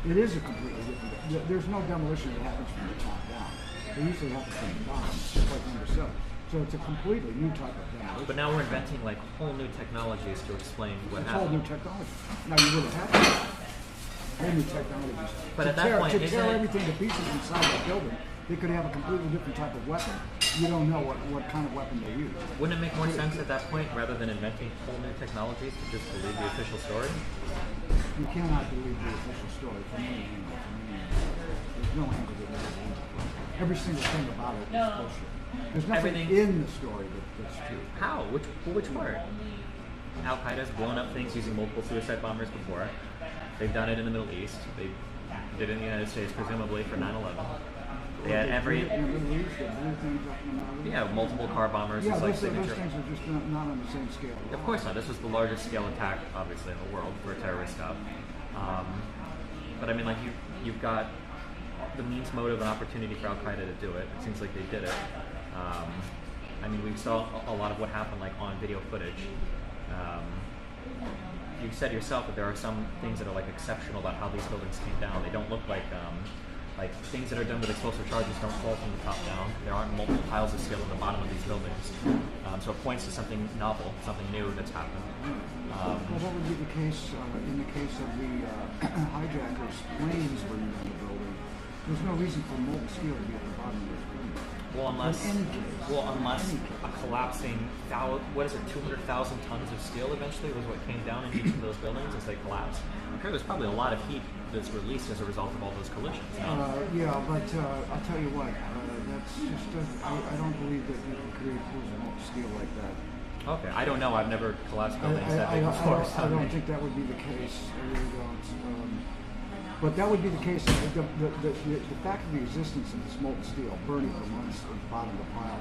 It is a completely different. There's no demolition that happens from the top down. It usually happens from the bottom, just like number 7. So it's a completely new type of demolition. But now we're inventing like whole new technologies to explain what It's all new happened. technology. Now you would have had that. Whole new technologies. But to at that tear, point, to isn't tear it- everything to pieces inside the building, they could have a completely different type of weapon. You don't know what kind of weapon they use. Wouldn't it make more sense at that point, rather than inventing whole new technologies, to just believe the official story? You cannot believe the official story from any angle. There's no angle that you can believe it from. Every single thing about it is bullshit. There's nothing Everything- in the story that's true. How? Which part? Al Qaeda's blown up things using multiple suicide bombers before. They've done it in the Middle East. They did it in the United States, presumably for 9/11. They had every multiple car bombers. Yeah, It's like those signature. things are just not on the same scale. Of course not. This was the largest scale attack, obviously, in the world for terrorist stuff. But I mean, like you've got the means, motive, and opportunity for Al Qaeda to do it. It seems like they did it. I mean, we saw a lot of what happened, like on video footage. You said yourself that there are some things that are like exceptional about how these buildings came down. They don't look like things that are done with explosive charges don't fall from the top down. There aren't multiple piles of steel at the bottom of these buildings. So it points to something novel, something new that's happened. Well, that would be the case in the case of the hijackers' planes burning down the building. There's no reason for molten steel to be at the bottom of this building. Well, unless In any case. a collapsing, 200,000 tons of steel eventually was what came down in each of those buildings as they collapsed. I'm sure there's probably a lot of heat that's released as a result of all those collisions. Yeah, but I'll tell you what, that's just, I don't believe that you can create pools of molten steel like that. Okay, I don't know. I've never collapsed buildings that big before. I don't think that would be the case. I really don't. But that would be the case. The fact of the existence of this molten steel burning for months at the bottom of the pile,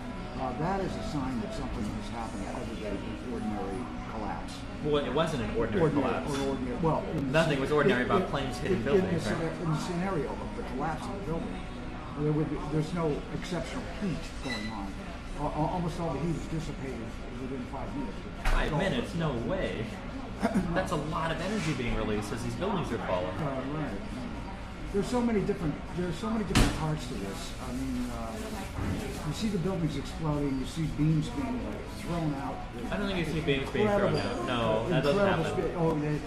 that is a sign that something has happened other than an ordinary collapse. Well, it wasn't an ordinary collapse. Well, Nothing was ordinary about planes hitting buildings, right? In the scenario of the collapse of the building, there's no exceptional heat going on. Almost all the heat is dissipated within 5 minutes. 5 minutes? No way. That's a lot of energy being released as these buildings are falling. Right. There's so many different parts to this. I mean, you see the buildings exploding. You see beams being thrown out. I don't think you see beams being thrown out. No, that doesn't happen.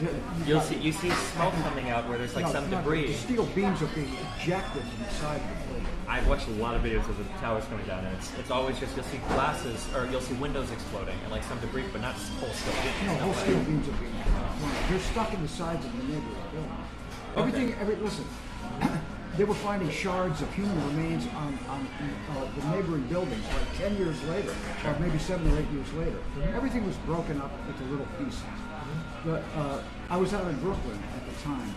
You see smoke coming out where there's like some debris. Steel beams are being ejected from the side of the building. I've watched a lot of videos of the towers coming down, and it's always just you'll see glasses or you'll see windows exploding and like some debris, but not whole steel beams. No, whole steel beams are being thrown. They're stuck in the sides of the neighborhood building. Listen. They were finding shards of human remains on the neighboring buildings like 10 years later, or maybe 7 or 8 years later. Everything was broken up into little pieces. I was out in Brooklyn at the time.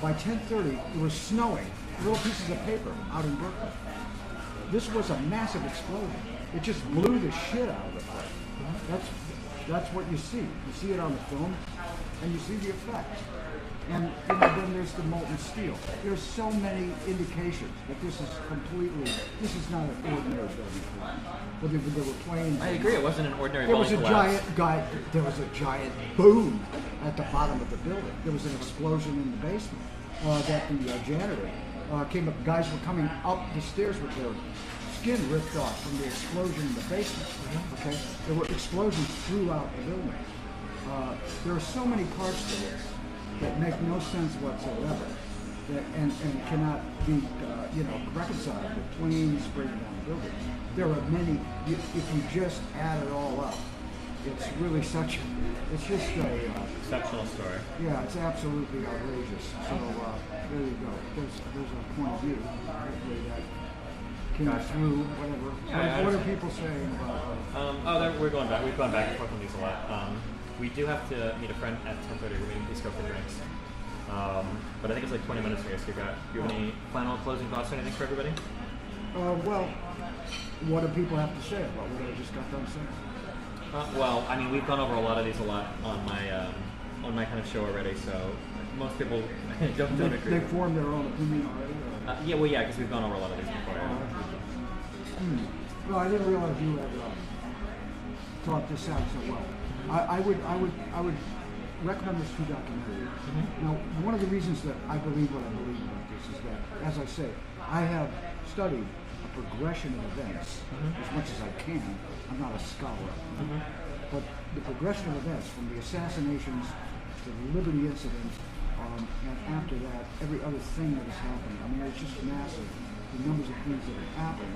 By 10:30, it was snowing. Little pieces of paper out in Brooklyn. This was a massive explosion. It just blew the shit out of the place. That's what you see. You see it on the film, and you see the effects. And then there's the molten steel. There's so many indications that this is not an ordinary building. But they were planes. I agree, it wasn't an ordinary building. There was a giant boom at the bottom of the building. There was an explosion in the basement that the janitor came up. Guys were coming up the stairs with their skin ripped off from the explosion in the basement. Okay, there were explosions throughout the building. There are so many parts to this that make no sense whatsoever, and cannot be reconciled with planes breaking down buildings. There are many. If you just add it all up, it's really it's just a exceptional story. Yeah, it's absolutely outrageous. So there you go. There's a point of view. Hopefully that came through. Whatever. Yeah, what are people saying about? We're going back. We've gone back and forth on these a lot. We do have to meet a friend at 10:30. We're meeting to go for drinks. But I think it's like 20 minutes here. So do you have any final closing thoughts or anything for everybody? Well, what do people have to say about what I just got done saying? Well, I mean, we've gone over a lot of these on my kind of show already. So most people don't agree. They formed their own opinion already. Yeah, because we've gone over a lot of these before. No, I didn't realize you had thought this out so well. I would recommend this 2 documentaries. Now, one of the reasons that I believe what I believe about this is that, as I say, I have studied a progression of events as much as I can. I'm not a scholar, but the progression of events from the assassinations to the Liberty incident, and after that, every other thing that has happened. I mean, it's just massive. The numbers of things that have happened,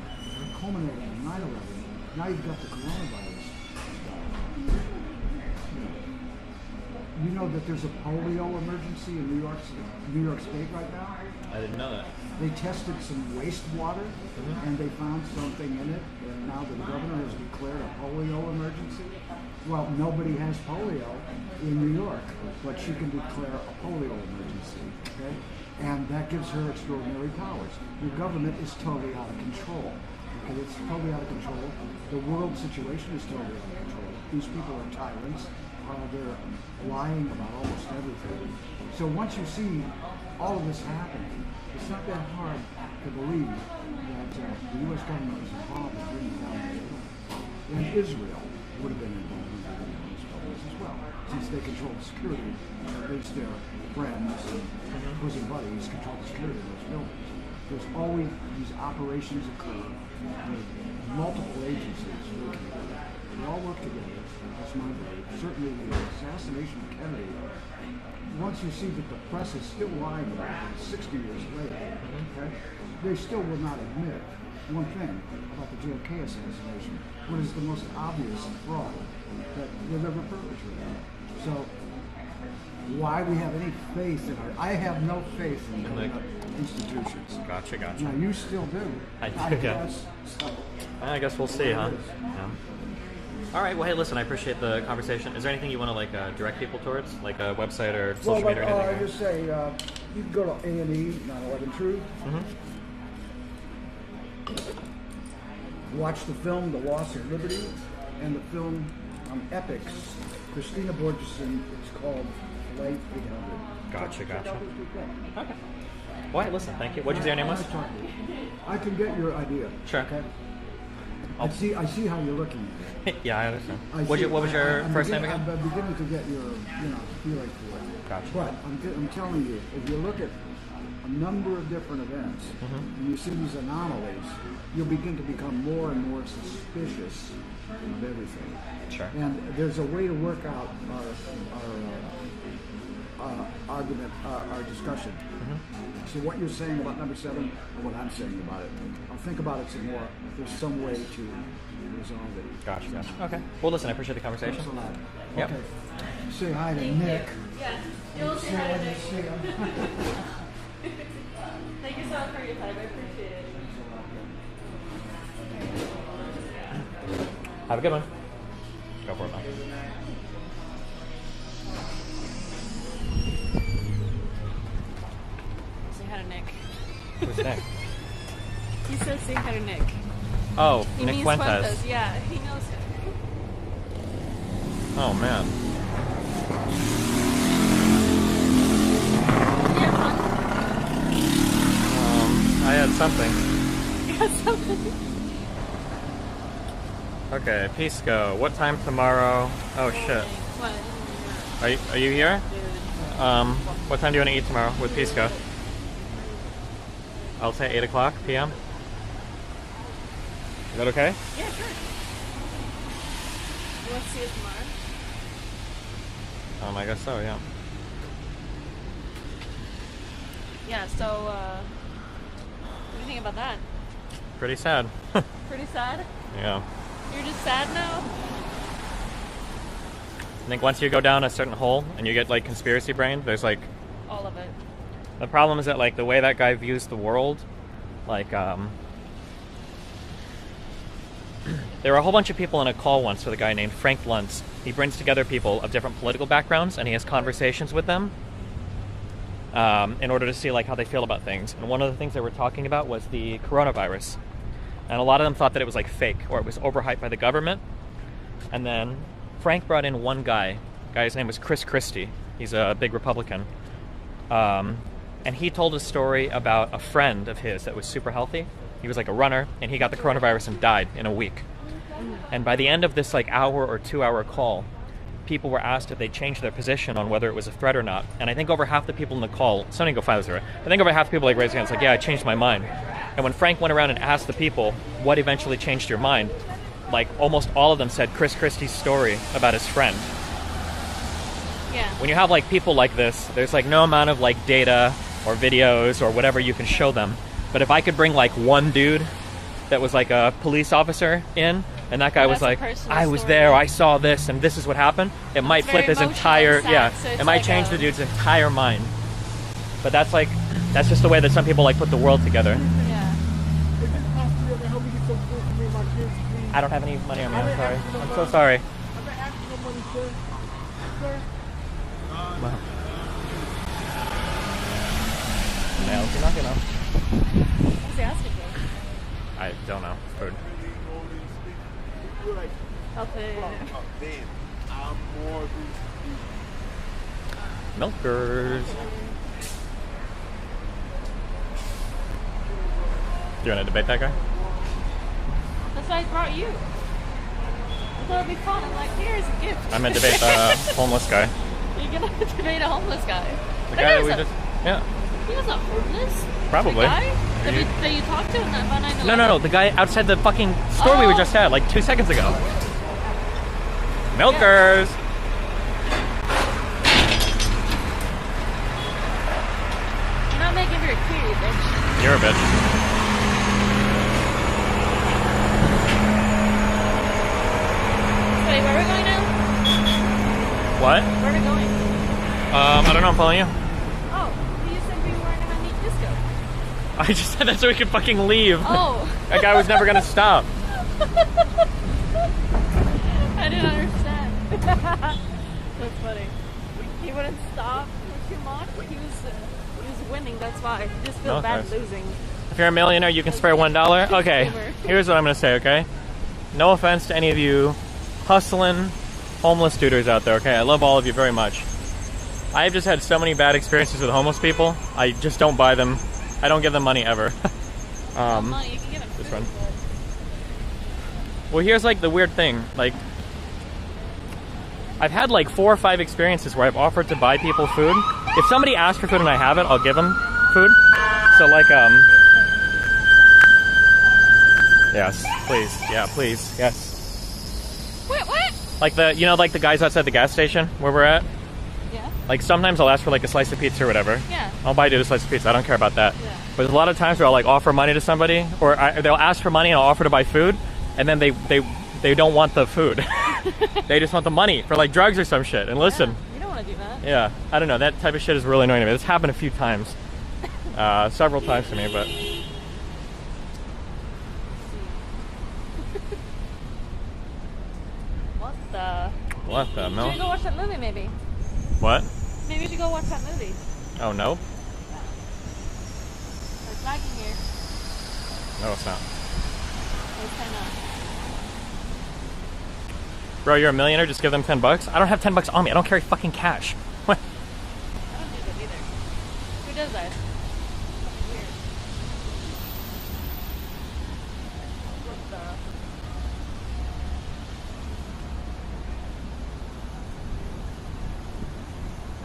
culminating in 9/11. Now you've got the coronavirus. You know that there's a polio emergency in New York State right now? I didn't know that. They tested some wastewater and they found something in it, and now the governor has declared a polio emergency. Well, nobody has polio in New York, but she can declare a polio emergency, okay? And that gives her extraordinary powers. The government is totally out of control. Okay, it's totally out of control. The world situation is totally out of control. These people are tyrants. They're lying about almost everything. So once you see all of this happening, it's not that hard to believe that the U.S. government is involved in bringing down the building. And Israel would have been involved in bringing down these buildings as well, since they control the security, at least their friends and bosom buddies control the security of those buildings. There's always these operations occur with multiple agencies working together. They all work together. That's my belief. Certainly the assassination of Kennedy, once you see that the press is still lying about it 60 years later, okay, they still will not admit one thing about the JFK assassination, what is the most obvious fraud that they've ever perpetrated. So why we have any faith in I have no faith in institutions. Gotcha. Now you still do. I do, yeah. I guess we'll see, huh? Yeah. All right. Well, hey, listen. I appreciate the conversation. Is there anything you want to direct people towards, like a website or social media or anything? I just say You can go to A&E, 9/11 Truth. Watch the film The Loss of Liberty and the film Epics. Christina Borgeson. It's called Flight 800. Gotcha. Okay. Well, listen, thank you. What'd you say your name was? I can get your idea. Sure. Okay. I see how you're looking at it. Yeah, I understand. What was your first name again? I'm beginning to get your, feeling for it. Gotcha. But I'm telling you, if you look at a number of different events and you see these anomalies, you'll begin to become more and more suspicious of everything. Sure. And there's a way to work out our argument, our discussion. So what you're saying about number 7 and what I'm saying about it, I'll think about it some more. There's some way to resolve it. Gotcha. Okay. Well, listen, I appreciate the conversation. Thanks a lot. Yep. Okay. Say hi to Nick. Yeah, you'll say hi to Nick. Thank you so much for your time. I appreciate it. Have a good one. Go for it, man. Say hi to Nick. Who's Nick? He says say hi to Nick. Oh, He Nick means Fuentes. Yeah, he knows him. Oh, man. Yeah, fun. I had something. You got something? Okay, Pisco. What time tomorrow? Oh, shit. What? Are you here? What time do you want to eat tomorrow with Pisco? I'll say 8 o'clock p.m. Is that okay? Yeah, sure. You want to see us tomorrow? I guess so, yeah. Yeah, so, what do you think about that? Pretty sad. Pretty sad? Yeah. You're just sad now? I think once you go down a certain hole and you get like conspiracy brain, there's like All of it. the problem is that like the way that guy views the world, like there were a whole bunch of people on a call once with a guy named Frank Luntz. He brings together people of different political backgrounds and he has conversations with them in order to see like how they feel about things. And one of the things they were talking about was the coronavirus. And a lot of them thought that it was like fake or it was overhyped by the government. And then Frank brought in one guy. The guy's name was Chris Christie. He's a big Republican. And he told a story about a friend of his that was super healthy. He was like a runner, and he got the coronavirus and died in a week. And by the end of this like hour or 2 hour call, people were asked if they changed their position on whether it was a threat or not. And I think over half the people in the call, somebody go find this right. I think over half the people like raised their hands like, yeah, I changed my mind. And when Frank went around and asked the people what eventually changed your mind, like almost all of them said Chris Christie's story about his friend. Yeah. When you have like people like this, there's like no amount of like data or videos or whatever you can show them. But if I could bring like one dude that was like a police officer in, and that guy was like, I was there, I saw this, and this is what happened, it might flip his entire, it might change the dude's entire mind. But that's like, that's just the way that some people like put the world together. Yeah. I don't have any money on me, I'm sorry. I'm so sorry. Wow. Nails, you're not gonna. What's he asking for? I don't know. Food. I'll pay. Milkers. Do you want to debate that guy? That's why I brought you. I thought it'd be fun. I'm like, here's a gift. I'm gonna debate the homeless guy. You're gonna debate a homeless guy. The guy that we just, yeah. He was not homeless. Probably. The guy that you talked to in that 9/11? No. The guy outside the fucking store we were just at, like 2 seconds ago. Milkers. You're not making very clear, you bitch. You're a bitch. Wait, where are we going now? What? Where are we going? I don't know. I'm following you. Oh, you said we weren't gonna meet Disco. I just said that so we could fucking leave. Oh. That guy was never gonna stop. I didn't understand. That's funny. He wouldn't stop for too much. He was winning, that's why. You just feel No, bad thanks. losing. If you're a millionaire, you can spare $1. Okay, here's what I'm gonna say, okay? No offense to any of you hustling, homeless duders out there, okay? I love all of you very much. I've just had so many bad experiences with homeless people. I just don't buy them. I don't give them money ever. Money, you can get them this food, one. but- Well, here's like the weird thing. Like, I've had like 4 or 5 experiences where I've offered to buy people food. If somebody asks for food and I have it, I'll give them food. So like, yes, please, yeah, please, yes. Wait, what? Like like the guys outside the gas station where we're at. Yeah. Like sometimes I'll ask for like a slice of pizza or whatever. Yeah. I'll buy dude a slice of pizza. I don't care about that. Yeah. But there's a lot of times where I'll like offer money to somebody, or they'll ask for money and I'll offer to buy food, and then they don't want the food. They just want the money for like drugs or some shit. And listen, Yeah, you don't want to do that. yeah, I don't know. That type of shit is really annoying to me. It's happened a few times, several times to me, but. What the? What the Should we hell? go watch that movie, maybe? What? Maybe we should go watch that movie. Oh no? It's lagging here. No, it's not. It's kind of. Bro, you're a millionaire. Just give them $10. I don't have $10 on me. I don't carry fucking cash. What? I don't do that either. Who does that? Weird. What the?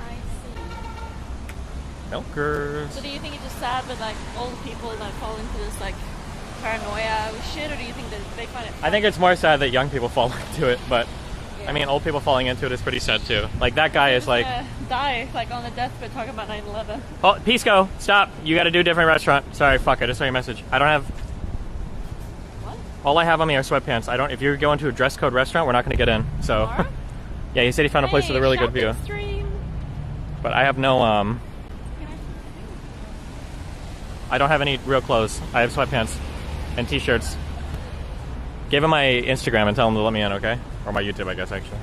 I see. Milkers. So do you think it's just sad with like old people that fall into this like paranoia with shit, or do you think that they find it fun? I think it's more sad that young people fall into it, but Yeah. I mean, old people falling into it is pretty sad too. Like that guy is like, die like on the deathbed talking about 9/11. oh, Pisco, stop! You got to do a different restaurant. Sorry, fuck. I just saw your message. I don't have. What? All I have on me are sweatpants. I don't. If you're going to a dress code restaurant, we're not going to get in. So, Tomorrow? yeah, he said he found a place with a really good view, shopping stream. but I have no. Can I don't have any real clothes. I have sweatpants and t-shirts. Give him my Instagram and tell him to let me in, okay? Or my YouTube, I guess, actually.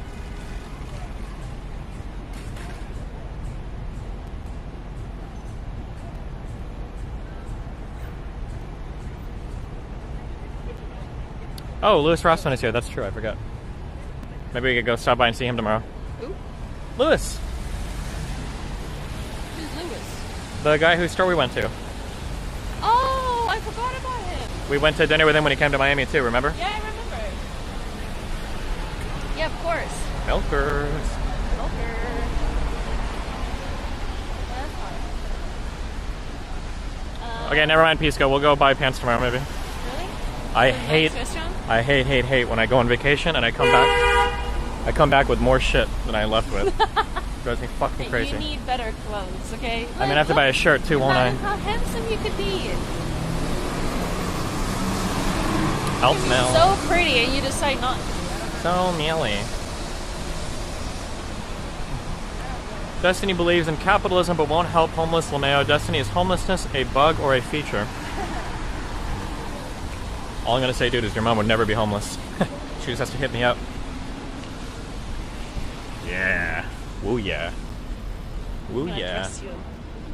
Oh, Louis Rossman is here. That's true. I forgot. Maybe we could go stop by and see him tomorrow. Who? Louis, Who's Lewis? the guy whose store we went to. Oh, I forgot about him. We went to dinner with him when he came to Miami too, remember? Yeah, I remember. Yeah, of course. Milkers. Okay. That's fine. Okay, never mind, Pisco. We'll go buy pants tomorrow, maybe. Really? I The hate, next restaurant? I hate when I go on vacation and I come back with more shit than I left with. Drives me fucking crazy. You need better clothes, okay? I'm gonna have to buy a shirt too, won't I? How handsome you could be. Elf You're Mel. so pretty, and you decide not to. So mealy. Destiny believes in capitalism but won't help homeless Lameo. Destiny, is homelessness a bug or a feature? All I'm gonna say, dude, is your mom would never be homeless. She just has to hit me up. Yeah. Woo yeah. Woo I'm gonna yeah. dress you.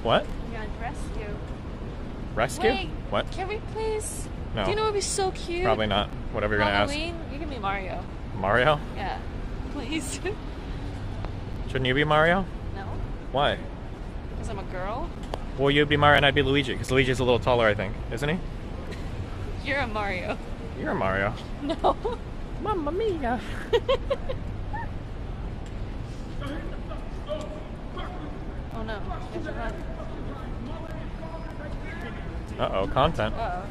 What? I'm gonna dress you. Rescue? Wait, What? can we please? No. Do you know what would be so cute? Probably not. Whatever you're gonna ask. Halloween, you can be Mario. Mario? Yeah. Please. Shouldn't you be Mario? No? Why? Because I'm a girl? Well, you'd be Mario and I'd be Luigi, because Luigi's a little taller, I think. Isn't he? You're a Mario. You're a Mario. No. Mamma mia. Oh no. There's a run. Uh-oh, content. Uh-oh.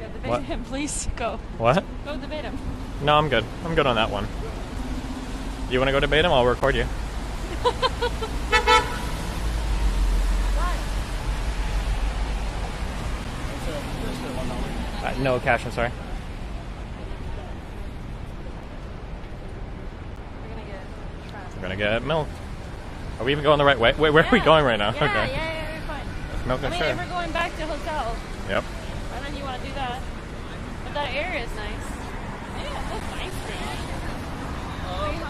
Yeah, debate What? him, please. Go. What? Go debate him. No, I'm good. I'm good on that one. You want to go debate him? I'll record you. No cash, I'm sorry. We're gonna get trapped. We're gonna get milk. Are we even going the right way? Wait, where are we going right now? Yeah, Okay. yeah, you're fine. Let's milk I and mean, share. if we're going back to hotel, Yep. why don't you want to do that? But that area is nice. Yeah, that's nice.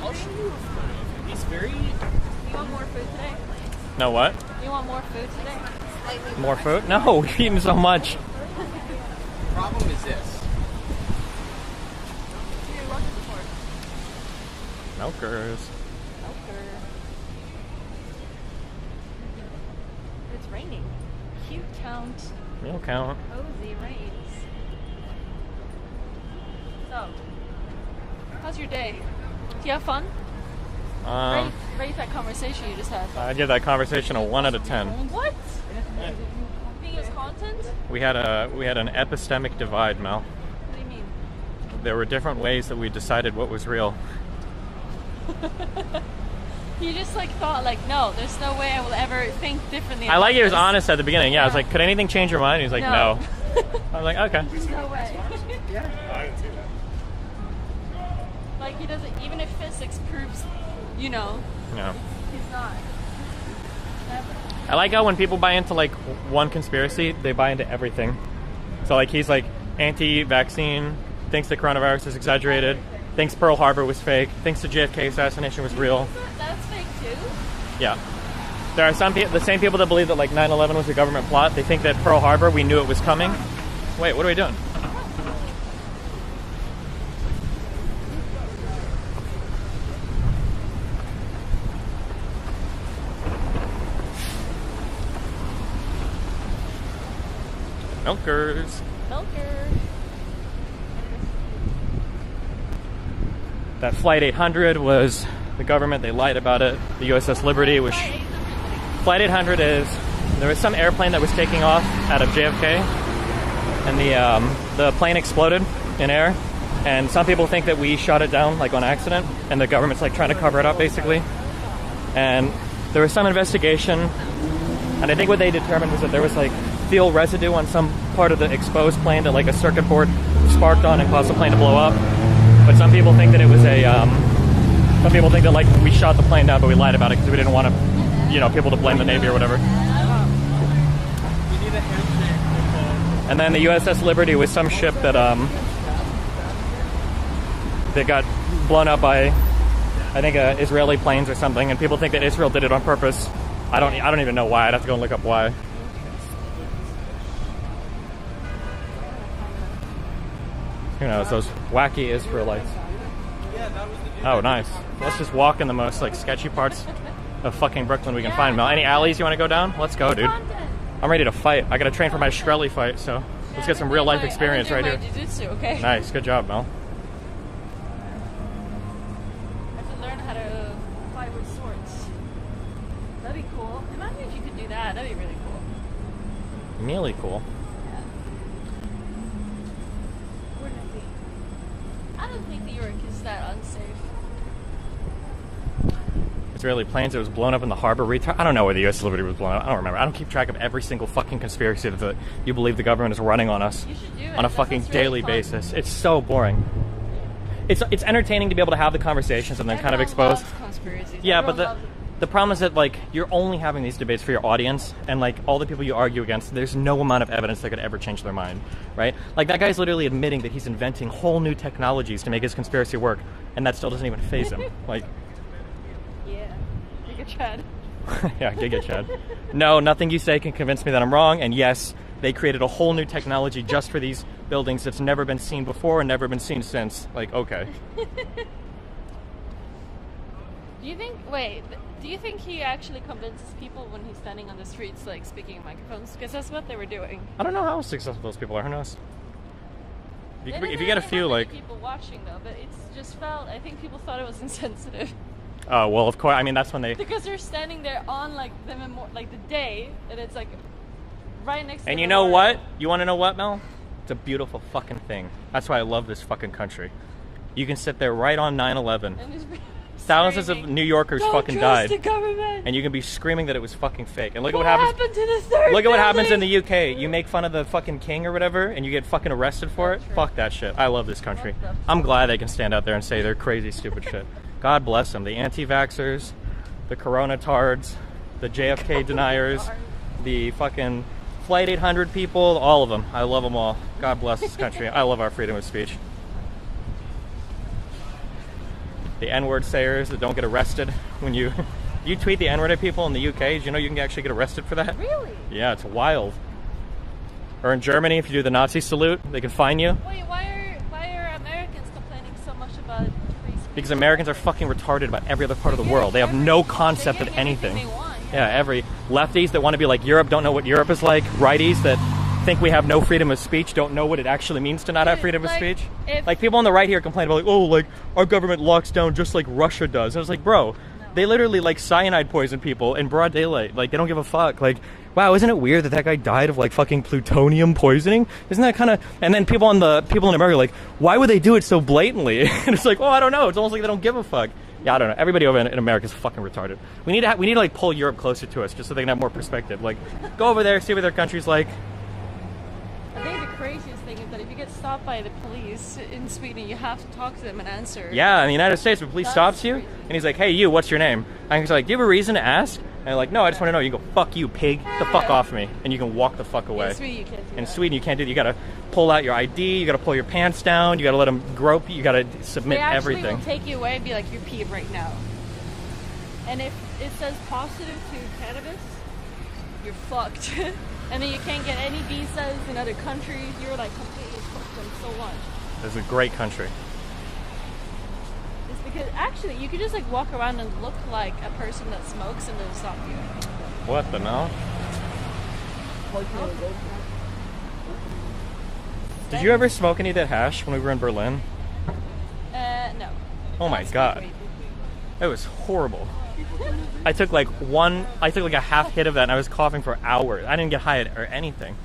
I'll show you a photo. It's very. You want more food today? No what? You want more food today? More food? No, we've eaten so much. Problem is this. Milkers. It's raining. Cute count. Meal count. Cozy rains. So, how's your day? Do you have fun? Rate that conversation you just had. I give that conversation a 1 out of 10. What? Being as content? We had an epistemic divide, Mel. What do you mean? There were different ways that we decided what was real. You just like thought like, no, there's no way I will ever think differently. I like he was this. honest at the beginning. Yeah, I was like, could anything change your mind? He's like, no. I was like, okay. There's no way. Like he doesn't, even if physics proves, you know, No. he's not. Never. I like how when people buy into like one conspiracy, they buy into everything. So like he's like anti-vaccine, thinks the coronavirus is exaggerated, thinks Pearl Harbor was fake, thinks the JFK assassination was real. That's fake too? Yeah. There are some people, the same people that believe that like 9/11 was a government plot. They think that Pearl Harbor, we knew it was coming. Wait, what are we doing? Milkers. Milker. That Flight 800 was the government. They lied about it. The USS Liberty was... Flight 800 is... There was some airplane that was taking off out of JFK, and the plane exploded in air. And some people think that we shot it down like on accident, and the government's like trying to cover it up basically. And there was some investigation, and I think what they determined was that there was like fuel residue on some part of the exposed plane that like a circuit board sparked on and caused the plane to blow up. But some people think that it was some people think that like we shot the plane down, but we lied about it because we didn't want to, you know, people to blame the Navy or whatever. And then the USS Liberty was some ship that that got blown up by, I think, Israeli planes or something, and people think that Israel did it on purpose. I don't even know why. I'd have to go and look up why. Who knows, those wacky Israelites. Oh, nice. Let's just walk in the most like sketchy parts of fucking Brooklyn we can find, Mel. Any alleys you want to go down? Let's go, dude. I'm ready to fight. I gotta train for my Shkreli fight, so let's get some real life experience right here. Jiu-jitsu, okay? Nice, good job, Mel. I have to learn how to fight with swords. That'd be cool. Imagine if you could do that. That'd be really cool. Mealy cool. Yeah. Wouldn't it be? I don't think New York is that unsafe. Israeli planes that was blown up in the harbor. I don't know where the U.S. Liberty was blown up. I don't remember. I don't keep track of every single fucking conspiracy that you believe the government is running on us You should do it. on a fucking daily basis. It's so boring. It's entertaining to be able to have the conversations and then kind of expose. Yeah, but the problem is that like you're only having these debates for your audience, and like all the people you argue against, there's no amount of evidence that could ever change their mind, right? Like that guy's literally admitting that he's inventing whole new technologies to make his conspiracy work, and that still doesn't even faze him. Like. Yeah. Giga Chad. Yeah, Giga Chad. No, nothing you say can convince me that I'm wrong, and yes, they created a whole new technology just for these buildings that's never been seen before and never been seen since. Like, okay. Do you think he actually convinces people when he's standing on the streets, like, speaking in microphones? Because that's what they were doing. I don't know how successful those people are. Who knows? If you They get a didn't few, have like... many people watching, though, but it's just felt... I think people thought it was insensitive. Oh, well, of course. I mean, that's when they... Because they're standing there on, like, the day, and it's, like, right next to And the you know water. what? You want to know what, Mel? It's a beautiful fucking thing. That's why I love this fucking country. You can sit there right on 9/11. And just Thousands of New Yorkers fucking died. The government. And you can be screaming that it was fucking fake. And look at What what happens. happened to the third Look at what happens in building? the UK. You make fun of the fucking king or whatever, and you get fucking arrested for it. Fuck that shit. I love this country. I'm glad they can stand out there and say their crazy, stupid shit. God bless them. The anti-vaxxers, the corona tards, the JFK deniers, the fucking Flight 800 people, all of them. I love them all. God bless this country. I love our freedom of speech. The N-word sayers that don't get arrested when you You tweet the N-word at people in the UK, did you know you can actually get arrested for that? Really? Yeah, it's wild. Or in Germany, if you do the Nazi salute, they can fine you. Wait, why are Americans complaining so much about free speech? Because Americans are fucking retarded about every other part of the world. They have no concept of anything. They want, Yeah, every lefties that want to be like Europe don't know what Europe is like. Righties that think we have no freedom of speech don't know what it actually means to not have freedom of speech. Like people on the right here complain about like, oh, like our government locks down just like Russia does. And I was like, bro, they literally like cyanide poison people in broad daylight. Like they don't give a fuck. Like, wow, isn't it weird that that guy died of like fucking plutonium poisoning? Isn't that kind of? And then people in America are like, why would they do it so blatantly? And it's like, oh, I don't know. It's almost like they don't give a fuck. Yeah, I don't know. Everybody over in America is fucking retarded. We need to like pull Europe closer to us just so they can have more perspective. Like, go over there, see what their country's like. I think the craziest thing is that if you get stopped by the police in Sweden, you have to talk to them and answer. Yeah, in the United States, if the police stops you, and he's like, hey, you, what's your name? And he's like, do you have a reason to ask? And they're like, no, I just want to know. You go, fuck you, pig. Get the fuck off me. And you can walk the fuck away. In Sweden, you can't do In that. Sweden, you can't do that. You gotta pull out your ID, you gotta pull your pants down, you gotta let them grope you, you gotta submit They actually everything. will take you away and be like, you're peeing right now. And if it says positive to cannabis, you're fucked. And then you can't get any visas in other countries. You're like completely fucked them so much. This is a great country. It's because actually you could just like walk around and look like a person that smokes and they'll stop you. What the hell? Did you ever smoke any of that hash when we were in Berlin? No. Oh my god. It was horrible. I took like a half hit of that and I was coughing for hours. I didn't get high or anything.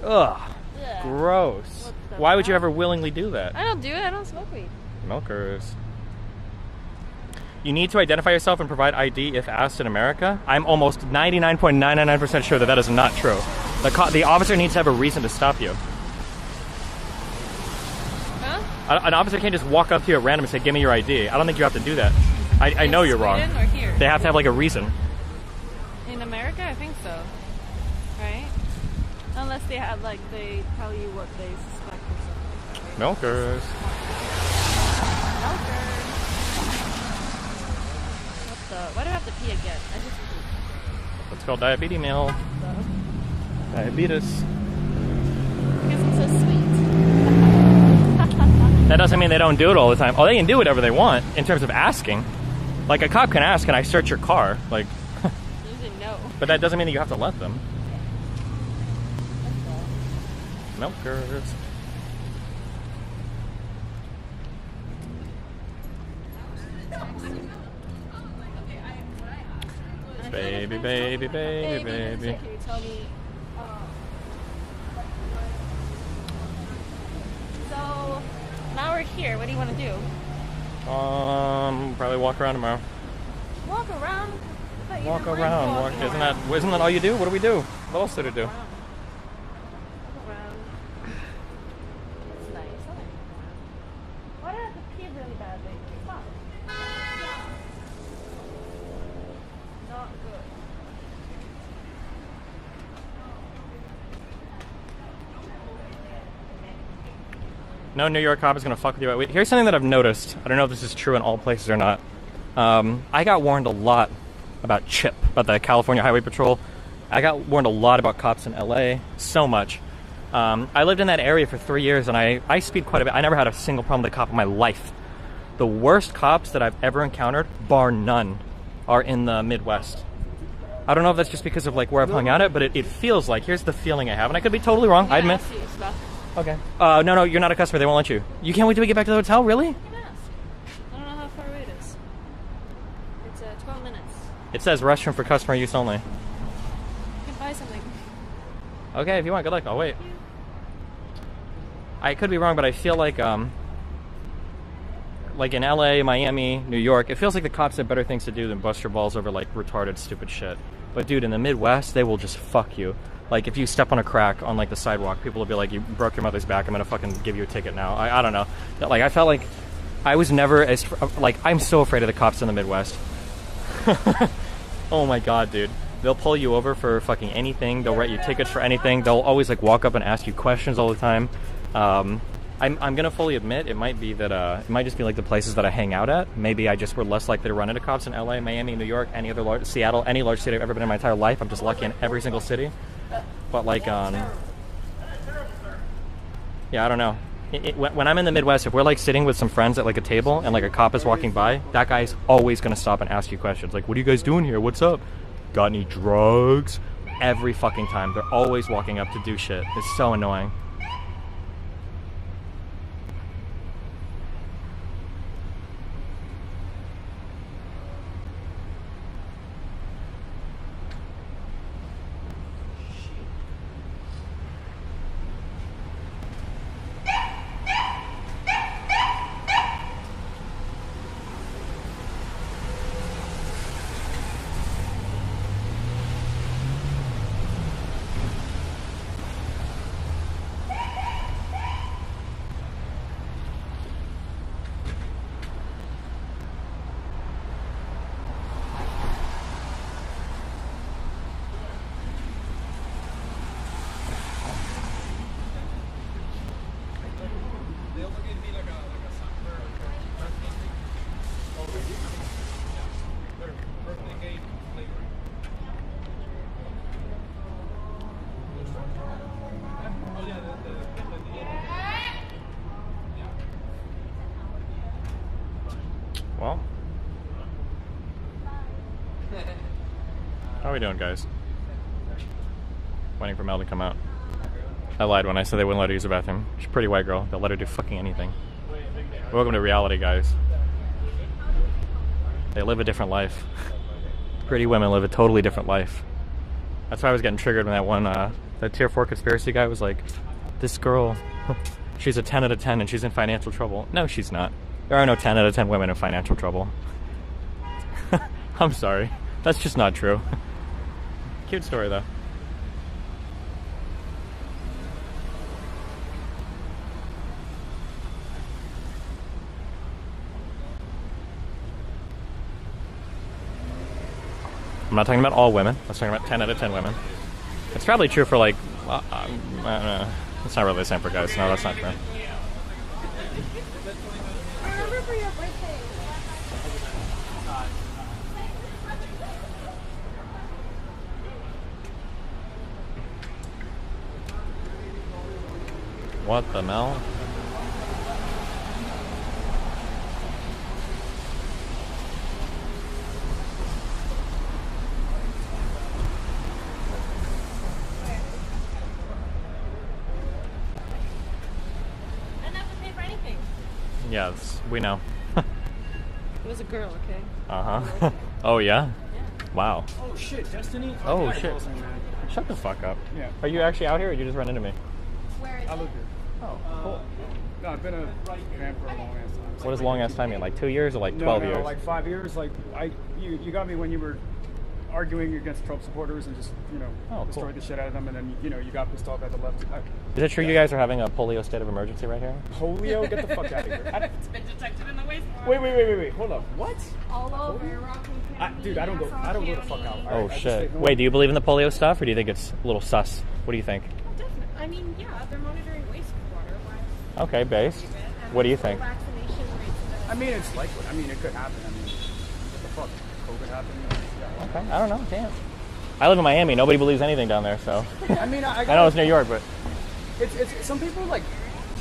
Ugh. Yeah. Gross. Why would you ever willingly do that? I don't do it. I don't smoke weed. Milkers. You need to identify yourself and provide ID if asked in America. I'm almost 99.999% sure that that is not true. The officer needs to have a reason to stop you. Huh? An officer can't just walk up to you at random and say, give me your ID. I don't think you have to do that. I know you're wrong. Sweden or here? They have to have like a reason. In America, I think so. Right? Unless they have like they tell you what they suspect or something like that. Right? Milkers. Milkers. Why do I have to pee again? I just pee. It's called diabetes meal. So, Diabetes. because it's so sweet. That doesn't mean they don't do it all the time. Oh, they can do whatever they want in terms of asking. Like a cop can ask, can I search your car? Like, Usually no. but that doesn't mean that you have to let them. Milkers. Baby, baby, baby, baby. Can you tell me? So now we're here. What do you want to do? Probably walk around tomorrow. Walk around. I thought you Walk didn't like around. walking Isn't around. that all you do? What do we do? What else did it do? Walk around. It's nice. I like walking around. Why do I have to pee really badly? Stop. Not good. No New York cop is going to fuck with you. Here's something that I've noticed. I don't know if this is true in all places or not. I got warned a lot about CHIP, about the California Highway Patrol. I got warned a lot about cops in LA, so much. I lived in that area for 3 years and I speed quite a bit. I never had a single problem with a cop in my life. The worst cops that I've ever encountered, bar none, are in the Midwest. I don't know if that's just because of like where I've hung out at, but it feels like, here's the feeling I have, and I could be totally wrong, I admit. ask you stuff. Okay. No, you're not a customer. They won't let you. You can't wait till we get back to the hotel? Really? You can ask. I don't know how far away it is. It's 12 minutes. It says restroom for customer use only. You can buy something. Okay, if you want, good luck. I'll wait. I could be wrong, but I feel like in LA, Miami, New York, it feels like the cops have better things to do than bust your balls over like retarded, stupid shit. But dude, in the Midwest, they will just fuck you. Like, if you step on a crack on, like, the sidewalk, people will be like, you broke your mother's back, I'm gonna fucking give you a ticket now. I don't know. Like, I felt like I was never as... Like, I'm so afraid of the cops in the Midwest. Oh my god, dude. They'll pull you over for fucking anything. They'll write you tickets for anything. They'll always, like, walk up and ask you questions all the time. I'm gonna fully admit it might be that it might just be like the places that I hang out at. Maybe I just were less likely to run into cops in LA, Miami, New York, any other Seattle, any large city I've ever been in my entire life. I'm just lucky in every single city. But like, yeah, I don't know. When I'm in the Midwest, if we're like sitting with some friends at like a table and like a cop is walking by, that guy's always gonna stop and ask you questions. Like, what are you guys doing here? What's up? Got any drugs? Every fucking time. They're always walking up to do shit. It's so annoying. Well, how are we doing, guys? Waiting for Mel to come out. I lied when I said they wouldn't let her use the bathroom. She's a pretty white girl. They'll let her do fucking anything. Welcome to reality, guys. They live a different life. Pretty women live a totally different life. That's why I was getting triggered when that one, that tier 4 conspiracy guy was like, this girl, she's a 10 out of 10 and she's in financial trouble. No, she's not. There are no 10 out of 10 women in financial trouble. I'm sorry. That's just not true. Cute story, though. I'm not talking about all women. I was talking about 10 out of 10 women. It's probably true for like, I don't know. It's not really the same for guys. No, that's not true. What the Mel? Yes, we know. It was a girl, okay? Uh-huh. Oh, yeah? Yeah. Wow. Oh, shit, Destiny? Oh, shit. Shut the fuck up. Yeah. Are you actually out here or did you just run into me? Where is I live it? here. Oh, cool. No, I've been a fan for a long ass time. What does long ass time mean? Like 2 years or like 12 no, years? like 5 years. Like, you got me when you were arguing against Trump supporters and just, destroyed the shit out of them, and then, you got pissed off at the left. Is it true you guys are having a polio state of emergency right here? Polio? Get the fuck out of here. It's been detected in the wastewater. Wait. Hold up. What? All over Rockland County. Dude, I don't go the fuck out. Oh, shit. Wait, do you believe in the polio stuff or do you think it's a little sus? What do you think? Definitely. I mean, yeah, they're monitoring wastewater. Why? Okay, base. What do you think? Vaccination rates. I mean, it's likely. I mean, it could happen. I mean, what the fuck? COVID happened? Yeah. Okay, I don't know. Damn. I live in Miami. Nobody believes anything down there, so. I mean, I know it's New York, but. It's some people like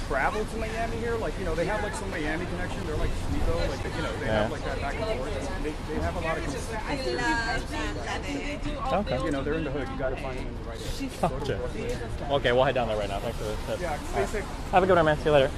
travel to Miami here, like they have like some Miami connection. They're like Sneeko, like they have like that back and forth. They have a lot of. Okay. They're in the hood. You gotta find them in the right area. Okay, we'll head down there right now. Thanks for the tip. Yeah, stay safe. Have a good one, man. See you later.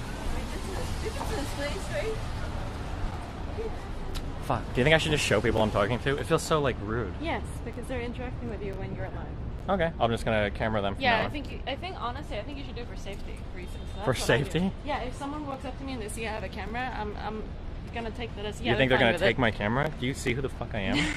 Fuck. Do you think I should just show people I'm talking to? It feels so like rude. Yes, because they're interacting with you when you're live. Okay, I'm just gonna camera them. Yeah, I think honestly, I think you should do it for safety reasons. That's For what I do. safety? Yeah, if someone walks up to me and they see I have a camera, I'm gonna take that as You think they're gonna take my camera? Do you see who the fuck I am?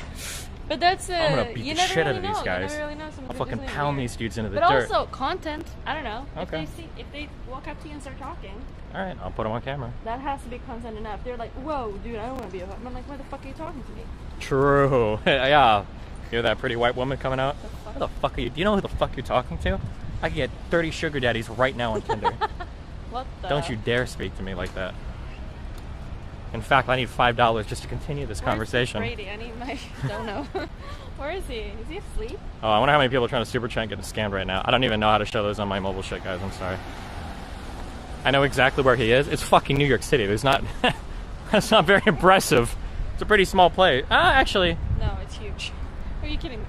But that's I'm gonna beat you the never shit really out of these know. guys. You never really know. Some I'll people fucking just pound weird. these dudes into the But dirt. also content. I don't know. Okay. If they walk up to you and start talking, All right, I'll put them on camera. that has to be content enough. They're like, whoa, dude, I don't want to be a. I'm like, why the fuck are you talking to me? True. Yeah. You're that pretty white woman coming out. Who the fuck are you? Do you know who the fuck you're talking to? I could get 30 sugar daddies right now on Tinder. What the? Don't you dare speak to me like that. In fact, I need $5 just to continue this conversation. Brady, I need my dono. Where is he? Is he asleep? Oh, I wonder how many people are trying to super chat and getting scammed right now. I don't even know how to show those on my mobile shit, guys. I'm sorry. I know exactly where he is. It's fucking New York City. There's not... That's not very impressive. It's a pretty small place. Actually... No, it's huge. Are you kidding me?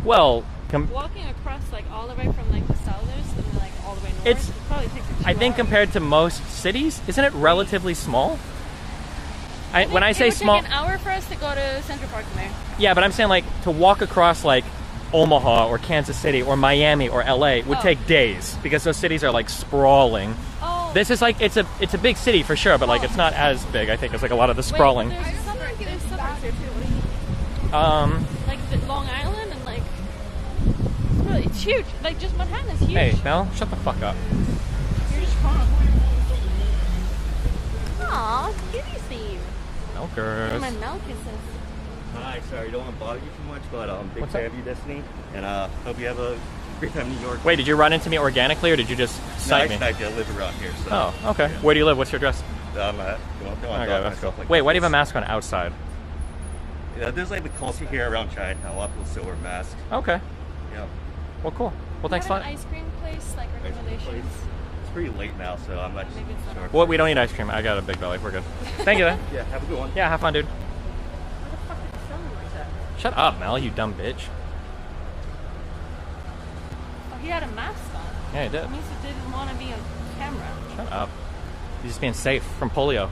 Well... Walking across, like, all the way from, like, the southers and, like, all the way north, It's... it probably takes you 2 I think hours. compared to most cities, isn't it relatively small? When I say it would small... take an hour for us to go to Central Park from there. Yeah, but I'm saying, like, to walk across, like, Omaha or Kansas City or Miami or LA would take days because those cities are, like, sprawling. Oh. This is, like, it's a big city for sure, but, like, it's not as big, I think, as, like, a lot of the sprawling. Wait, there's suburbs here, too. What do you mean? Like, the Long Island and, like... It's huge. Like, just Manhattan is huge. Hey, Mel, shut the fuck up. You're just wrong. Aw, kitty Steve. Milkers. My milk is Hi, sorry, don't want to bother you too much, but big What's fan up? of you, Destiny, and hope you have a great time in New York. Wait, did you run into me organically, or did you just No, cite me? I live around here. So, Oh, okay. yeah. Where do you live? What's your address? Okay, That's cool. Wait, why do you have a mask on outside? Yeah, there's like the culture here around Chinatown. A lot of people still wear masks. Okay. Yeah. Well, cool. Well, thanks a an lot. ice cream place, like Ice cream recommendations. place. It's pretty late now, so I'm not Maybe it's not sure. Well, we don't need ice cream. I got a big belly. We're good. Thank you, then. Yeah, have a good one. Yeah, have fun, dude. Why the fuck did you tell me like that? Shut up, Mel, you dumb bitch. Oh, he had a mask on. Yeah, he did. That means he didn't want to be on camera. Shut up. He's just being safe from polio.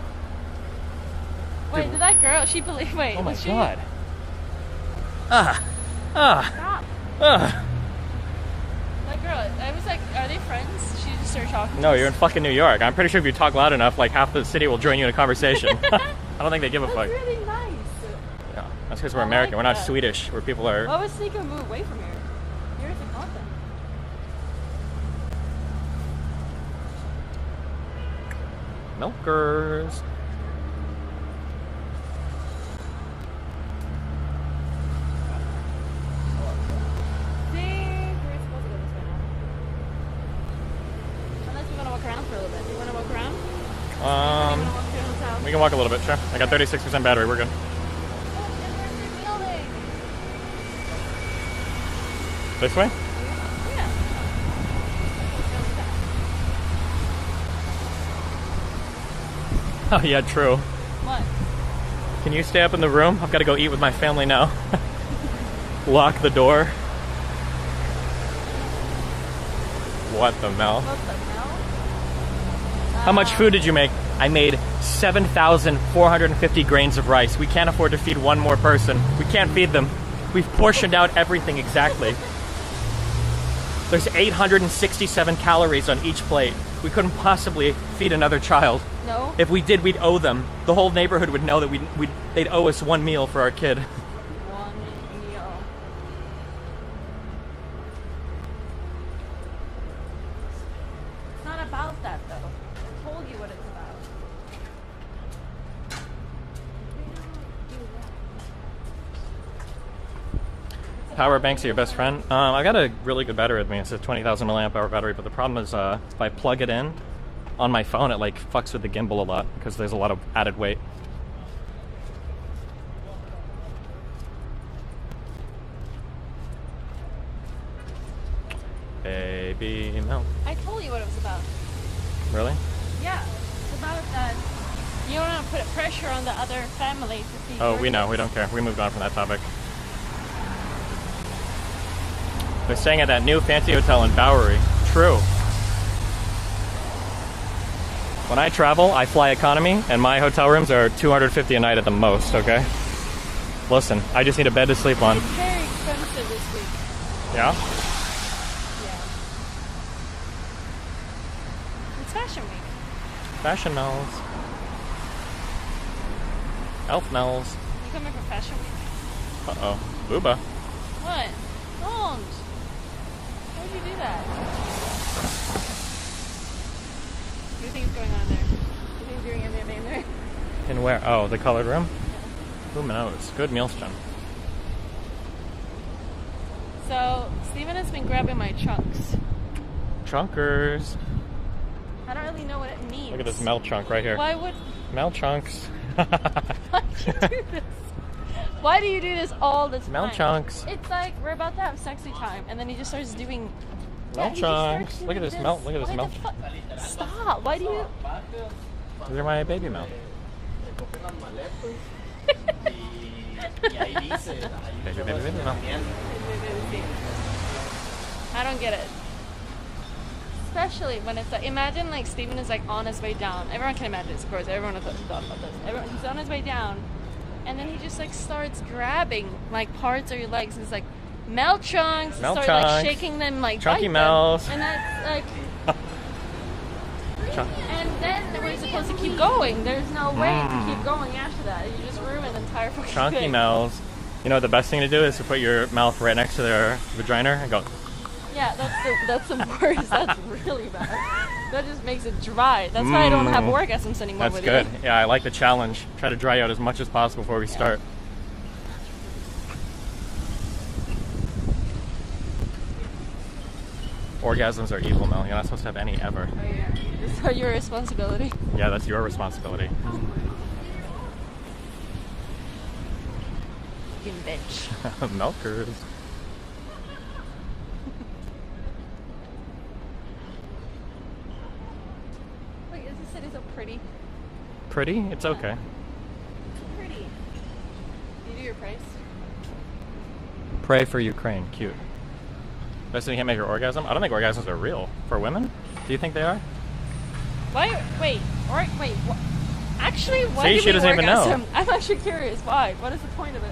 Wait, Dude. did that girl? She believe? Wait, Oh my was she? god. Stop. Ugh. That girl. I was like, are they friends? She just started talking. No, you're in fucking New York. I'm pretty sure if you talk loud enough, like half the city will join you in a conversation. I don't think they give a That's fuck. really nice. Yeah, that's because we're I American. like We're not that. Swedish, where people are. Why was Sneaker move away from here? Here's the content. Milkers. We're supposed to go this way now. Unless we're gonna walk around for a little bit. You wanna walk around? You wanna walk through the town? We can walk a little bit, sure. I got 36% battery. We're good. This way? Oh yeah, true. What? Can you stay up in the room? I've got to go eat with my family now. Lock the door. What the Mel? What the hell? How much food did you make? I made 7,450 grains of rice. We can't afford to feed one more person. We can't feed them. We've portioned out everything exactly. There's 867 calories on each plate. We couldn't possibly feed another child. No. If we did, we'd owe them. The whole neighborhood would know that they'd owe us one meal for our kid. One meal. It's not about that though. I told you what it's about. Power banks are your best friend. I got a really good battery with me. It's a 20,000 milliamp hour battery, but the problem is if I plug it in on my phone, it like fucks with the gimbal a lot because there's a lot of added weight. Baby milk. I told you what it was about. Really? Yeah. It's about that you don't want to put pressure on the other family to feed Oh, your we know. We kids. don't care. We moved on from that topic. They're staying at that new fancy hotel in Bowery. True. When I travel, I fly economy, and my hotel rooms are $250 a night at the most, okay? Listen, I just need a bed to sleep on. It's very expensive this week. Yeah? Yeah. It's Fashion Week. Fashion Knowles. Elf Knowles. You coming for Fashion Week? Uh-oh. Booba. What? Don't. Why would you do that? What do you think is going on there? What do you think is doing anything there? In where? Oh, the colored room? Who knows? Good Mealstrom. So, Steven has been grabbing my trunks. Trunkers. I don't really know what it means. Look at this melt chunk right here. Why would... Melt chunks. Why do you do this? Why do you do this all the time? Melt chunks. It's like we're about to have sexy time, and then he just starts doing... Melt chunks. Look at this melt. Look at this melt. Stop. Why do you... These are my baby melt. Baby melt. I don't get it. Especially when it's like, imagine like Steven is like on his way down. Everyone can imagine this, of course. Everyone has thought about this. He's on his way down, and then he just like starts grabbing like parts of your legs. And it's like melt chunks. Melt start chunks. like shaking them, like Chunky bite melts. them. And that's like. And then we're supposed to keep going. There's no way to keep going after that. You just ruin the entire fucking Chunky thing. melts. You know what the best thing to do is to put your mouth right next to their vagina and go. Yeah, that's the worst. That's really bad. That just makes it dry. That's why I don't have orgasms anymore. That's with good. you. Yeah, I like the challenge. Try to dry out as much as possible before we start. Orgasms are evil, Mel. You're not supposed to have any ever. Oh, yeah. Is that your responsibility? Yeah, that's your responsibility. Fucking bitch. Milkers. Wait, is this city so pretty? Pretty? It's okay. Pretty. Do you do your price? Pray for Ukraine. Cute. Best thing you can't make her orgasm? I don't think orgasms are real. For women? Do you think they are? Why? Wait. Wait. Actually, why See, do she we doesn't even orgasm? know. I'm actually curious. Why? What is the point of it?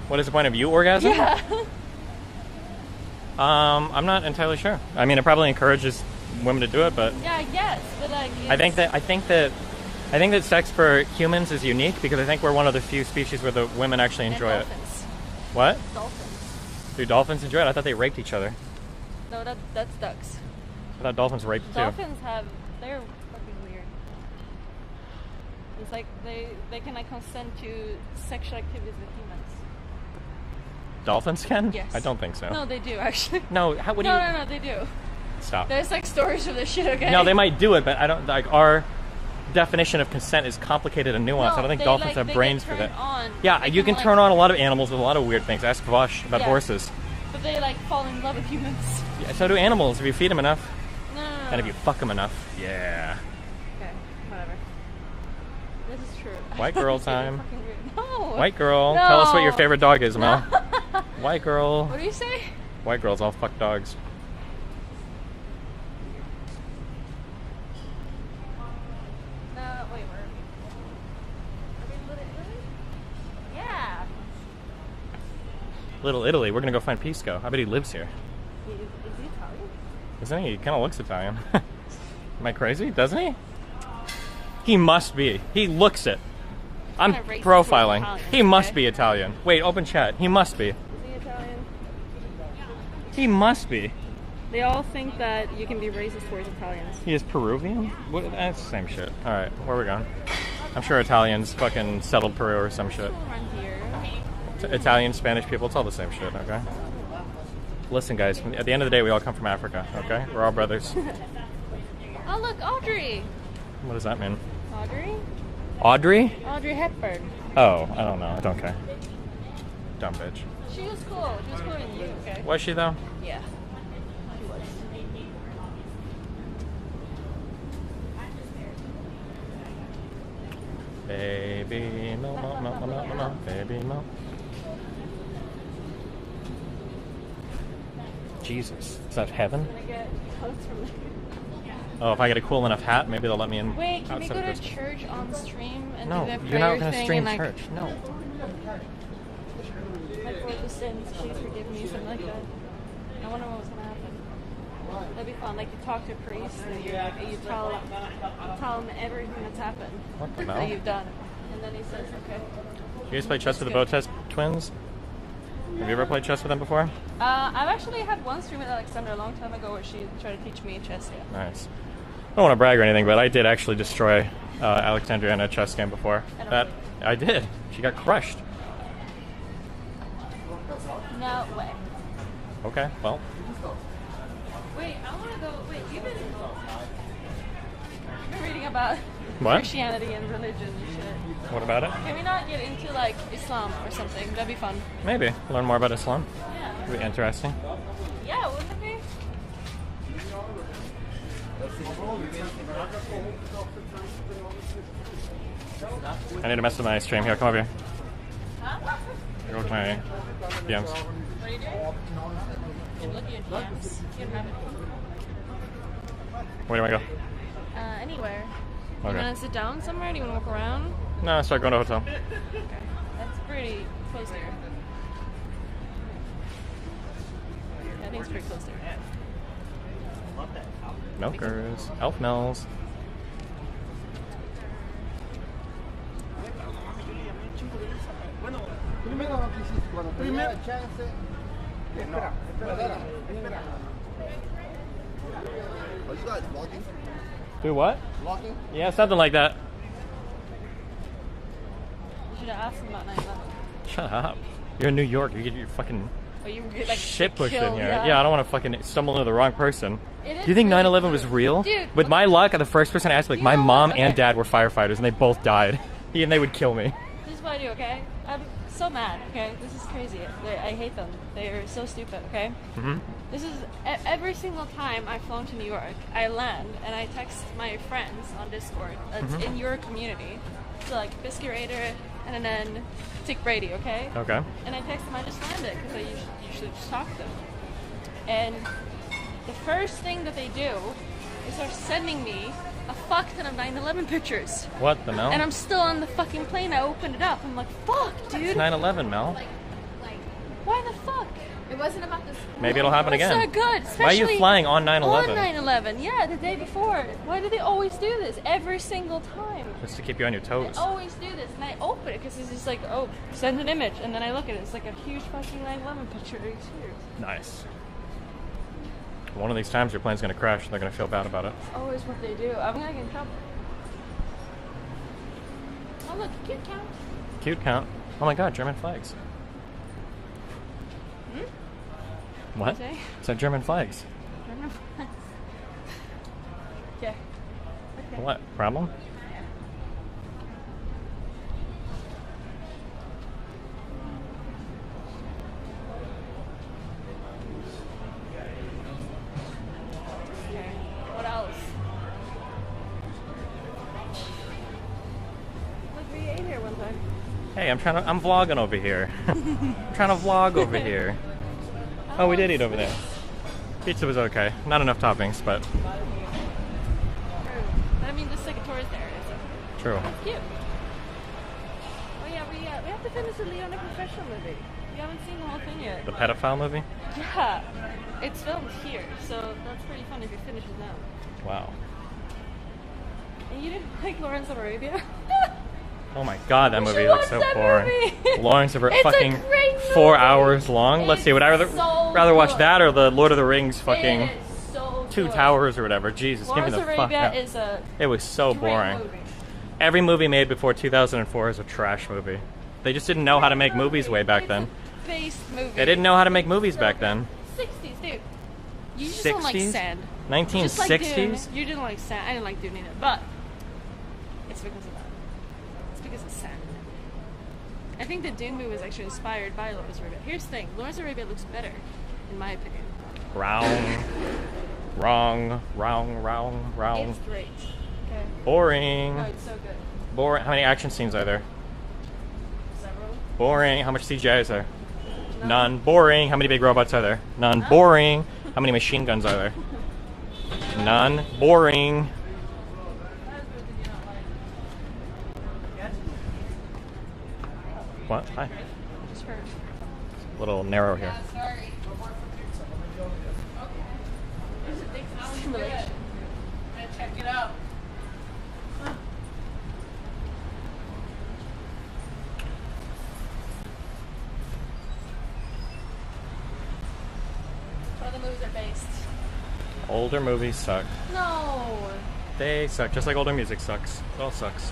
What is the point of you orgasm? Yeah. I'm not entirely sure. I mean, it probably encourages women to do it, but Yeah, I guess, but like. I think that sex for humans is unique because I think we're one of the few species where the women actually enjoy it. Dolphins. What? Dolphins. Do dolphins enjoy it? I thought they raped each other. No, that's ducks. I thought dolphins raped too. Dolphins they're fucking weird. It's like they can like consent to sexual activities with humans. Dolphins can? Yes. I don't think so. No, they do actually. No, what do you? No, they do. Stop. There's like stories of this shit. Okay. No, they might do it, but I don't like our definition of consent is complicated and nuanced. No, I don't think they, dolphins like, have brains get for that. turned on. Yeah, They you can like, turn on a lot of animals with a lot of weird things. Ask Vosh about Yeah. horses. But they like fall in love with humans. Yeah, so do animals if you feed them enough. No. And if you fuck them enough. Yeah. Okay, whatever. This is true. White girl This is time. fucking weird. No. White girl. No. Tell us what your favorite dog is, Mel. No. White girl. What do you say? White girls all fuck dogs. No, wait, where are we? Are we Little Italy? Yeah. Little Italy. We're gonna go find Pisco. I bet he lives here. Is he Italian? Isn't he? He kind of looks Italian. Am I crazy? Doesn't he? He must be. He looks it. I'm Kinda racist profiling. with Italians, He must okay? be Italian. Wait, open chat. He must be. Is he Italian? He must be. They all think that you can be racist towards Italians. He is Peruvian? What? That's the same shit. Alright, where are we going? I'm sure Italians fucking settled Peru or some shit. Around here. Italian, Spanish people, it's all the same shit, okay? Listen, guys, at the end of the day, we all come from Africa, okay? We're all brothers. Oh, look, Audrey. What does that mean? Audrey? Audrey? Audrey Hepburn. Oh, I don't know. I don't care. Dumb bitch. She was cool. She was cooler than you, okay? Was she, though? Yeah. She was. Baby, no, baby, no. Jesus, is that heaven? Can I get toast from there? Oh, if I get a cool enough hat, maybe they'll let me in. Wait, can we outside go of to this. church on stream and No, do that you're not prayer going to thing stream and, like, church. No. Like, for the sins, please forgive me, something like that. I wonder what was going to happen. That'd be fun. Like, you talk to a priest and you tell him everything that's happened. What the that hell? you've done. And then he says, okay. You guys play chess with the Botez twins? Have you ever played chess with them before? I've actually had one stream with Alexandra a long time ago where she tried to teach me chess. Yeah. Nice. I don't want to brag or anything, but I did actually destroy Alexandria in a chess game before. I did. She got crushed. No way. Okay, well. Wait, I want to go. Wait, you've been. I've been reading about What? Christianity and religion and shit. What about it? Can we not get into like Islam or something? That'd be fun. Maybe. Learn more about Islam. Yeah. Would be interesting. Yeah, wouldn't it be? I need to mess with my stream. Here, come over here. Huh? Go to my DMs. What are you doing? I'm looking at DMs. You don't have it. Where do I go? Anywhere. You Okay. want to sit down somewhere? Do you want to walk around? No, start going to a hotel. Okay. That's pretty close there. I think it's pretty close there. Milkers. Elf Mills. Are you guys vlogging? Do what? Vlogging? Yeah, something like that. You should have asked him about 9/11. Shut up. You're in New York. You get your fucking Or you get like shit pushed in killed, here. Yeah. Yeah, I don't want to fucking stumble into the wrong person. It is Do you think really 9/11 was real? Dude, With my luck, the first person I asked, like, You my know mom what? and Okay. dad were firefighters, and they both died. And they would kill me. This is what I do, okay? I'm so mad, okay? This is crazy. I hate them. They're so stupid, okay? Mm-hmm. This is every single time I've flown to New York, I land and I text my friends on Discord that's Mm-hmm. in your community. So like Biscuit Raider and then Tick Brady, okay? Okay. And I text them, I just landed because I usually just talk to them. And the first thing that they do is they're sending me a fuck ton of 9/11 pictures. What the Mel? And I'm still on the fucking plane. I opened it up. I'm like, fuck, dude. It's 9/11, Mel. Why the fuck? It wasn't about this. Maybe it'll happen That's again. not good. Why are you especially flying on 9/11? On 9/11, yeah, the day before. Why do they always do this? Every single time. Just to keep you on your They toes. always do this, and I open it because it's just like, oh, send an image, and then I look at it. It's like a huge fucking 9/11 picture. Are you serious? Nice. One of these times your plane's gonna crash and they're gonna feel bad about it. It's always what they do. I'm gonna get in trouble. Oh look, cute count. Cute count. Oh my god, German flags. What? What'd you say? It's like German flags. Okay. Okay. What? Problem? Okay. What else? Look, we ate here one time. Hey, I'm vlogging over here. I'm trying to vlog over here. Oh, we did eat over there. Pizza was okay. Not enough toppings, but True. But I mean, this is like a tourist area, so true. it's cute. Oh yeah, we have to finish the Leon the Professional movie. We haven't seen the whole thing yet. The pedophile movie? Yeah, it's filmed here, so that's pretty fun if you finish it now. Wow. And you didn't like Lawrence of Arabia? Oh my god, that We movie should looks watch so that boring. movie. Lawrence of It's a fucking great 4 movie. hours long. Let's see, would I rather watch good. that or the Lord of the Rings fucking It is so Two good. Towers or whatever? Jesus, Lawrence give of me the fuck Arabia out. is a It was so great boring. movie. Every movie made before 2004 is a trash movie. They just didn't know how to make movies way back then. Based movie. They didn't know how to make movies back then. 60s, dude. You just don't like 60s? sand. 1960s? Just like Dune. You didn't like sand. I didn't like Dune either, but it's because of that. It's because of sand. I think the Dune movie was actually inspired by Lawrence of Arabia. Here's the thing: Lawrence of Arabia looks better, in my opinion. Wrong. Wrong. Wrong. Wrong. Wrong. It's great. Okay. Boring. Oh, it's so good. Boring. How many action scenes are there? Several. Boring. How much CGI is there? None. Boring. How many big robots are there? None. Boring. How many machine guns are there? None. Boring. What? Hi. Just heard. A little narrow here. Sorry. There's a big simulation. Check it out. What other movies are based? Older movies suck. No. They suck. Just like older music sucks. It all sucks.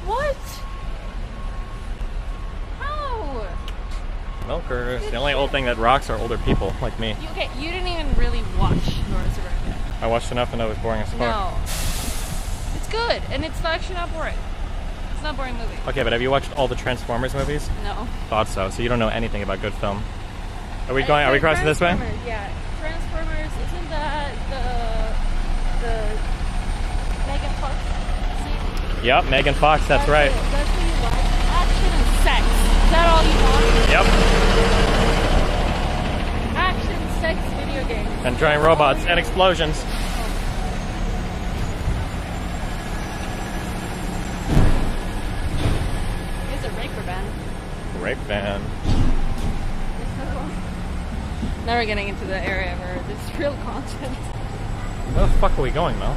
What? How? Milkers. The only old thing that rocks are older people like me. Okay, you didn't even really watch Lawrence of Arabia. I watched enough and I was boring as fuck. No. good, and it's actually not boring. It's not a boring movie. Okay, but have you watched all the Transformers movies? No. Thought so. So you don't know anything about good film. Are we going? Are we crossing this way? Yeah, Transformers. Isn't that the Megan Fox scene? Yep, Megan Fox. That's right. That's what you like. Action and sex. Is that all you want? Yep. Action, sex, video games. And giant robots and explosions. It's a raper band. Rape band. Now we're getting into the area where there's real content. Where the fuck are we going, Mel?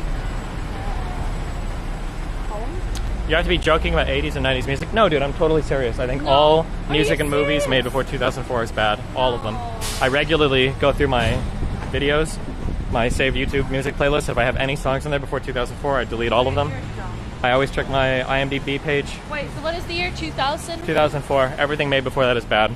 Home? You have to be joking about 80s and 90s music. No, dude, I'm totally serious. I think all music and movies made before 2004 is bad. All of them. I regularly go through my videos, my saved YouTube music playlist. If I have any songs in there before 2004, I delete all of them. I always check my IMDb page. Wait, so what is the year? 2000? 2004. Everything made before that is bad.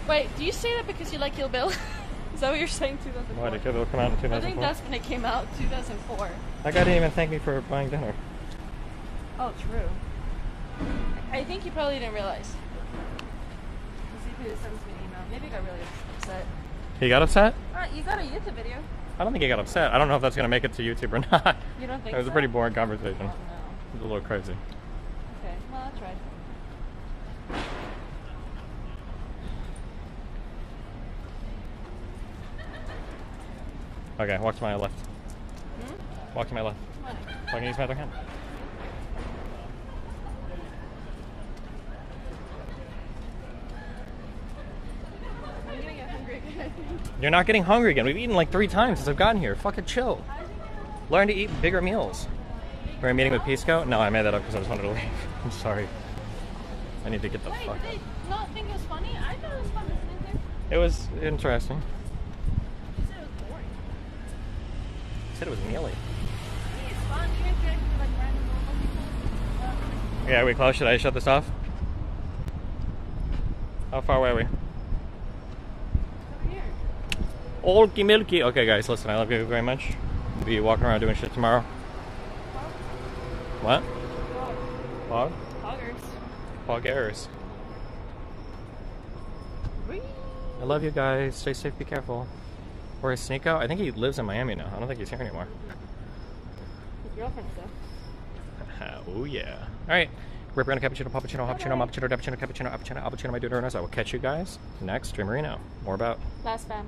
Wait, do you say that because you like Kill Bill? Is that what you're saying, 2004? Why did Kill Bill come out in 2004? I think that's when it came out, 2004. That guy didn't even thank me for buying dinner. Oh, true. I think you probably didn't realize. Because he sends me an email. Maybe he got really upset. He got upset? You got a YouTube video. I don't think he got upset. I don't know if that's going to make it to YouTube or not. You don't think It was so? a pretty boring conversation. Oh, no. It was a little crazy. Okay, well, I'll try. Okay, walk to my left. Hmm? Walk to my left. What? So I can use my other hand. I'm gonna get hungry again. You're not getting hungry again. We've eaten like 3 times since I've gotten here. Fucking chill. Learn to eat bigger meals. We're in a meeting with Pisco? No, I made that up because I just wanted to leave. I'm sorry. I need to get the Wait, fuck did out. they not think it was funny? I thought it was fun listening to. It was interesting. You said it was boring. I said it was mealy. It's fun. You interact with like random normal people. Yeah, are we close? Should I shut this off? How far away are we? Over here. Oldie milky. Okay, guys, listen, I love you very much. We'll be walking around doing shit tomorrow. What? Fog? Hoggers. Fog errors. I love you guys. Stay safe, be careful. Where's Sneeko? I think he lives in Miami now. I don't think he's here anymore. His girlfriend's there. Oh, yeah. Alright. Ripper and cappuccino, pappuccino, cappuccino, cappuccino, cappuccino, cappuccino, cappuccino, my dude, I will catch you guys next Dreamerino. More about Last fam.